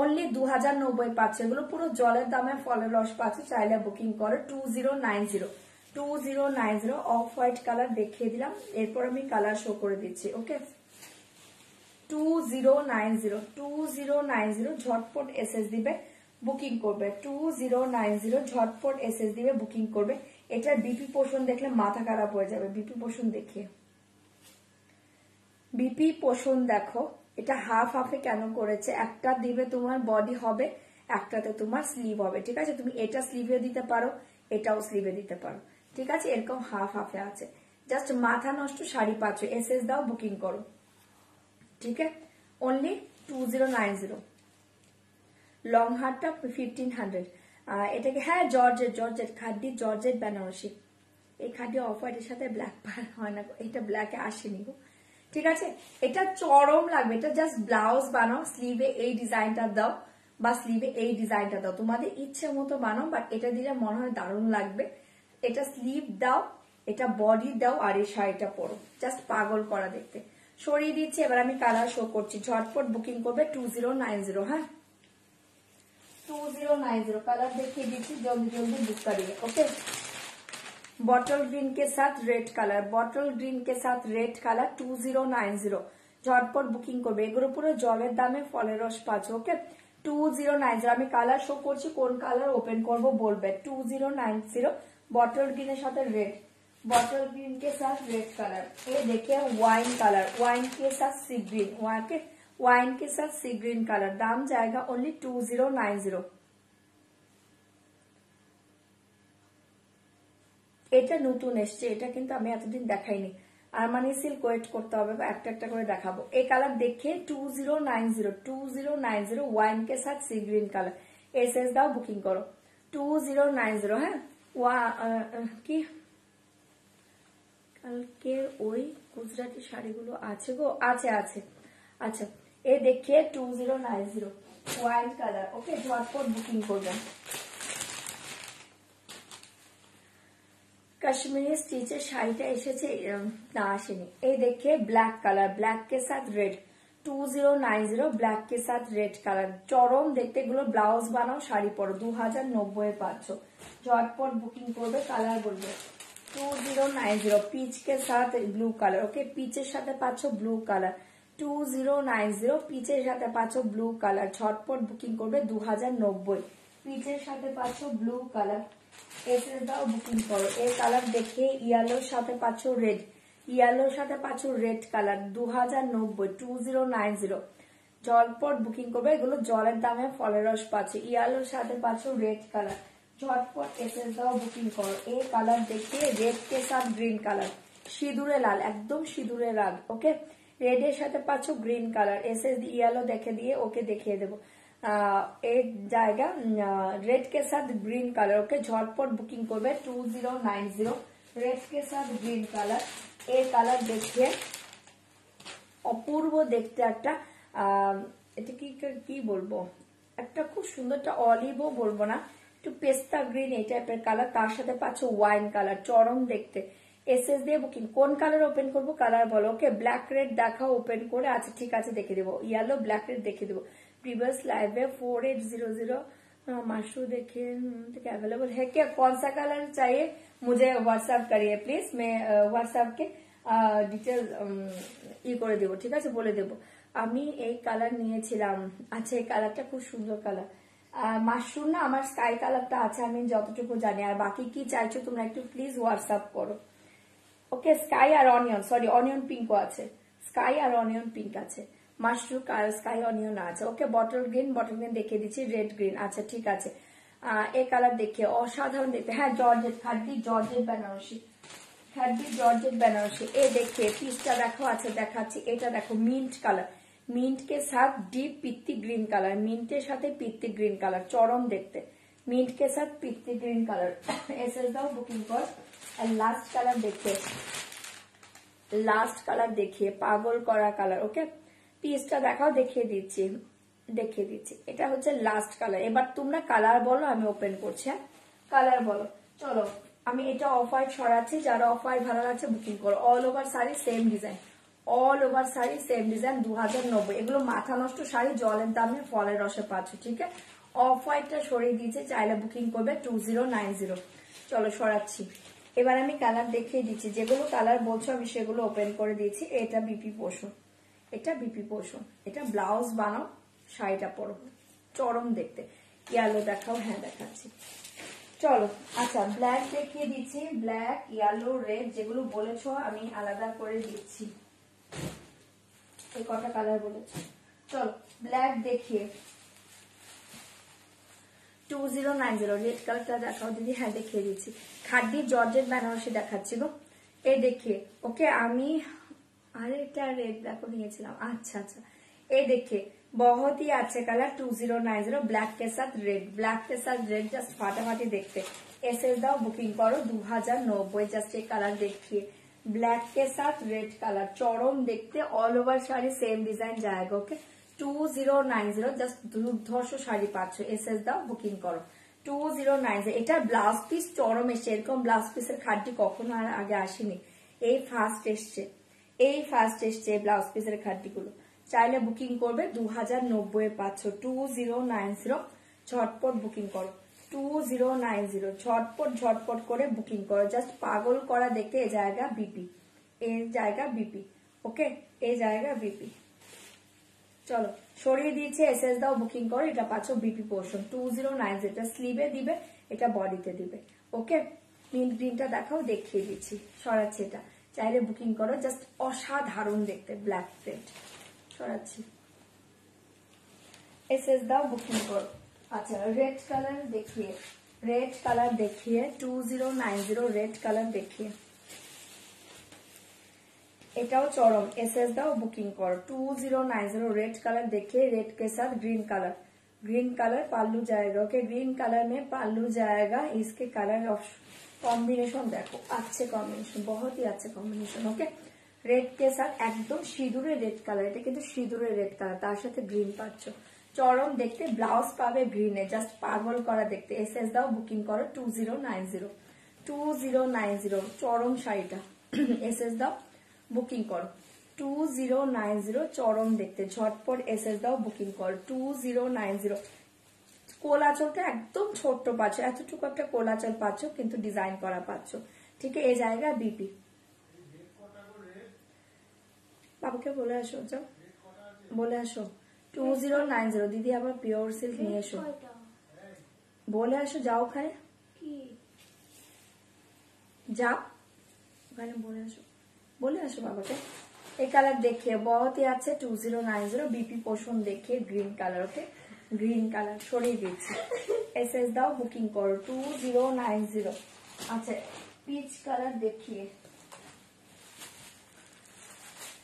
[SPEAKER 1] অনলি 2090 পাচ্ছ। এগুলো পুরো জলের দামে ফলের রস পাচ্ছ। চাইলে বুকিং করো। 2090, 2090। অফ হোয়াইট কালার দেখিয়ে দিলাম, এরপর আমি কালার শো করে দিচ্ছি। ওকে, 2090, 2090। ঝটপট এসএস দিবে, বুকিং করবে। 2090, ঝটপট এসএস দিবে, বুকিং করবে। এটার বিপি পোষণ দেখলে মাথা খারাপ হয়ে যাবে। বিপি পোষণ দেখিয়ে, বিপি পোষণ দেখো। এটা হাফ হাফে কেন করেছে? একটা দিবে তোমার বডি হবে, একটাতে তোমার স্লিভ হবে। ঠিক আছে, তুমি এটা স্লিভে দিতে পারো, এটাও স্লিভে দিতে পারো। ঠিক আছে, এরকম হাফ হাফে আছে। জাস্ট মাথা নষ্ট শাড়ি পাচ্ছ। এসএস দাও, বুকিং করো। ঠিক আছে, অনলি 2090। লং হারটা 1500। এটাকে, হ্যাঁ, জর্জেট, জর্জেট খাড্ডি জর্জেট বেনারসি। এই খাড্ডি অফ হোয়াইটের সাথে ব্ল্যাক পার হয় না, এটা ব্ল্যাকে আসেনি গো। ঠিক আছে, এটা চরম লাগবে। এটা জাস্ট ব্লাউজ বানাও, স্লিভে এই ডিজাইনটা দাও, বা স্লিভে এই ডিজাইনটা দাও, তোমাদের ইচ্ছে মতো বানাও, বাট এটা দিলে মনে হয় দারুণ লাগবে। এটা স্লিভ দাও, এটা বডি দাও, আর এই শাড়িটা পরো, জাস্ট পাগল করা দেখতে। সরিয়ে দিচ্ছি, এবার আমি কালার শো করছি। ঝটপট বুকিং করবে 2090। হ্যাঁ 2090 কালার দেখিয়ে দিচ্ছি, जल्दी जल्दी बुक करिए। ओके बॉटल ग्रीन के साथ रेड कलर, बॉटल ग्रीन के साथ रेड कलर 2090 ঝটপট বুকিং করবে। এগুলো পুরো জলের দামে ফলের রস পাচ্ছ। ওকে 2090 আমি কালার শো করছি, কোন কালার ওপেন করব বলবে। 2090 बॉटल ग्रीन সাথে রেড, बॉटल ग्रीन के साथ रेड कलर। ये देखिए वाइन कलर, वाइन के साथ सी ग्रीन, वाइन के साथ सी ग्रीन कलर। दाम जाएगा ओनली 2090। এটা নতুন এসছে, এটা কিন্তু আমি এতদিন দেখাইনি। আরমানি সিল্ক ওয়েট করতে হবে, বা একটা একটা করে দেখাবো। এই কালার দেখে 2090 ওয়াইন কে সাথ সি গ্রিন কালার। এসএস দাও, বুকিং করো 2090। হ্যাঁ কি কালকের ওই গুজরাটি শাড়িগুলো আছে গো? আছে আছে। আচ্ছা এ দেখিয়ে 2090 ওয়াইন কালার। ওকে ঝটপট বুকিং করবেন। কাশ্মীরি স্টিচের শাড়িটা এসেছে না, আসেনি। এই দেখে ব্ল্যাক কালার, ব্ল্যাক কে সাথ রেড 2090 ব্ল্যাক কে সাথ রেড কালার। চরম দেখতে, এগুলো ব্লাউজ বানাও, শাড়ি পরো, 2090 পাচ্ছ। ঝটপট বুকিং করবে, কালার বলবে 2090 পিচ কে সাথ ব্লু কালার। ওকে পিচের সাথে পাচ্ছ ব্লু কালার 2090, পিচের সাথে পাচ্ছ ব্লু কালার। ঝটপট বুকিং করবে 2090 পিচের সাথে পাচ্ছ ব্লু কালার। এসএস দাও, বুকিং করো। এই কালার দেখে ইয়েলোর সাথে পাচ্ছ রেড, ইয়েলোর সাথে পাচ্ছ রেড কালার 2090 2090 ঝটপট বুকিং করবে। এগুলো জলের দামে ফলের রস পাচ্ছে। ইয়েলোর সাথে পাচ্ছ রেড কালার, ঝটপট এসএস দাও, বুকিং করো। এই কালার দেখে রেড কে সাথ গ্রিন কালার, সিঁদুরে লাল, একদম সিঁদুরে লাল। ওকে রেড এর সাথে পাচ্ছ গ্রিন কালার। এসএস ইয়েলো দেখে দিয়ে ওকে দেখিয়ে দেবো। एक जाएगा रेड के साथ ग्रीन कलर। ओके झटपट बुकिंग করবে 2090 रेड के साथ ग्रीन कलर। এই কালার দেখে অপূর্ব দেখতে একটা, এটা কি বলবো, একটা খুব সুন্দর, একটা অলিভও বলবো না, একটু পেস্তা গ্রিন এই টাইপের কালার। তার সাথে পাচ্ছ ওয়াইন কালার, চরম দেখতে। এসএস দিয়ে বুকিং। কোন কালার ওপেন করবো কালার বলো। ওকে ব্ল্যাক রেড দেখাও ওপেন করে। আচ্ছা ঠিক আছে, দেখে দেবো। ইয়েলো ব্ল্যাক রেড দেখে দেবো। प्रीवियस लाइव है 4800 माशरू देखे अवेलेबल है क्या? कौन सा कलर चाहिए मुझे व्हाट्सएप करिए प्लीज। मैं व्हाट्सएप के ডিটেল ই করে দেবো, ঠিক আছে, বলে দেবো। আমি এই কালার নিয়েছিলাম। আচ্ছা এই কালারটা খুব সুন্দর কালার। মাশরুম না, আমার স্কাই কালারটা আছে, আমি যতটুকু জানি। আর বাকি কি চাইছো তোমরা একটু প্লিজ হোয়াটসঅ্যাপ করো। ওকে স্কাই আর অনিয়ন, সরি অনিয়ন পিঙ্কও আছে, স্কাই আর অনিয়ন পিঙ্ক আছে, মাশরুম আর স্কাই অনিয়ন আছে। ওকে বটল গ্রিন দেখিয়ে দিচ্ছি, রেড গ্রিন। আচ্ছা ঠিক আছে, এই কালার দেখে অসাধারণ দেখতে। হ্যাঁ georgette, খাদ্দি georgette Banarasi, খাদ্দি georgette Banarasi. এ দেখে পিসটা দেখো। আচ্ছা দেখাচ্ছি, এটা দেখো মিন্ট কালার, মিন্ট কে সাথ ডিপ পিত্তি গ্রিন কালার, মিন্টের সাথে পিত্তি গ্রিন কালার, চরম দেখতে। মিন্ট কে সাথ পিত্তি গ্রিন কালার। এসএস দাও, বুকিং কর। আর লাস্ট কালার দেখিয়ে পাগল করা কালার। ওকে পিসটা দেখাও, দেখিয়ে দিচ্ছি। এটা হচ্ছে লাস্ট কালার। এবার তোমরা কালার বলো, আমি ওপেন করছি। হ্যাঁ কালার বলো। চলো আমি এটা অফ হোয়াইট সরাচ্ছি, যারা অফ হোয়াইট ভালো লাগছে বুকিং করো। All over sari same design, all over sari same design 2090। এগুলো মাথা নষ্ট শাড়ি, জলের দামে ফলের রসে পাচ্ছ। ঠিক আছে অফ হোয়াইটটা সরিয়ে দিয়েছে, চাইলে বুকিং করবে 2090। চলো সরাচ্ছি। এবার আমি কালার দেখিয়ে দিচ্ছি, যেগুলো কালার বলছো আমি সেগুলো ওপেন করে দিয়েছি। এটা বিপি পোষণ, এটা বিপি পোষণ, এটা ব্লাউজ বানাও, শাড়িটা পরো, চরম দেখতে। ইয়েলো দেখাও। হ্যাঁ দেখাচ্ছি, চলো। আচ্ছা ব্ল্যাক দেখিয়ে দিচ্ছি, ব্ল্যাক ইয়েলো রেড যেগুলো বলেছো আমি আলাদা করে দিচ্ছি। এই কটা কালার বলেছো, চলো ব্ল্যাক দেখিয়ে 2090 রেড কালারটা দেখাও দিদি। হ্যাঁ দেখিয়ে দিচ্ছি। খাদ্দি জর্জেট বেনারসি দেখাচ্ছি গো, এই দেখিয়ে। ওকে আমি अरे এটা রেড দেখো নিয়েছিলাম। আচ্ছা আচ্ছা এই দেখে बहुत ही अच्छे कलर 2090 ब्लैक के साथ रेड जस्ट फाटाफाटी देखते। एसएस दाओ, बुकिंग करो 2090। जस्ट ये कलर देखिए, ब्लैक के साथ रेड कलर, चौरम देखते। All over sari same design जाएगा। ओके 2090 জাস্ট দুর্ধর্ষ শাড়ি পাচ্ছ, এসএস দাও, বুকিং করো। 2090 এটা ব্লাউজ পিস চরম এসছে, এরকম ব্লাউজ পিসের খাটটি কখনো আর আগে আসেনি, এই ফার্স্ট এসছে, এই ফার্স্ট এসছে ব্লাউজ পিসের খাটটিগুলো। চাইলে বুকিং করবে, 2090 পাচ্ছ, 2090 ঝটপট বুকিং করো, 2090 ঝটপট করে বুকিং করো। জাস্ট পাগল করা দেখতে এই জায়গা বিপি, এই জায়গা বিপি, ওকে, এই জায়গা বিপি। চলো সরিয়ে দিয়েছে, এসএস দাও, বুকিং করো। এটা পাচ্ছ বিপি পোর্শন 2090, এটা স্লিভে দিবে, এটা বডিতে দিবে, ওকে। মিন্ট গ্রিনটা দেখাও, দেখিয়ে দিচ্ছি, সরাচ্ছি এটা, চাইলে বুকিং করো। জাস্ট অসাধারণ দেখতে, ব্ল্যাক প্রিন্ট, সরাচ্ছি, এসএস দাও, বুকিং করো। আচ্ছা রেড কালার দেখিয়ে, রেড কালার দেখিয়ে, 2090 রেড কালার দেখিয়ে, এটাও চরম, এসএস দাও, বুকিং করো। 2090 रेड कलर देखिए, रेड के साथ ग्रीन कलर, ग्रीन कलर पाल्लू जाएगा, ओके, ग्रीन कलर में पाल्लू जाएगा। इसके कलर ऑफ कॉम्बिनेशन देखो, अच्छे कॉम्बिनेशन, बहुत ही अच्छे कॉम्बिनेशन, ओके। रेड के साथ एकदम সিঁদুরে রেড কালার, এটা কিন্তু সিঁদুরে রেড কালার, তার সাথে গ্রিন পাচ্ছ, চরম দেখতে। ব্লাউজ পাবে গ্রিনে, জাস্ট পাগল করা দেখতে, এসএস দাও, বুকিং করো। 2090 চরম শাড়িটা, এসএস দাও, বুকিং করো। 2090 চরম দেখতে, ঝটপট এসএস দাও, বুকিং করো। 2090 কোলাচলটা একদম ছোট্ট পাচ্ছ, এতটুকু একটা কোলাচল পাচ্ছ, কিন্তু ডিজাইন করা পাচ্ছ, ঠিক আছে। এই জায়গা বিপি, বাবাকে বলে আসো, যাও বলে আসো। 2090 দিদি আবার পিওর সিল্ক নিয়ে এসো, বলে আসো, যাও ওখানে, যাও ওখানে বলে আসো, बोले आसो बाबा के। ये कलर देखिए, बहुत ही अच्छे, 2090 बीपी पोर्शन देखिए, green colour, okay, green colour सरिए दीजिए, एसएस दाओ, बुकिंग करो। 2090 अच्छा पीच कलर देखिए,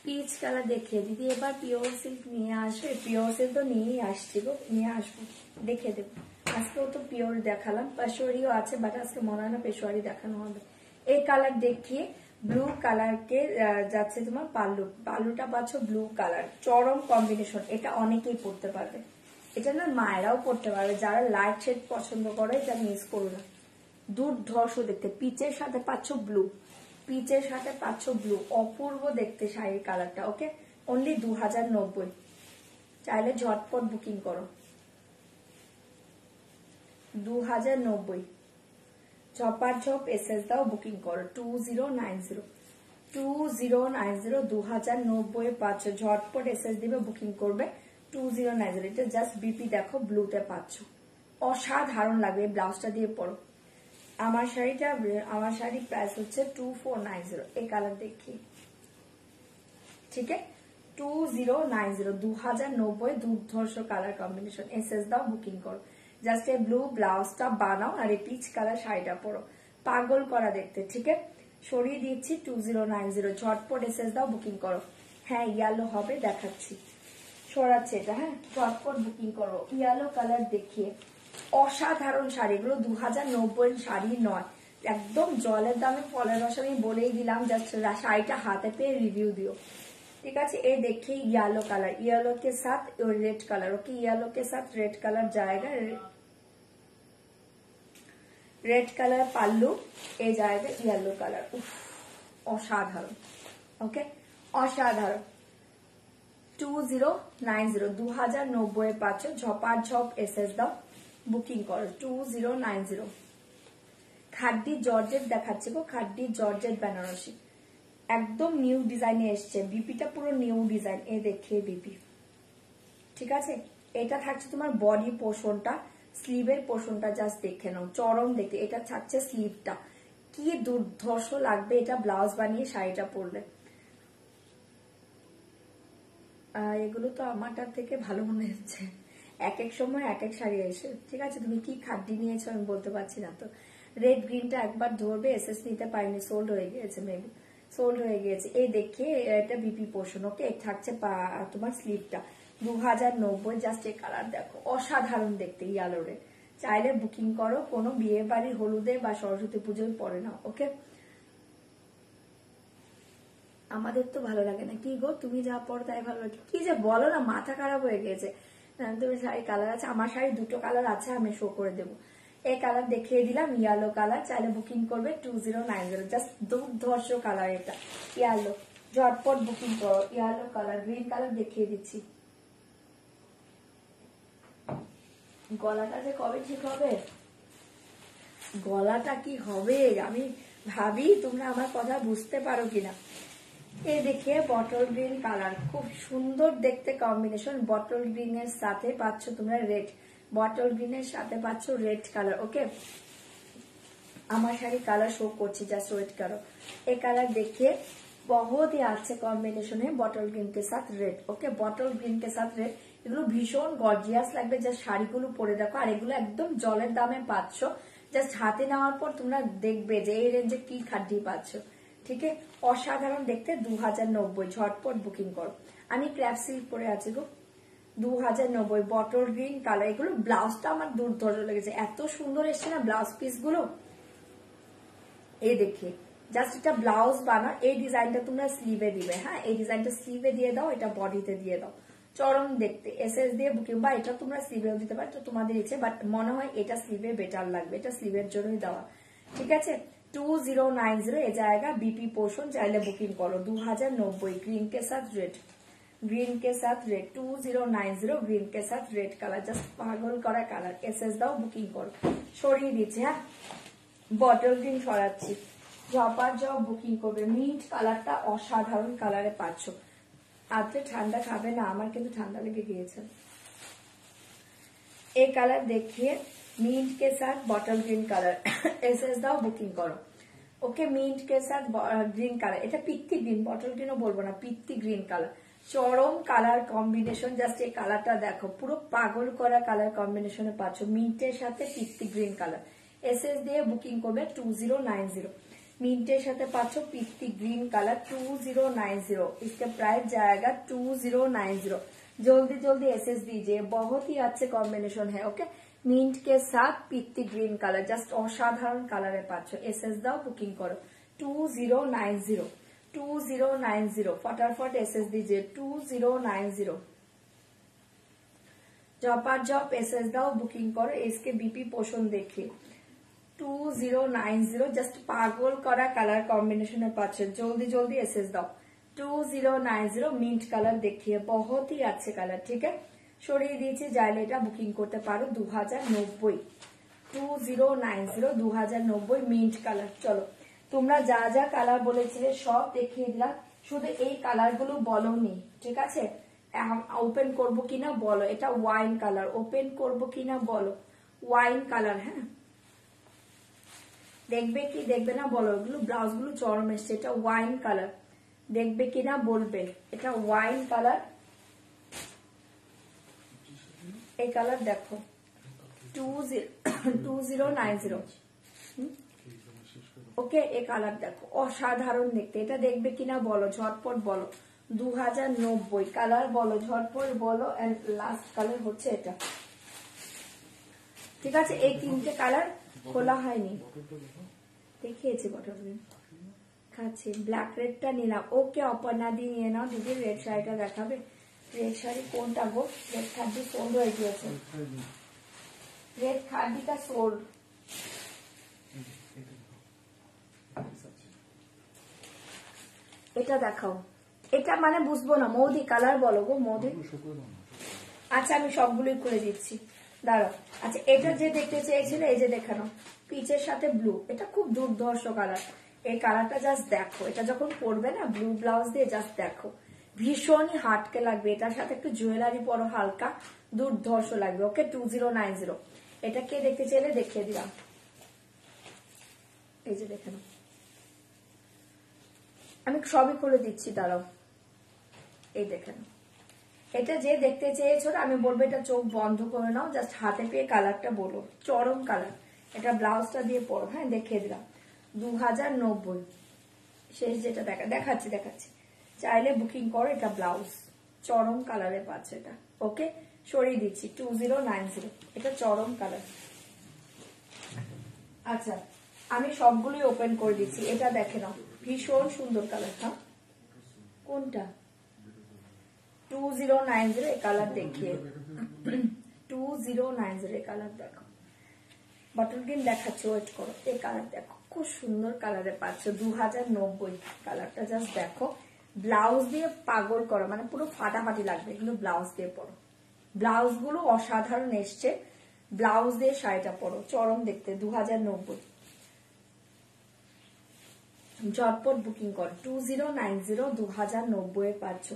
[SPEAKER 1] पीच कलर देखिए दीदी, এবার পিওর সিল্ক নিয়ে আসবে, পিওর সিল্ক তো নিয়েই আসছি গো, নিয়ে আসবো, দেখে দেবো। আজকেও তো পিওর দেখালাম, পেশোয়ারিও আছে, বাট আজকে মনে হয় না পেশোয়ারি দেখানো হবে। এই কালার দেখিয়ে, ব্লু কালার কে যাচ্ছে তোমার পাল্লু, পাল্লুটা পাচ্ছ ব্লু কালার, চরম কম্বিনেশন, এটা অনেকেই পড়তে পারবে, এটা না মায়েরাও পড়তে পারবে, যারা লাইট শেড পছন্দ করে, এটা মিস করো না, দুর্ধর্ষ দেখতে। পিচের সাথে পাচ্ছ ব্লু, পিচের সাথে পাচ্ছ ব্লু, অপূর্ব দেখতে শাড়ির কালারটা, ওকে। অনলি 2090, চাইলে ঝটপট বুকিং করো। 2090 ঝপাঝপ এসএস দাও, বুকিং করো। 2090 2090 পাচ্ছ, ঝটপট এসএস দিবে, বুকিং করবে। 2090 এটা জাস্ট বিপি দেখো, ব্লুতে পাচ্ছ, অসাধারণ লাগবে, ব্লাউজটা দিয়ে পরো। আমার শাড়ি প্রাইস হচ্ছে 2490, এই কালার দেখি, ঠিক আছে। 2090 2090 দুর্ধর্ষ কালার কম্বিনেশন, এসএস দাও, বুকিং করো। জাস্ট এই ব্লু ব্লাউজটা বানাও আর এই পিচ কালার শাড়িটা পরো, পাগল করা দেখতে, ঠিক আছে। সরিয়ে দিচ্ছি 2090, ঝটপট এসএস দাও, বুকিং করো। হ্যাঁ ইয়েলো হবে, দেখাচ্ছি, সরাচ্ছে এটা, হ্যাঁ ঝটপট বুকিং করো। ইয়েলো কালার দেখিয়ে, অসাধারণ শাড়িগুলো 2090 শাড়ি নয়, একদম জলের দামে ফলের রস, আমি বলেই দিলাম, জাস্ট শাড়িটা হাতে পেয়ে রিভিউ দিও, ঠিক আছে। এই देखिए येलो कलर, येलो के साथ रेड कलर, ओके, येलो के साथ रेड कलर जाएगा, रेड कलर पाल्लू, ए जाएगा येलो कलर, असाधारण, ओके, असाधारण। 2090 2090 পাচ্ছ, ঝপাঝপ এসএস দাও, বুকিং করো। 2090 খাড্ডি জর্জেট দেখাচ্ছে গো, খাড্ডি জর্জেট বেনারসি, একদম নিউ ডিজাইনে এসছে, বিপিটা পুরো নিউ ডিজাইন, এই দেখিয়ে বিপি, ঠিক আছে। এটা থাকছে তোমার বডি পোর্শনটা, স্লিভের পোর্শনটা জাস্ট দেখে নাও, চরম দেখতে। এটা থাকছে স্লিভটা, কি দুর্ধর্ষ লাগবে এটা ব্লাউজ বানিয়ে শাড়িটা পরলে। এগুলো তো আমারটার থেকে ভালো মনে হচ্ছে, এক এক সময় এক এক শাড়ি এসে, ঠিক আছে। তুমি কি খাড্ডি নিয়েছো আমি বলতে পারছি না তো। রেড গ্রিনটা একবার ধরবে, এসএস নিতে পারিনি, সোল্ড হয়ে গিয়েছে, মেবি সোল্ড হয়ে গিয়েছে। এই দেখিয়ে এটা বিপি পোর্শন, ওকে, থাকছে তোমার স্লিভটা। 2090 জাস্ট এই কালার দেখো, অসাধারণ দেখতে, ইয়েলো রেড, চাইলে বুকিং করো, কোনো বিয়ে বাড়ি, হলুদে বা সরস্বতী পুজোয় পরে নাও, ওকে। আমাদের তো ভালো লাগে না। কি গো তুমি যা পড়ো তাই ভালো লাগে, কি যে বলো না, মাথা খারাপ হয়ে গেছে। তুমি শাড়ি কালার আছে, আমার শাড়ি দুটো কালার আছে, আমি শো করে দেবো। এই কালার দেখিয়ে দিলাম, ইয়েলো কালার, চাইলে বুকিং করবে 2090। জাস্ট দুর্ধর্ষ কালার এটা, ইয়েলো, ঝটপট বুকিং করো। ইয়েলো কালার, গ্রিন কালার দেখিয়ে দিচ্ছি। গলাটা যে কবে ঠিক হবে, গলাটা কি হবে আমি ভাবি, তোমরা আমার কথা বুঝতে পারো কিনা। এই দেখে বটল গ্রিন কালার, খুব সুন্দর দেখতে কম্বিনেশন। বটল গ্রিন এর সাথে পাচ্ছ তোমরা রেড, বটল গ্রিন এর সাথে পাচ্ছ রেড কালার। ওকে, আমার শাড়ি কালার শো করছি, জাস্ট ওয়েট করো। এই কালার देखिए बहुत ही अच्छे कॉम्बिनेशन है बॉटल ग्रीन के साथ रेड। ओके, बॉटल ग्रीन के साथ रेड, এগুলো ভীষণ গর্জিয়াস লাগবে। জাস্ট শাড়িগুলো পরে দেখো, আর এগুলো একদম জলের দামে পাচ্ছ। জাস্ট হাতে নেওয়ার পর তোমরা দেখবে যে এই রেঞ্জে কি খাদ্যি পাচ্ছ। ঠিক আছে, অসাধারণ দেখতে। 2090, ঝটপট বুকিং করো। আমি ক্র্যাপ সিল্ক পরে আছি গো, 2090, বটল গ্রিন কালার। এগুলো ব্লাউজটা আমার দুর্ধর্ষ লেগেছে, এত সুন্দর এসছে না ব্লাউজ পিস গুলো। এই দেখে জাস্ট এটা ব্লাউজ বানা, এই ডিজাইনটা তোমরা স্লিভে দিবে। হ্যাঁ, এই ডিজাইনটা স্লিভে দিয়ে দাও, এটা বডিতে দিয়ে দাও, চরম দেখতে। এসএস দিয়ে বুকিং, বা এটা তোমরা স্লিভেও দিতে পারো, তো তোমাদের ইচ্ছে, বাট মনে হয় এটা স্লিভে বেটার লাগবে, এটা স্লিভের জন্যই দেওয়া। ঠিক আছে, 2090 এ জায়গা बीपी पोर्शन, চাইলে বুকিং করো। 2090, গ্রিন के साथ रेड, ग्रीन के साथ रेड, 2090, গ্রিন के साथ रेड কালার, জাস্ট পাগল করা কালার। এসএস দাও, বুকিং করো। সরিয়ে দিচ্ছি, হ্যাঁ বটল গ্রিন সরাচ্ছি, জপার জব বুকিং করবে। মিন্ট কালারটা অসাধারণ কালারে পাচ্ছ। আজকে ঠান্ডা খাবে না, আমার কিন্তু ঠান্ডা লেগে গিয়েছে। এই কালার দেখিয়ে মিন্ট के साथ बॉटल ग्रीन কালার, এসএস দাও, বুকিং করো। ওকে, মিন্ট के साथ গ্রিন কালার, এটা পিত্তি গ্রিন, বটল গ্রিনও বলবো না, পিত্তি গ্রিন কালার, চরম কালার কম্বিনেশন। জাস্ট এই কালারটা দেখো, পুরো পাগল করা কালার কম্বিনেশনে পাচ্ছ, মিন্টের সাথে পিত্তি গ্রিন কালার। এসএস দিয়ে বুকিং করবে 2090। মিন্টের সাথে পাচ্ছ পিত্তি গ্রিন কালার, 2090। इसका प्राइस जाएगा 2090। जल्दी जल्दी एसएस दीजिए, बहुत ही अच्छे कॉम्बिनेशन है। ओके, मिंट के साथ पित्ती ग्रीन कलर, जस्ट असाधारण কালারে পাচ্ছ। এসএস দাও, বুকিং করো। 2090, 2090, फटाफट एसएस दीजिए 2090। जॉपर जॉब एसएस दाओ, बुकिंग करो। इसके बीपी पोषण देखिए 2090, জাস্ট পাগল করা কালার কম্বিনেশনে পাচ্ছে। জলদি জলদি এসএস দাও। 2090 মিন্ট কালার দেখিয়ে, বহুত ही अच्छे কালার। ঠিক আছে, সরিয়ে দিয়েছি, চাইলে এটা বুকিং করতে পারো। 2090, 2090, 2090 মিন্ট কালার। চলো, তোমরা যা যা কালার বলেছিলে সব দেখিয়ে দিলাম, শুধু এই কালার গুলো বলোনি। ঠিক আছে, ওপেন করবো কিনা বলো। এটা ওয়াইন কালার, ওপেন করবো কিনা বলো। ওয়াইন কালার, হ্যাঁ দেখবে কি দেখবে না বলো। এগুলো ব্লাউজ গুলো চরম এসছে। এটা ওয়াইন কালার, দেখবে কিনা বলবে। এটা ওয়াইন কালার, এই কালার দেখো 2090। ওকে, এই কালার দেখো, অসাধারণ দেখতে। এটা দেখবে কিনা বলো, ঝটপট বলো। 2090 কালার বলো, ঝটপট বলো। এন্ড লাস্ট কালার হচ্ছে এটা। ঠিক আছে, এই তিনটে কালার খোলা হয়নি, দেখিয়েছি বটল গ্রিন খাচ্ছি। ব্ল্যাক রেডটা নিলাম। ওকে, অপর্ণা দিয়ে নিয়ে নাও দিদি, রেড শাড়িটা দেখাবে। রেড শাড়ি কোনটা গো? রেড খাদ্যি সোল্ড হয়ে গিয়েছে, রেড খাদ্যিটা সোল্ড। এটা দেখাও, এটা মানে বুঝবো না। মৌদি কালার বলো গো, মৌদি। আচ্ছা, আমি সবগুলোই খুলে দিচ্ছি, দাঁড়াও। আচ্ছা, এটা যে দেখতে চেয়েছিলে, এই যে দেখানো পিচের সাথে ব্লু, এটা খুব দুর্ধর্ষ কালার। এই কালারটা জাস্ট দেখো, এটা যখন পরবে না ব্লু ব্লাউজ দিয়ে, জাস্ট দেখো, ভীষণই হাটকে লাগবে। এটার সাথে একটু জুয়েলারি পরো, হালকা দুর্ধর্ষ লাগবে। ওকে, 2090। এটা কে দেখতে চাইলে দেখিয়ে দিলাম, এই যে দেখানো। আমি সবই খুলে দিচ্ছি, দাঁড়াও। এই দেখানো, এটা যে দেখতে চেয়েছো আমি বলবো এটা চোখ বন্ধ করে নাও, জাস্ট হাতে পেয়ে কালারটা বলো। চরম কালার, এটা ব্লাউজটা দিয়ে পরো। হ্যাঁ, দেখিয়ে দিলাম। 2090 শেষ যেটা দেখাচ্ছি। চাইলে বুকিং করো। এটা ব্লাউজ, চরম কালারে পাচ্ছে এটা। ওকে, সরিয়ে দিচ্ছি। 2090, এটা চরম কালার। আচ্ছা, আমি সবগুলোই ওপেন করে দিচ্ছি। এটা দেখে নাও, ভীষণ সুন্দর কালার। হ্যাঁ, কোনটা? 2090 এই কালার দেখিয়ে 2090 এই কালার দেখো, বটল গ্রিন দেখাচ্ছে, ওয়েট করো। এই কালার দেখো, খুব সুন্দর কালারে পাচ্ছ 2090 কালারটা, জাস্ট দেখো। ব্লাউজ দিয়ে পাগল করো, মানে পুরো ফাটাফাটি লাগবে এগুলো ব্লাউজ দিয়ে পরো। ব্লাউজ গুলো অসাধারণ এসছে, ব্লাউজ দিয়ে শাড়িটা পরো, চরম দেখতে। 2090 ঝটপট বুকিং করো, 2090 2090 এ পাচ্ছ।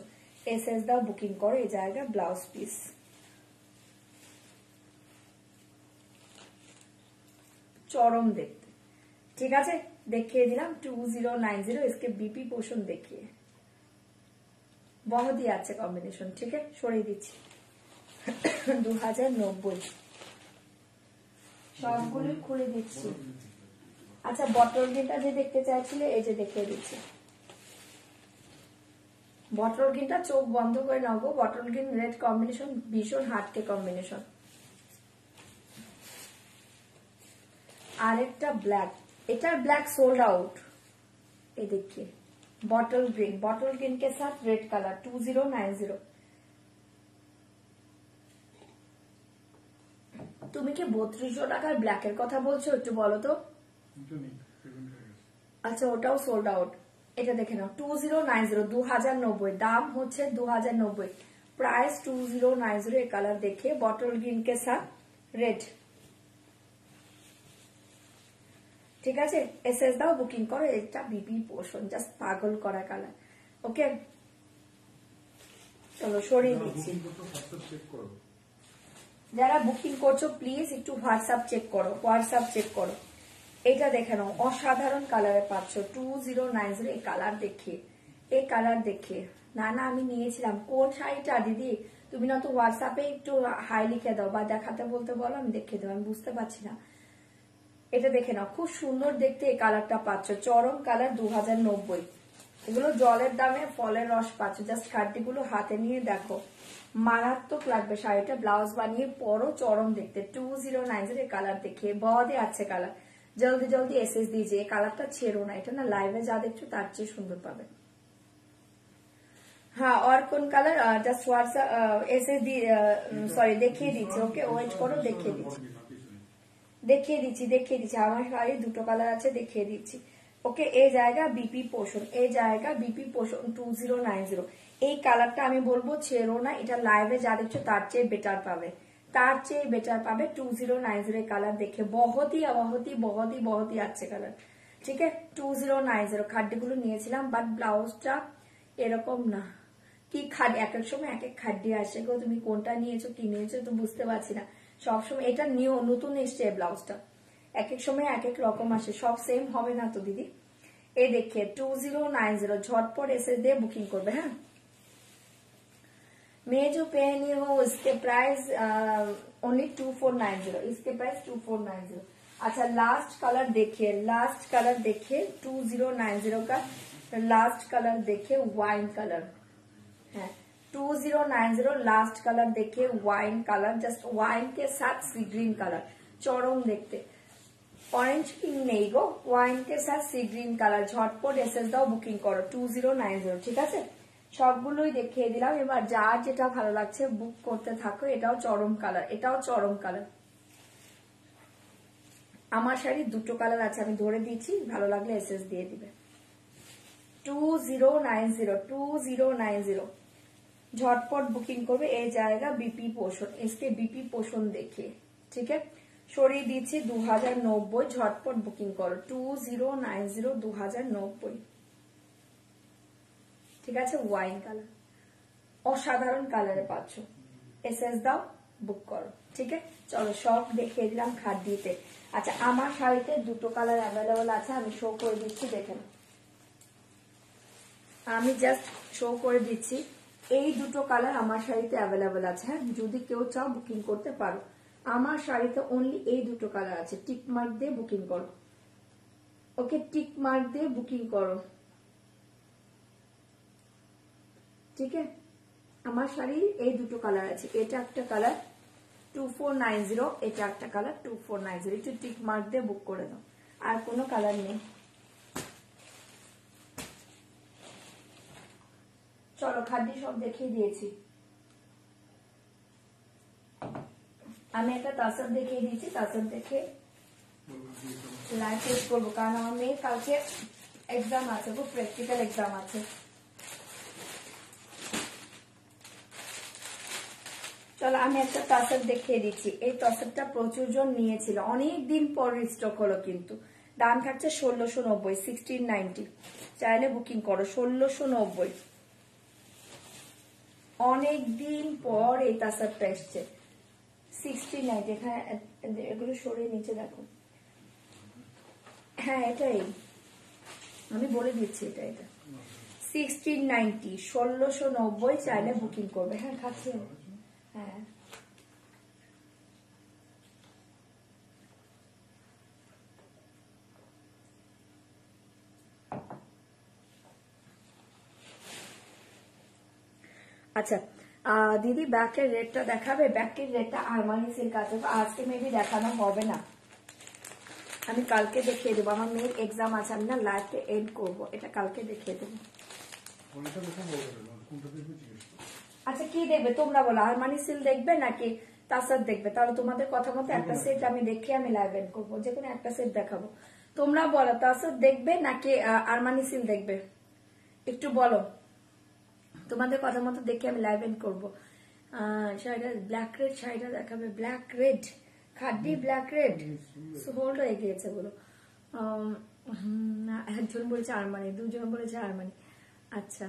[SPEAKER 1] এসএস দাও, বুকিং করো। এই জায়গা ব্লাউজ পিস, চরম দেখতে। ঠিক আছে, দেখিয়ে দিলাম 2090। इसके बीपी पोर्शन देखिए, बहुत ही अच्छे कॉम्बिनेशन। ठीक है, সরিয়ে দিচ্ছি 2090 সবগুলো খুলে দিচ্ছি। আচ্ছা, বটল গ্রিনটা যে দেখতে চাইছিলে, এই যে দেখিয়ে দিচ্ছি। বটল গ্রিনটা চোখ বন্ধ করে নাও গো, বটল গ্রিন রেড কম্বিনেশন ভীষণ হাটকে কম্বিনেশন। আরেকটা ব্ল্যাক, এটার ব্ল্যাক সোल्ड आउट। ये देखिए बॉटल ग्रीन के साथ रेड कलर 2090। তুমি কি 3200 টাকার ব্ল্যাকের কথা বলছো? একটু বলো তো। আচ্ছা, ওটাও সোल्ड आउट। এটা দেখে নাও 2090 2090, দাম হচ্ছে 2090, प्राइस 2090। ये कलर देखिए, बॉटल ग्रीन के साथ रेड। ঠিক আছে, এসএস দাও, বুকিং করো। এটা বিপি পোর্শন, জাস্ট পাগল করা কালার। ওকে, চলো সরিয়ে দিচ্ছি। যারা বুকিং করছো প্লিজ একটু হোয়াটসঅ্যাপ চেক করো, হোয়াটসঅ্যাপ চেক করো। এটা দেখে নাও, অসাধারণ কালারে পাচ্ছ 2090। এই কালার দেখিয়ে, এই কালার দেখিয়ে। না না, আমি নিয়েছিলাম। কোন শাড়িটা দিদি? তুমি না তো হোয়াটসঅ্যাপে একটু হাই লিখে দাও বা দেখাতে বলতে বলো, আমি দেখিয়ে দেবো। আমি বুঝতে পারছি না। এটা দেখে নাও, খুব সুন্দর দেখতে এই কালারটা পাচ্ছ, চরম কালার 2090। এগুলো জলের দামে ফলের রস পাচ্ছ। জাস্ট কার্ডগুলো হাতে নিয়ে দেখো, মারাত্মক লাগবে শাড়িটা। ব্লাউজ বানিয়ে পরো, চরম দেখতে। 2090 কালার দেখে बहुत ही अच्छे কালার। জলদি জলদি এসএস দিয়েছে, এই কালারটা ছেড়ো না। এটা না লাইভে যা দেখছো তার চেয়ে সুন্দর পাবে। হ্যাঁ, और কোন colour? Just WhatsApp SS sorry দেখিয়ে দিচ্ছি। ওকে, ওয়েট করো, দেখিয়ে দিচ্ছি। দেখিয়ে দিচ্ছি। আমার শাড়ি দুটো কালার আছে, দেখিয়ে দিচ্ছি। ওকে, এই জায়গা বিপি পোর্শন, এই জায়গা বিপি পোর্শন 2090। এই কালারটা আমি বলবো ছেড়ো না, এটা লাইভে যা দেখছো তার চেয়ে বেটার পাবে, তার চেয়ে বেটার পাবে। 2090 কালার দেখে बहुत ही अच्छे কালার। ঠিক আছে, 2090 খাড্ডিগুলো নিয়েছিলাম, বাট ব্লাউজটা এরকম না। কি খাড, এক এক সময় এক এক খাড্ডি আসে গো। তুমি কোনটা নিয়েছো, কি নিয়েছো তো বুঝতে পারছি না। সবসময় এটা নিয়েও নতুন এসছে ব্লাউজটা, এক এক সময় এক এক রকম আসে, সব সেম হবে না তো দিদি। এই দেখে 2090 झटपट এসে দিয়ে বুকিং করবে। হ্যাঁ, मैं जो पहनी हूँ इसके प्राइस ओनली 2490, इसके प्राइस 2490। अच्छा, लास्ट कलर देखिए, लास्ट कलर देखिए 2090 का लास्ट कलर देखिए, वाइन कलर है 2090। लास्ट कलर देखिए, वाइन कलर, जस्ट वाइन के साथ सी ग्रीन कलर, चरम देखते। ऑरेंज पिंक नहीं गो, वाइन के साथ सी ग्रीन कलर। झटपट एसएस दाও, বুকিং করো 2090। ঠিক আছে, সবগুলোই দেখিয়ে দিলাম। এবার যার যেটা ভালো লাগছে বুক করতে থাকো। এটাও চরম কালার, এটাও চরম কালার। আমার শাড়ি দুটো কালার আছে, আমি ধরে দিচ্ছি, ভালো লাগলে এসএস দিয়ে দিবে। 2090 झटपट बुकिंग করবে। এই জায়গা বিপি পোর্শন, इसके बीपी पोर्शन देखिए। ठीक है, সরিয়ে দিচ্ছি 2090। झटपट বুকিং করো 2090 2090। ঠিক আছে, ওয়াইন কালার, অসাধারণ কালারে পাচ্ছ। এসএস দাও, বুক করো। ঠিক আছে, চলো সব দেখিয়ে দিলাম খাদ্যিতে। আচ্ছা, আমার শাড়িতে দুটো কালার অ্যাভেলেবল আছে, আমি শো করে দিচ্ছি, দেখেন। আমি জাস্ট শো করে দিচ্ছি, এই দুটো কালার আমার শাড়িতে অ্যাভেলেবল আছে। হ্যাঁ, যদি কেউ চাও বুকিং করতে পারো। আমার শাড়িতে অনলি এই দুটো কালার আছে। টিক মার্ক দিয়ে বুকিং করো। ওকে, টিক মার্ক দিয়ে বুকিং করো। ঠিক আছে, আমার শাড়ির এই দুটো কালার আছে। এটা একটা কালার 2490, এটা একটা কালার 2490। একটু টিক মার্ক দিয়ে বুক করে দাও, আর কোনো কালার নেই। চলো খাদ্য সব দেখিয়ে দিয়েছি। আমি একটা তাসার দেখিয়ে দিয়েছি, তাসার দেখে লাইভ টেস্ট করবো, কারণ আমার মেয়ের কালকে এক্সাম আছে, খুব প্র্যাকটিক্যাল এক্সাম আছে। চলো আমি একটা তাসার দেখিয়ে দিচ্ছি। এই তাসারটা প্রচুর জন নিয়েছিল, অনেকদিন পর রিস্টক হলো, কিন্তু দাম থাকছে 1690, 1690। চাইলে বুকিং করো 1690। অনেকদিন পর এই তাসারটা এসছে 1690। এখানে এগুলো সরিয়ে নিচে দেখো, হ্যাঁ এটাই আমি বলে দিচ্ছি, এটা 1690, 1690। চাইলে বুকিং করবে। হ্যাঁ খাচ্ছি, হ্যাঁ আচ্ছা। দিদি ব্যাকের রেটটা দেখাবে? ব্যাকের রেটটা আরমানি সিল্ক আছে, আজকে মেবি দেখানো হবে না, আমি কালকে দেখিয়ে দেবো। আমার মেয়ের এক্সাম আছে, আমি না লাইভে এন্ড করবো, এটা কালকে দেখিয়ে দেবো। আচ্ছা কি দেখবে তোমরা বলো, আরমানি সিল্ক দেখবে নাকি তাসার দেখবে? তাহলে তোমাদের কথা মতো একটা সেট আমি দেখে আমি লাইভ এন্ড করবো, যে কোনো একটা সেট দেখাবো। তোমরা বলো তাসার দেখবে নাকি আরমানি সিল্ক দেখবে, একটু বলো। তোমাদের কথা মতো দেখে আমি লাইভ এন্ড করবো। শাড়িটা ব্ল্যাক রেড, শাড়িটা দেখাবে black red, খাড্ডি black red hold হয়ে গিয়েছে বলো। একজন বলেছে আরমানি, দুজন বলেছে আরমানি। আচ্ছা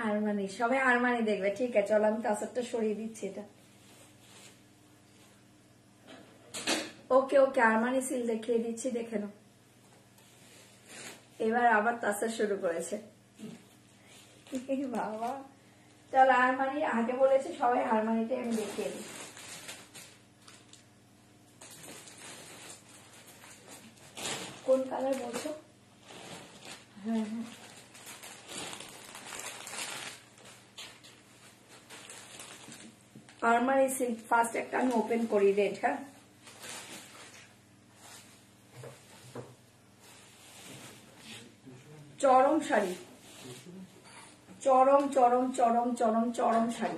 [SPEAKER 1] আরমানি, সবাই আরমানি দেখবে, ঠিক আছে। চলো আমি তাসারটা সরিয়ে দিচ্ছি, এটা ওকে ওকে। আরমানি সিল দেখিয়ে দিচ্ছি, দেখে নাও। এবার আবার তাসার শুরু করেছে বাবা। চলো আরমানি আগে বলেছে সবাই, আরমানিতে আমি দেখিয়ে দিই। কোন কালার বলছো? হ্যাঁ হ্যাঁ আরমানি সিল্ক। ফার্স্ট একটা আমি ওপেন করি রেড। হ্যাঁ চরম শাড়ি, চরম চরম চরম চরম চরম শাড়ি।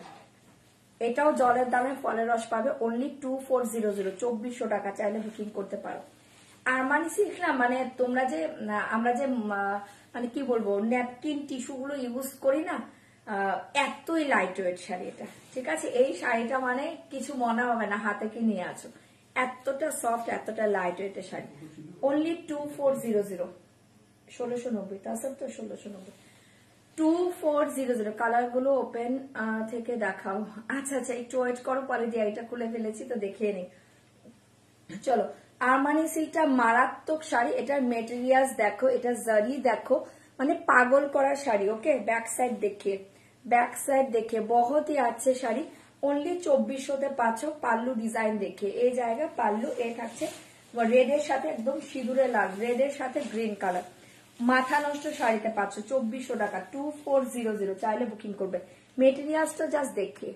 [SPEAKER 1] এটাও জলের দামে ফলের রস পাবে, অনলি 2400, 2400 টাকা। চাইলে বুকিং করতে পারো। আরমানি সিল্ক না, মানে তোমরা যে আমরা যে মানে কি বলবো ন্যাপকিন টিস্যু গুলো ইউজ করি না, এতই লাইট ওয়েট শাড়ি এটা, ঠিক আছে। এই শাড়িটা মানে কিছু মনে হবে না হাতে কি নিয়ে আছো, এতটা সফট, এতটা লাইট ওয়েটের শাড়ি। অনলি 2400, 1690। তাছাড়া তো 1690, 2400। কালার গুলো ওপেন থেকে দেখাও। আচ্ছা আচ্ছা একটু ওয়েট করো, পরে দিয়ে এটা খুলে ফেলেছি তো দেখিয়ে নি। চলো আরমানি সিল্কটা মারাত্মক শাড়ি, এটার মেটেরিয়ালস দেখো, এটা জারি দেখো, মানে পাগল করা শাড়ি। ওকে ব্যাক সাইড দেখে, ব্যাক সাইড দেখে বহুতই আছে শাড়ি। অনলি 2400-তে পাচ্ছ। পাল্লু ডিজাইন দেখে, এই জায়গা পাল্লু এ থাকছে রেডের সাথে, একদম সিঁদুরে লাল, রেডের সাথে গ্রিন কালার। মাথা নষ্ট শাড়িতে পাচ্ছ 2400 টাকা, 2400। চাইলে বুকিং করবে। মেটেরিয়ালসটা জাস্ট দেখে,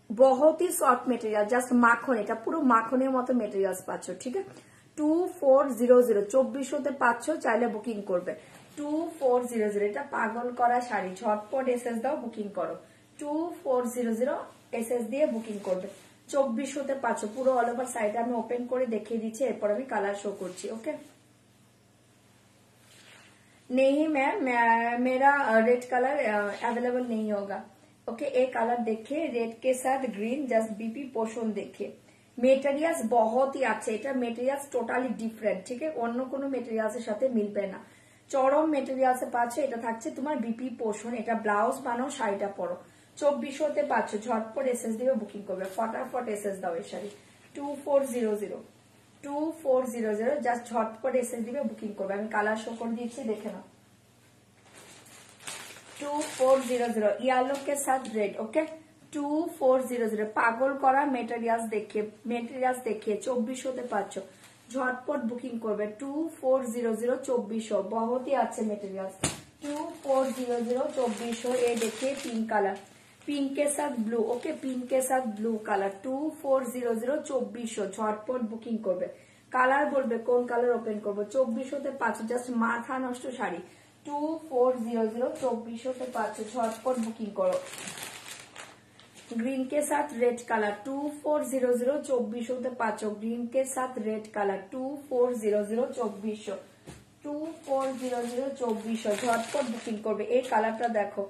[SPEAKER 1] বহুতই সফট মেটেরিয়াল, জাস্ট মাখন, এটা পুরো মাখনের মতো মেটেরিয়ালস পাচ্ছ, ঠিক আছে। 2400, 2400-তে পাচ্ছ। চাইলে বুকিং করবে 2400। এটা পাগল করা শাড়ি, ঝটপট এসএস দাও, বুকিং করো। 2400 এসএস দিয়ে বুকিং করবে। 2400-তে পাচ্ছ। পুরো অল ওভার সাইড আমি ওপেন করে দেখিয়ে দিচ্ছি, এরপর আমি কালার শো করছি। ওকে नहीं मैम, मेरा रेड कलर अवेलेबल नहीं होगा। ओके एक कलर देखे रेड के साथ ग्रीन, जस्ट बीपी पोषण देखे। মেটেরিয়ালস বহুতই আছে, এটা মেটেরিয়ালস টোটালি ডিফারেন্ট, ঠিক আছে, অন্য কোনো মেটেরিয়ালস এর সাথে মিলবে না। চরম মেটেরিয়ালস এ পাচ্ছ। এটা থাকছে তোমার বিপি পোষণ, এটা ব্লাউজ বানাও, শাড়িটা পরো। 2400-তে পাচ্ছ। ঝটপট এসএস দিবে, বুকিং করবে, ফটাফট এসএস দাও এই শাড়ি। 2400, 2400, জাস্ট ঝটপট এসএস দিবে, বুকিং করবে। আমি কালার শো করে দিচ্ছি, দেখে নাও। 2400 येलो के साथ रेड। ओके 2400 পাগল করা মেটেরিয়ালস দেখে, মেটেরিয়ালস দেখে 2400-তে পাচ্ছ। ঝটপট বুকিং করবে। 2400, 2400 বহুতই আছে মেটেরিয়ালস। 2400, 2400। ये देखिए पिंक कलर, पिंक के साथ ब्लू। ओके पिंक के साथ ब्लू कलर। 2400, 2400। ঝটপট বুকিং করবে। কালার বলবে কোন কালার ওপেন করবো। 2400-তে পাচ্ছ। জাস্ট মাথা নষ্ট শাড়ি, 2400 2400 पाँच झटपट बुकिंग करो। ग्रीन के साथ रेड कलर 2400 2400 पाँच ग्रीन के साथ रेड कलर 2400 2400 2400 2400 झटपट बुकिंग করবে। এই কালারটা দেখো,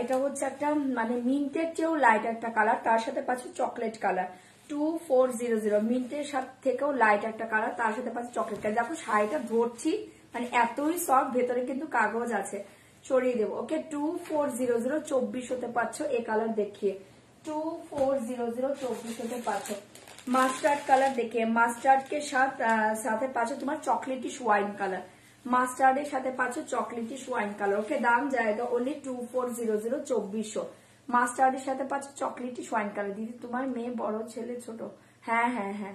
[SPEAKER 1] এটা হচ্ছে একটা মানে মিন্টের চেয়েও লাইট একটা কালার, তার সাথে পাচ্ছ চকলেট কালার 2400 মিন্টের সাথে থেকেও লাইট একটা কালার, তার সাথে পাচ্ছ চকলেট কালার। দেখো শাড়িটা ধরছি মানে এতই সফট, ভেতরে কিন্তু কাগজ আছে, সরিয়ে দেবো। ওকে 2400 2400 পাচ্ছ এই কালার দেখিয়ে 2400 2400 पाँच मास्टार्ड कलर देखिए, मास्टार्ड के साथ पाँच तुम्हार चॉकलेटिश वाइन कलर, मास्टार्ड साथ पाँच चॉकलेटिश वाइन कलर। ओके दाम जाएगा ओनली 2400 2400 मास्टार्ड साथ पाँच चॉकलेटिश वाइन कलर। दीदी तुम्हार मेये बड़ो छेले छोटो? हाँ हाँ हाँ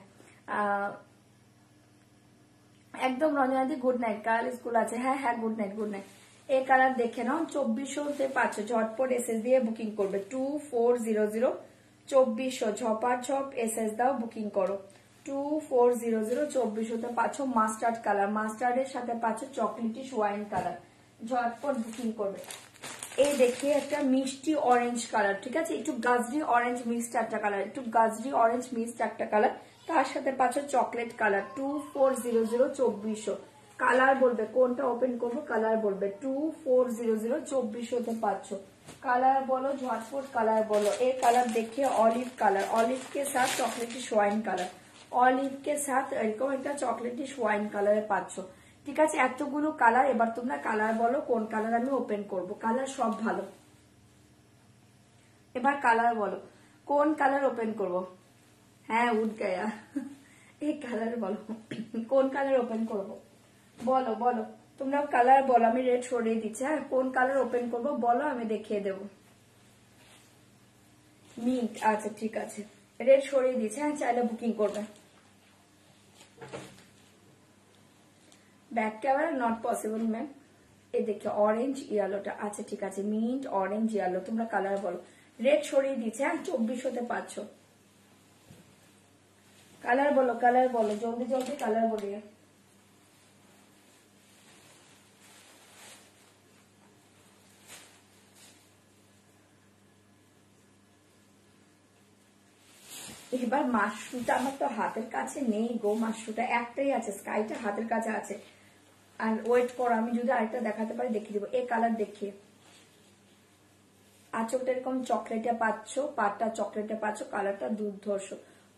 [SPEAKER 1] एकदम रंजना दी गुड नाइट, कल स्कूल আছে। হ্যাঁ হ্যাঁ গুড নাইট গুড নাইট। এই কালার দেখে নাও 2400 পাচ্ছ, ঝটপট এসএস দিয়ে বুকিং করবে 2400 2400 ঝপার ঝপ এসএস দাও বুকিং করো 2400 2400 পাচ্ছ মাস্টার্ড কালার, মাস্টার্ডের সাথে পাচ্ছ চকলেটিশ ওয়াইন কালার, ঝটপট বুকিং করবে। এই দেখিয়ে একটা মিষ্টি অরেঞ্জ কালার, ঠিক আছে, একটু গাজরি অরেঞ্জ মিক্সড একটা কালার, একটু গাজরি অরেঞ্জ মিক্সড একটা কালার, তার সাথে পাচ্ছ চকলেট কালার 2400 2400 কালার বলবে কোনটা ওপেন করবো, কালার বলবে 2400 2400 পাচ্ছ। কালার বলো ঝটপট কালার বলো। এই কালার देखिए ऑलिव कलर, ऑलिव के साथ चॉकलेटिश वाइन कलर, ऑलिव के साथ এরকম একটা চকলেটিশ ওয়াইন কালারে পাচ্ছ। ঠিক আছে, এতগুলো কালার। এবার তোমরা কালার বলো কোন কালার আমি ওপেন করব। কালার সব ভালো, এবার কালার বলো কোন কালার ওপেন করব। হ্যাঁ উঠ গয়া এই কালার বলো কোন কালার ওপেন করব, বলো বলো তোমরা কালার বলো। আমি রেড সরিয়ে দিচ্ছি। হ্যাঁ কোন কালার ওপেন করব বলো, আমি দেখিয়ে দেবো। মিন্ট, আচ্ছা ঠিক আছে, রেড সরিয়ে দিচ্ছি। হ্যাঁ চাইলে বুকিং করবে। Back camera not possible ma'am. এই দেখো অরেঞ্জ ইয়েলোটা, আচ্ছা ঠিক আছে, মিন্ট অরেঞ্জ ইয়েলো, তোমরা কালার বলো। রেড সরিয়ে দিচ্ছে। হ্যাঁ 2400 পাচ্ছ। কালার বলো কালার বলো, জলদি জলদি কালার বলিয়ে। এবার মাশরুটা আমার তো হাতের কাছে নেই গো, মাশরুটা একটাই আছে, স্কাইটা হাতের কাছে আছে। আর ওয়েট করো, আমি যদি আরেকটা দেখাতে পারি দেখিয়ে দেবো। এই কালার দেখিয়ে আঁচলটা এরকম চকলেটে পাচ্ছ, পাটটা চকলেটে পাচ্ছ, কালারটা দুর্ধর্ষ।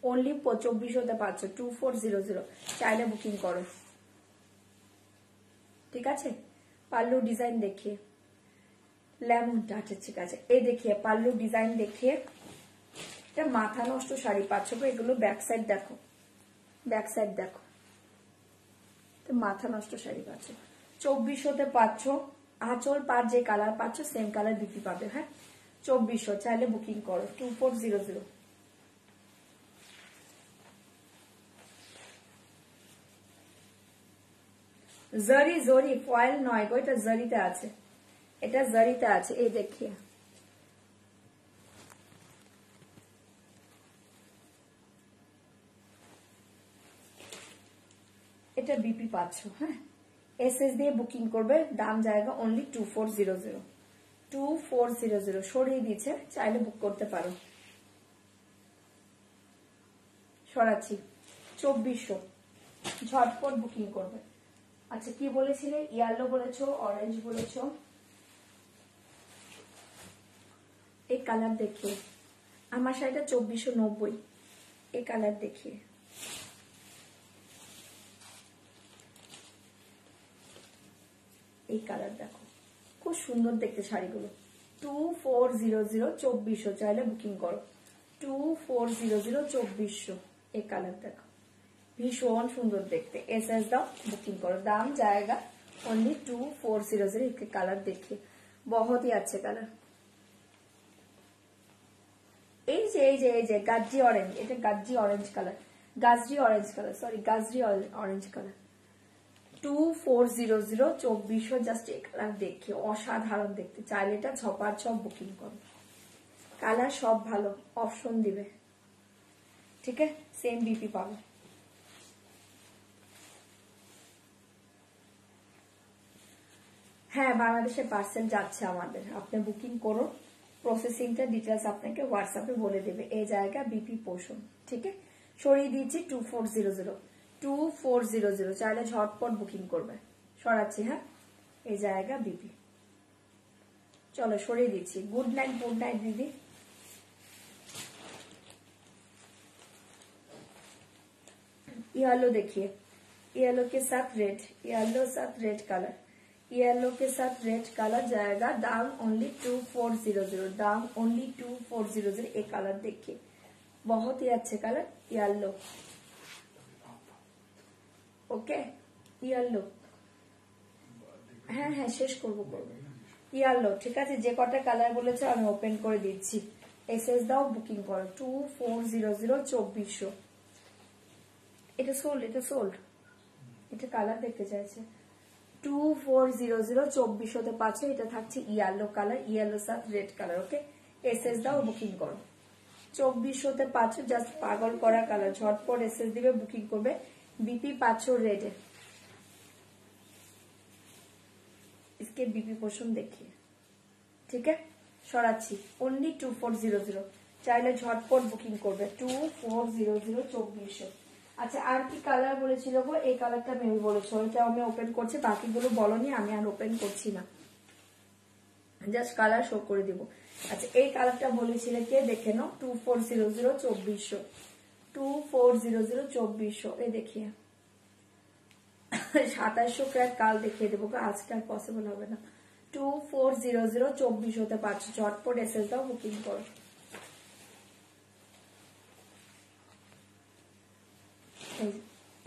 [SPEAKER 1] অনলি 2400 পাচ্ছ 2400, চাইলে বুকিং করো। ঠিক আছে, পাল্লু ডিজাইন দেখিয়ে লেমনটা, আচ্ছা ঠিক আছে। এই দেখিয়ে পাল্লু ডিজাইন দেখিয়ে এটা মাথা নষ্ট শাড়ি পাচ্ছ। এগুলো ব্যাক সাইড দেখো, ব্যাক সাইড দেখো, মাথা নষ্ট শাড়ি পাচ্ছ 2400 পাচ্ছ। আঁচল পার যে কালার পাচ্ছ সেম কালার বিক্রি পাবে। হ্যাঁ 2400, চাইলে বুকিং করো 2400। জরি জরি ফয়েল নয় গো, এটা জরিতে আছে, এটা জরিতে আছে। এই দেখিয়ে এটা বিপি পাচ্ছ। হ্যাঁ এসএস দিয়ে বুকিং করবে, দাম জায়গা অনলি 2400 2400 সরিয়ে দিচ্ছে, চাইলে বুক করতে পারো। সরাচ্ছি 2400, ঝটপট বুকিং করবে। আচ্ছা কি বলেছিলে, ইয়েলো বলেছো, অরেঞ্জ বলেছো। এই কালার দেখিয়ে আমার শাড়িটা 2490, এই কালার দেখিয়ে এই কালার দেখো, খুব সুন্দর দেখতে শাড়িগুলো 2400 2400, চাইলে বুকিং করো 2400 2400। এই কালার দেখো ভীষণ সুন্দর দেখতে, এসএস দাও বুকিং করো, দাম জায়গা ओनली 2400। एक कलर देखिए बहुत ही अच्छे कलर। এই যে গাজরি অরেঞ্জ, এটা গাজরি অরেঞ্জ কালার, গাজরি অরেঞ্জ কালার, সরি গাজরি অরেঞ্জ কালার 2400 2400। জাস্ট এই কালার দেখে অসাধারণ দেখতে, চাইলে এটা ছপার ছপ বুকিং করো। কালার সব ভালো, অপশন দিবে। ঠিক আছে, সেম বিপি পাবে। হ্যাঁ, বাংলাদেশে পার্সেল যাচ্ছে আমাদের। আপনি বুকিং করুন, প্রসেসিংটা ডিটেলস আপনাকে হোয়াটসঅ্যাপে বলে দেবে। এই জায়গা বিপি পোষণ, ঠিক আছে। সরিয়ে দিয়েছি 2400 চাইলে ঝটপট বুকিং করবে। সরাচ্ছি, হ্যাঁ, এই জায়গা বিপি। চলো সরিয়ে দিচ্ছি। গুড নাইট দিদি। येलो देखिए, येलो के साथ रेड, येलो साथ रेड कलर, येलो के साथ रेड कलर जाएगा। दाम ओनली 2400, दाम ओनली 2400। एक कलर देखिए, बहुत ही अच्छे कलर, येलो। Okay, yellow. হ্যাঁ হ্যাঁ, শেষ করবো। ইয়ালো, ঠিক আছে। যে কটা কালার বলেছো আমি ওপেন করে দিচ্ছি। এসএস দাও, বুকিং করো। 2400, 2400। এটা সোল্ড। এটা কালার দেখতে চাইছে। 2400, 2400 পাচ্ছে। এটা থাকছে ইয়ালো কালার, ইয়েলো সাথে রেড কালার। ওকে, এসএস দাও, বুকিং করো। 2400 পাচ্ছ, জাস্ট পাগল করা কালার। ঝটপট এসএস দিবে, বুকিং করবে। বিপি পাচ্ছ রেডে। इसके बीपी पोर्शन देखिए, ठीक है। সরাচ্ছি, ओनली 2400। চাইলে ঝটপট বুকিং করবে। 2400, 2400। আচ্ছা, আর কি কালার বলেছিল গো? এই কালারটা মেবি বলেছো, এটা আমি ওপেন করছি। বাকিগুলো বলনি, আমি আর ওপেন করছি না, জাস্ট কালার শো করে দিব। আচ্ছা, এই কালারটা বলেছিলে কে? দেখে নাও। 2400, 2400, 2400, 2400। এই দেখিয়ে 2700 ক্যারেট কাল দেখিয়ে দেবো, আজকে আর পসিবল হবে না। 2400, 2400 পাচ্ছ। ঝটপট এসএস দাও, বুকিং করো।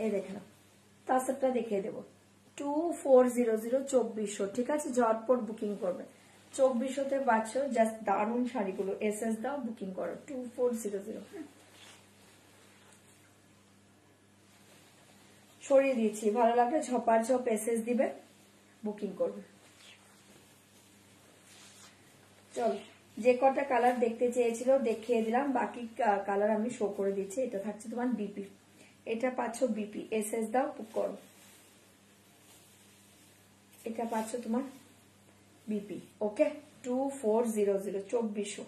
[SPEAKER 1] এই দেখে নাও, তারপরটা দেখিয়ে দেবো। 2400, 2400, ঠিক আছে। ঝটপট বুকিং করবে। 2400 পাচ্ছ, জাস্ট দারুণ শাড়িগুলো। এসএস দাও, বুকিং করো। 2400। সরিয়ে দিয়েছি। ভালো লাগলে ঝপার ঝপ এসএস দিবে, বুকিং করবে। চলো, যে কটা কালার দেখতে চেয়েছিল দেখিয়ে দিলাম, বাকি কালার আমি শো করে দিচ্ছি। এটা থাকছে তোমার বিপি, এটা পাচ্ছ বিপি। এসএস দাও, বুক করো। এটা পাচ্ছ তোমার বিপি। ওকে, 2400, 2400।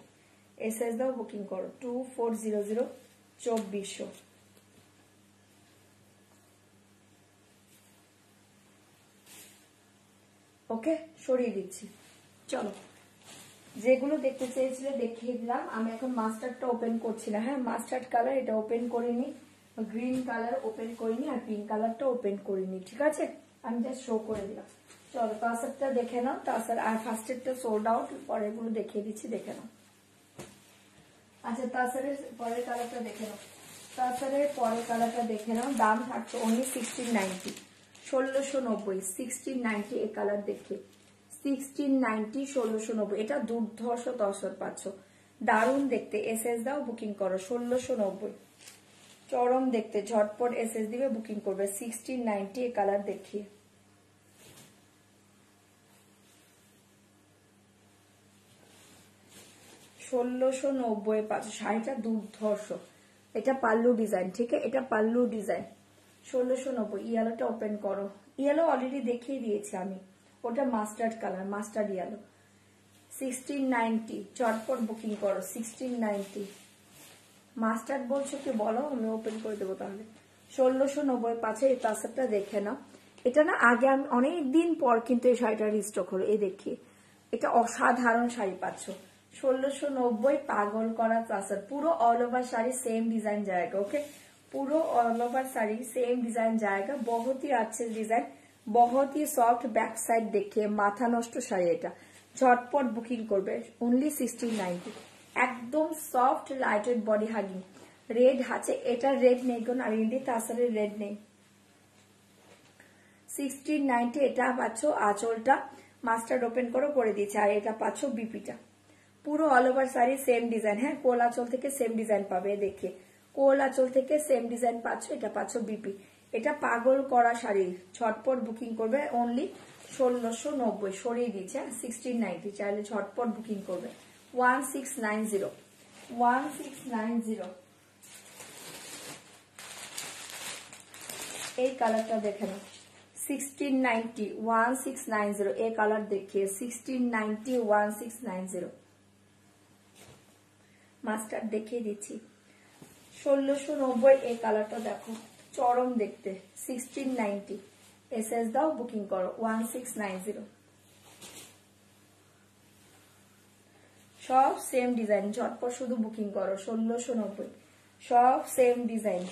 [SPEAKER 1] এসএস দাও, বুকিং করো। 2400, 2400। ওকে, সরিয়ে দিচ্ছি। চলো, যেগুলো দেখতে চেয়েছিলে দেখিয়ে দিলাম। আমি এখন মাস্টার্ডটা ওপেন করছি না। হ্যাঁ, মাস্টার্ড কালার এটা ওপেন করিনি, গ্রিন কালার ওপেন করিনি, আর পিঙ্ক কালারটা ওপেন করিনি, ঠিক আছে। আমি জাস্ট শো করে দিলাম। চলো, তাসারটা দেখে নাও। তাসার আর ফার্স্টেরটা সোল্ড আউট, পরেরগুলো দেখিয়ে দিচ্ছি, দেখে নাও। আচ্ছা, তাসারের পরের কালারটা দেখে নাও। তাসারের পরের কালারটা দেখে নাও। দাম থাকছে অনলি 1690, 1690, 1690। এই কালার দেখে 1690, 1690। এটা দুর্ধর্ষ তসর পাচ্ছ, দারুণ দেখতে। এসএস দাও, বুকিং করো। 1690, চরম দেখতে। ঝটপট এসএস দিবে, বুকিং করবে। 1690 এই কালার দেখিয়ে। $1690 পাচ্ছ। শাড়িটা দুর্ধর্ষ। এটা পাল্লু ডিজাইন, ঠিক আছে। এটা পাল্লু ডিজাইন। 1690। ইয়েলোটা ওপেন করো। ইয়েলো অলরেডি দেখিয়ে দিয়েছি আমি, ওটা মাস্টার্ড কালার, মাস্টার্ড ইয়েলো। 1690, চটপট বুকিং করো। 1690। মাস্টার্ড বলছো কি বলো, আমি ওপেন করে দেবো তাহলে। 1690 পাচ্ছে। এই তাসারটা দেখে নাও। এটা না আগে আমি অনেকদিন পর কিন্তু এই শাড়িটা রিস্টক হলো। এই দেখি, এটা অসাধারণ শাড়ি পাচ্ছ। 1690, পাগল করা তাসার। পুরো all over sari same design জায়গা। ওকে, पूरा all over sari same design जाएगा। बहुत ही अच्छे डिजाइन, बहुत ही सॉफ्ट। बैक साइड देखिए, माथा नष्ट शाड़ी। এটা ঝটপট বুকিং করবে। অনলি 1690। একদম soft light weight body hugging. Red আছে, এটা রেড নেই গো নারিন্দি, তাছাড়া রেড নেই। 1690 এটা পাচ্ছ। আঁচলটা মাস্টার্ড ওপেন করে দিয়েছে, আর এটা পাচ্ছ বিপিটা। পুরো all over sari same design. হ্যাঁ, কোল আঁচল থেকে সেম ডিজাইন পাবে। দেখে কোল আঁচল থেকে সেম ডিজাইন পাচ্ছ। এটা পাচ্ছ বিপি। এটা পাগল করা শাড়ি। ঝটপট বুকিং করবে। অনলি 1690। সরিয়ে দিচ্ছে 1690। চাইলে ঝটপট বুকিং করবে। 1690, 1690। এই কালারটা দেখে নাও। 1690 1690 ए कलर देखिए 1690 1690 মাস্টার দেখিয়ে দিচ্ছি 1690 এই কালারটা দেখো চরম দেখতে 1690 এসএস দাও বুকিং করো 1690 সব সেম ডিজাইন ঝটপট শুধু বুকিং করো 1690 সব সেম ডিজাইন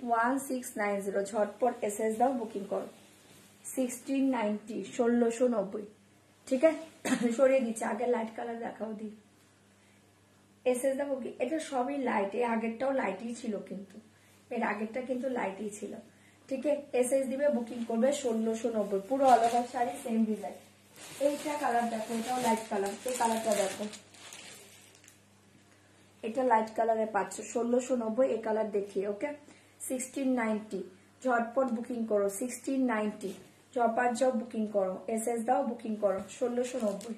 [SPEAKER 1] 1690 ঝটপট এসএস দাও বুকিং করো 1690 1690 ঠিক আছে সরিয়ে দিচ্ছি আগে লাইট কালার দেখাও দি এসএস দাও বুকিং এটা সবই লাইট এর আগেরটাও লাইটই ছিল কিন্তু এর আগেরটা কিন্তু লাইটই ছিল ঠিক আছে এসএস দিবে বুকিং করবে 1690 পুরো all over sari same design এইটা কালার দেখো এটাও লাইট কালার এই কালারটা দেখো এটা লাইট কালারে পাচ্ছ 1690 এই কালার দেখিয়ে ওকে 1690 ঝটপট বুকিং করো 1690 চপার জব বুকিং করো এসএস দাও বুকিং করো 1690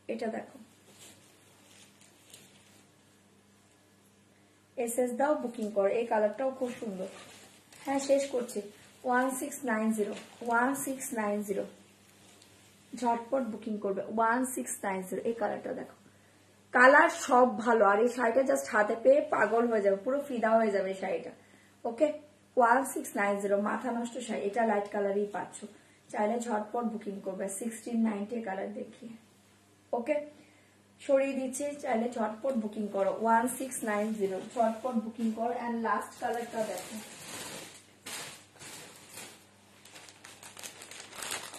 [SPEAKER 1] এটা দেখো এসএস দাও বুকিং করো এই কালারটাও খুব সুন্দর হ্যাঁ শেষ করছি 1690 1690 ঝটপট বুকিং করবে 1690 এই কালারটা দেখো কালার সব ভালো আর এই শাড়িটা জাস্ট হাতে পেয়ে পাগল হয়ে যাবে পুরো ফিদা হয়ে যাবে এই শাড়িটা ওকে 1690 মাথা নষ্ট শাড়ি এটা লাইট কালারই পাচ্ছ চাইলে ঝটপট বুকিং করবে 1690 কালার দেখিয়ে ওকে সরিয়ে দিচ্ছি চাইলে ঝটপট বুকিং করো 1690 ঝটপট বুকিং করো এন্ড লাস্ট কালারটা দেখো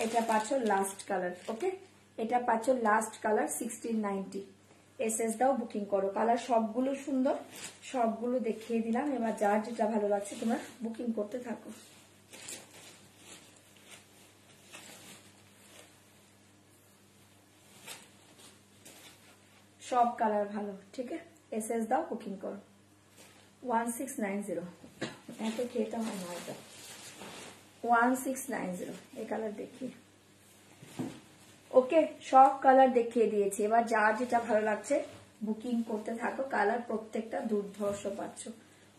[SPEAKER 1] এটা পাচ্ছ লাস্ট কালার ওকে এটা পাচ্ছ লাস্ট কালার 1690 এসএস দাও বুকিং করো কালার সবগুলো সুন্দর সবগুলো দেখিয়ে দিলাম এবার যার যেটা ভালো লাগছে তোমরা বুকিং করতে থাকো সব কালার ভালো ঠিক আছে এসএস দাও বুকিং করো 1690 এত খেতে হয় না এটা 1690 এই কালার দেখিয়ে ওকে সব কালার দেখিয়ে দিয়েছি এবার যার যেটা ভালো লাগছে বুকিং করতে থাকো কালার প্রত্যেকটা দুর্ধর্ষ পাচ্ছ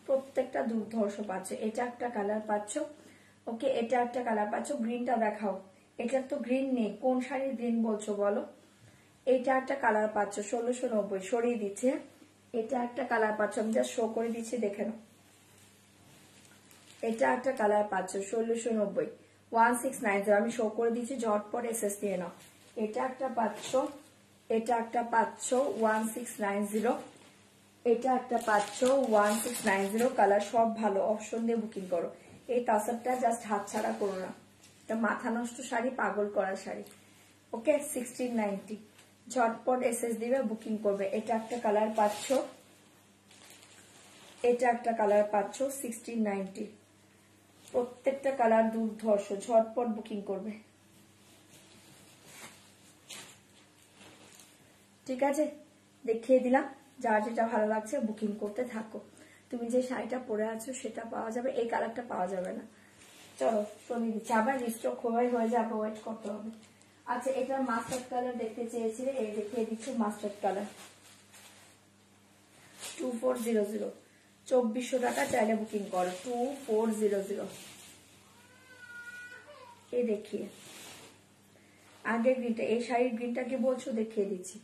[SPEAKER 1] প্রত্যেকটা দুর্ধর্ষ পাচ্ছ এটা একটা কালার পাচ্ছ ওকে এটা একটা কালার পাচ্ছ গ্রিনটা দেখাও এটা তো গ্রিন নেই কোন শাড়ির গ্রিন বলছো বলো এটা একটা কালার পাচ্ছ 1690 সরিয়ে দিচ্ছে এটা একটা কালার পাচ্ছ আমি যা শো করে দিচ্ছি দেখে নাও এটা একটা কালার পাচ্ছ 1690 1690 আমি শো করে দিচ্ছি ঝটপট এসএস দিয়ে নাও এটা একটা পাচ্ছ এটা একটা পাচ্ছ 1690 এটা একটা পাচ্ছ 1690 কালার সব ভালো অপশন দিয়ে বুকিং করো এই তাসারটা জাস্ট হাতছাড়া করো না এটা মাথা নষ্ট শাড়ি পাগল করা শাড়ি ওকে 1690 ঝটপট এসএস দিবে বুকিং করবে এটা একটা কালার পাচ্ছ এটা একটা কালার পাচ্ছ 1690 প্রত্যেকটা কালার দুর্ধর্ষ ঝটপট বুকিং করবে ঠিক আছে দেখিয়ে দিলাম যার যেটা ভালো লাগছে বুকিং করতে থাকো তুমি যে শাড়িটা পরে আছো সেটা পাওয়া যাবে এই কালারটা পাওয়া যাবে না চলো সরিয়ে দিচ্ছি আবার রিস্টক হয়ে যাবে ওয়েট করতে হবে আচ্ছা এটা মাস্টার্ড কালার দেখতে চেয়েছিলে এই দেখিয়ে দিচ্ছি মাস্টার্ড কালার 2400 2400 টাকা চাইলে বুকিং করো 2400 এই দেখিয়ে আগের গ্রিনটা এই শাড়ির গ্রিনটা কি বলছো দেখিয়ে দিচ্ছি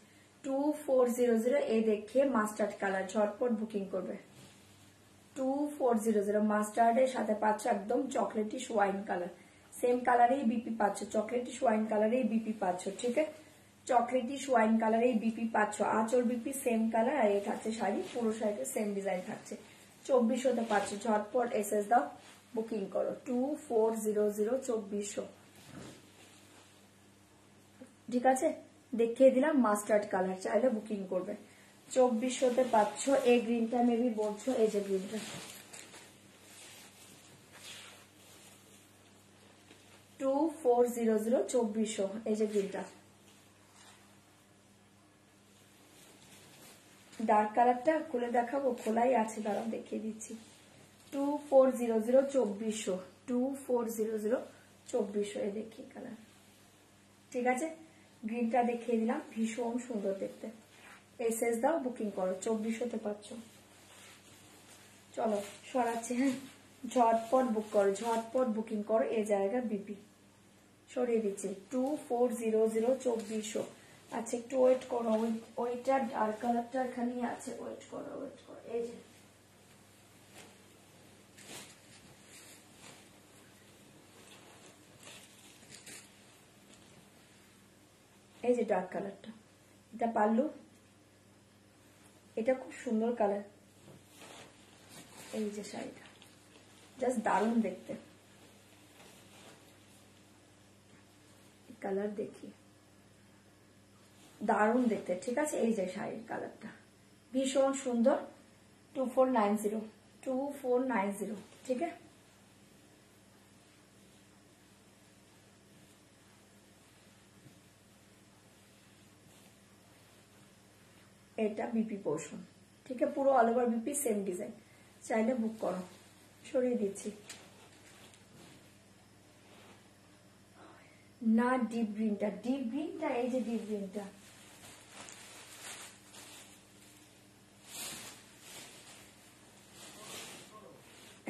[SPEAKER 1] 2400 এই দেখিয়ে মাস্টার্ড কালার ঝটপট বুকিং করবে 2400 মাস্টার্ডের সাথে পাচ্ছ একদম চকলেটিশ ওয়াইন কালার সেম কালারেই বিপি পাচ্ছ চকলেটিশ ওয়াইন কালারেই বিপি পাচ্ছ ঠিক আছে চকলেটিশ ওয়াইন কালারেই বিপি পাচ্ছ আঁচল বিপি সেম কালার আর এই থাকছে শাড়ি পুরো শাড়িতে সেম ডিজাইন থাকছে 2400 পাচ্ছ ঝটপট এসএস দাও বুকিং করো 2400 2400 ঠিক আছে দেখিয়ে দিলাম মাস্টার্ড কালার চাইলে বুকিং করবে 2400 পাচ্ছ এই গ্রিনটা মেবি বলছো এই যে গ্রিনটা 2400 2400 এই যে গ্রিনটা ডার্ক কালারটা খুলে দেখাবো খোলাই আছে দাঁড়াও দেখিয়ে দিচ্ছি 2400 2400 2400 2400 এই দেখি কালার ঠিক আছে গ্রিনটা দেখিয়ে দিলাম ভীষণ সুন্দর দেখতে এসএস দাও বুকিং করো 2400 পাচ্ছ চলো সরাচ্ছি, হ্যাঁ ঝটপট বুক করো, ঝটপট বুকিং করো। এই জায়গা বিপি সরিয়ে দিচ্ছি 2400 2400। আচ্ছা একটু ওয়েট করো, ওইটা ডার্ক কালারটা এখানেই আছে, ওয়েট করো ওয়েট করো। এই যে এই যে ডার্ক কালারটা, এটা পাল্লু, এটা খুব সুন্দর কালার। এই যে শাড়িটা জাস্ট দারুণ দেখতে, কালার দেখি দারুণ দেখতে, ঠিক আছে। এই যে শাড়ির কালারটা ভীষণ সুন্দর, 2490 2490, ঠিক আছে। এটা বিপি পোর্শন, ঠিক আছে, পুরো all over BP, same design. চাইলে বুক করো, সরিয়ে দিচ্ছি। না ডিপ গ্রিনটা, ডিপ গ্রিনটা, এই যে ডিপ গ্রিনটা,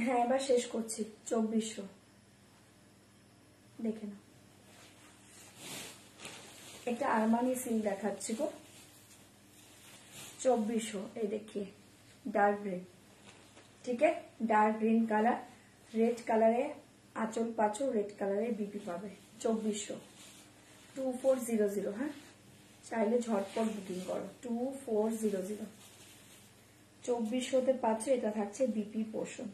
[SPEAKER 1] হ্যাঁ এবার শেষ করছি। 2400 দেখে না, এটা আরমানি সিল্ক দেখাচ্ছি গো, 2400। এই দেখিয়ে ডার্ক গ্রিন, ঠিক আছে, ডার্ক গ্রিন কালার, রেড কালারে আঁচল পাঁচল, রেড কালারে বিপি পাবে 2400 2400, হ্যাঁ চাইলে ঝটপট বুকিং করো 2400 2400তে পাচ্ছ। এটা থাকছে বিপি পোর্শন,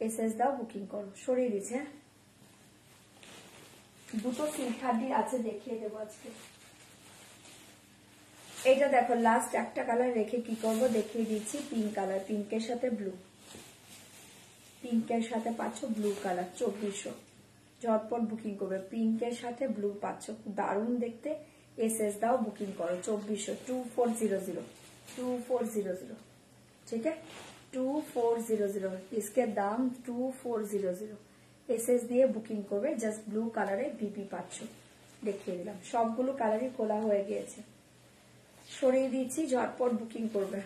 [SPEAKER 1] এসএস দাও বুকিং করো, সরিয়ে দিচ্ছে। হ্যাঁ দুটো সিল্ক হাড্ডি আছে, দেখিয়ে দেবো আজকে। এটা দেখো লাস্ট একটা কালার রেখে কি করব দেখিয়ে দিচ্ছি, পিঙ্ক কালার, পিঙ্কের সাথে ব্লু, পিঙ্কের সাথে পাচ্ছ ব্লু কালার 2400, ঝটপট বুকিং করবে। পিঙ্কের সাথে ব্লু পাচ্ছ, দারুণ দেখতে, এসএস দাও বুকিং করো 2400 2400 2400, ठीक है 2400, इसके दाम 2400। এসএস দিয়ে বুকিং করবে, জাস্ট ব্লু কালারে বিপি পাচ্ছ, দেখিয়ে দিলাম। সবগুলো কালারই খোলা হয়ে গিয়েছে, সরিয়ে দিচ্ছি, ঝটপট বুকিং করবে।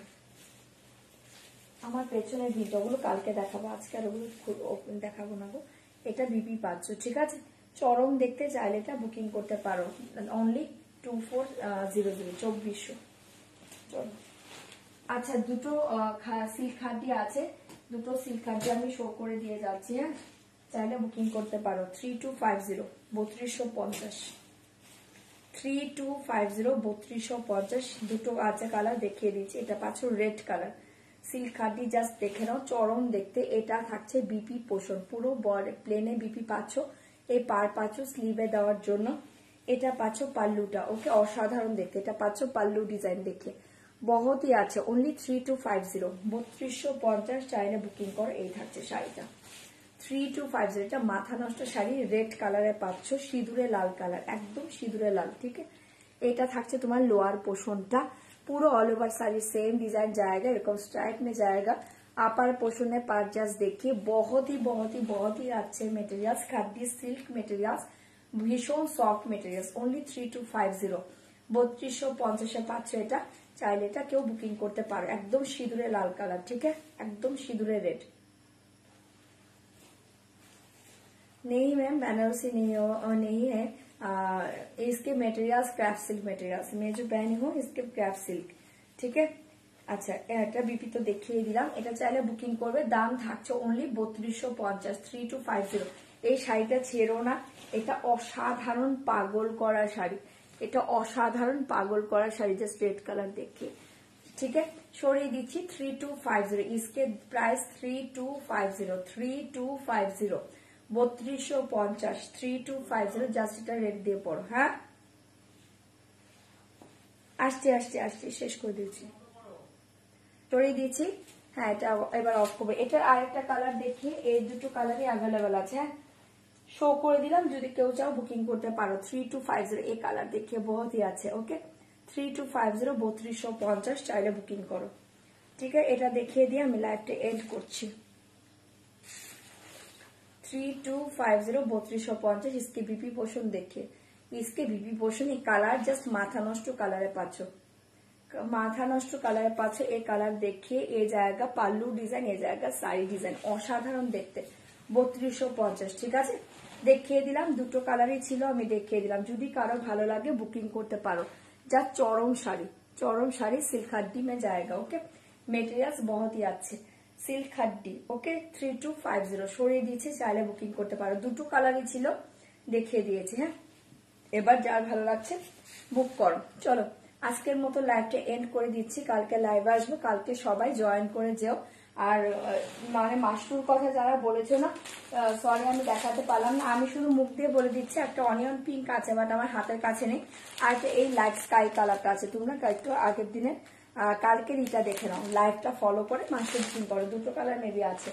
[SPEAKER 1] আমার পেছনের ভিডিওগুলো কালকে দেখাবো, আজকে আর ওগুলো দেখাবো না গো। এটা বিপি পাচ্ছ, ঠিক আছে, চরম দেখতে চাইলে এটা বুকিং করতে পারো, অনলি 2400 2400। চলো আচ্ছা দুটো সিল্ক হাড্ডি আছে, দুটো সিল্ক হাড্ডি আমি শো করে দিয়ে যাচ্ছি, হ্যাঁ চাইলে বুকিং করতে পারো 3250 3250 3250 3250, দুটো আছে কালার দেখিয়ে দিচ্ছি। এটা পাচ্ছ রেড কালার, সিল্ক হাড্ডি জাস্ট দেখে নাও, চরম দেখতে। এটা থাকছে বিপি পোর্শন, পুরো প্লেনে বিপি পাচ্ছ, এই পার পাচ্ছ স্লিভে দেওয়ার জন্য। এটা পাচ্ছ পাল্লুটা, ওকে অসাধারণ দেখতে, এটা পাচ্ছ পাল্লু ডিজাইন দেখে বহুতই আছে, অনলি 3250 3250, চাইলে বুকিং করো। এই থাকছে শাড়িটা 3250, এটা মাথা নষ্ট শাড়ি, রেড কালারে পাচ্ছ, সিঁদুরে লাল কালার, একদম সিঁদুরে লাল, ঠিক আছে। এটা থাকছে তোমার লোয়ার পোর্শনটা, पूरा all over sari same design जाएगा, एरकम स्ट्राइप में जाएगा। अपर पोर्शन में पार्ट जस्ट देखिए, बहुत ही अच्छे मटेरियल्स, खादी सिल्क मटेरियल्स, भीषण सॉफ्ट मटेरियल्स, ओनली 3250 3250 पाচ্ছ। এটা চাইলে এটা কেউ বুকিং করতে পারো, একদম সিঁদুরে লাল কালার, ঠিক আছে, একদম সিঁদুরে রেড। नहीं मैम बनारसी नहीं है, इसके मटेरियल्स क्राफ्ट सिल्क मटेरियल्स, मैं जो पहनी हूँ इसके क्राफ्ट सिल्क, ठीक है। আচ্ছা এটা বিপি তো দেখিয়ে দিলাম, এটা চাইলে বুকিং করবে, দাম থাকছে অনলি 3250 3250। এই শাড়িটা ছেড়ো না, এটা অসাধারণ পাগল করা শাড়ি, এটা অসাধারণ পাগল করা শাড়ি, জাস্ট রেড কালার দেখে, ठीक है। সরিয়ে দিচ্ছি 3250, इसके प्राइस 3250 3250 3250 3250, জাস্ট এটা রেট দিয়ে পড়ো। হ্যাঁ আসছি শেষ করে দিচ্ছি, সরিয়ে দিচ্ছি। হ্যাঁ এটা এবার অফ করবে। এটার আরেকটা কালার দেখি, এই দুটো কালারই অ্যাভেলেবেল আছে, হ্যাঁ শো করে দিলাম, যদি কেউ চাও বুকিং করতে পারো 3250। এই কালার দেখিয়ে বহুতই আছে, ওকে 3250 3250, চাইলে বুকিং করো, ঠিক আছে। এটা দেখিয়ে দিয়ে আমি লাইভটা এন্ড করছি। 3250 3250, इसके बीपी पोर्शन देखिए, इसके बीपी पोर्शन, ये कलर जस्ट माथा नष्ट कलर पाচ্ছ, মাথা নষ্ট কালার পাচ্ছ। এই কালার দেখিয়ে এই জায়গা পাল্লু ডিজাইন, এই জায়গা শাড়ি ডিজাইন, অসাধারণ দেখতে। 3250, ঠিক আছে, দেখিয়ে দিলাম। দুটো কালারই ছিল, আমি দেখিয়ে দিলাম। যদি কারো ভালো লাগে বুকিং করতে পারো। যা চরম শাড়ি, চরম শাড়ি, सिल्क हड्डी में जाएगा। ओके, मेटेरियल्स बहुत ही अच्छे, सिल्क हड्डी। ओके, 3250 সরিয়ে দিয়েছি, চাইলে বুকিং করতে পারো। দুটো কালারই ছিল, দেখিয়ে দিয়েছি। হ্যাঁ, এবার যার ভালো লাগছে বুক করো। চলো আজকের মতো লাইভটা এন্ড করে দিচ্ছি, কালকে লাইভে আসবো, কালকে সবাই জয়েন করে যেও। আর মানে মাশরুর কথা যারা বলেছো না, সরি আমি দেখাতে পারলাম না, আমি শুধু মুখ দিয়ে বলে দিচ্ছি। একটা অনিয়ন পিঙ্ক আছে, বাট আমার হাতের কাছে নেই। আর এই লাইট স্কাই কালারটা আছে, তোমরা একটু আগের দিনে কালকের ইটা দেখে নাও, লাইভটা ফলো করে মাশরুম পিঙ্ক করো। দুটো কালার মেবি আছে,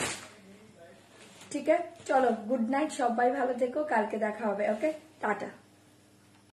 [SPEAKER 1] ঠিক আছে। চলো গুড নাইট, সবাই ভালো থেকো, কালকে দেখা হবে। ওকে, টাটা।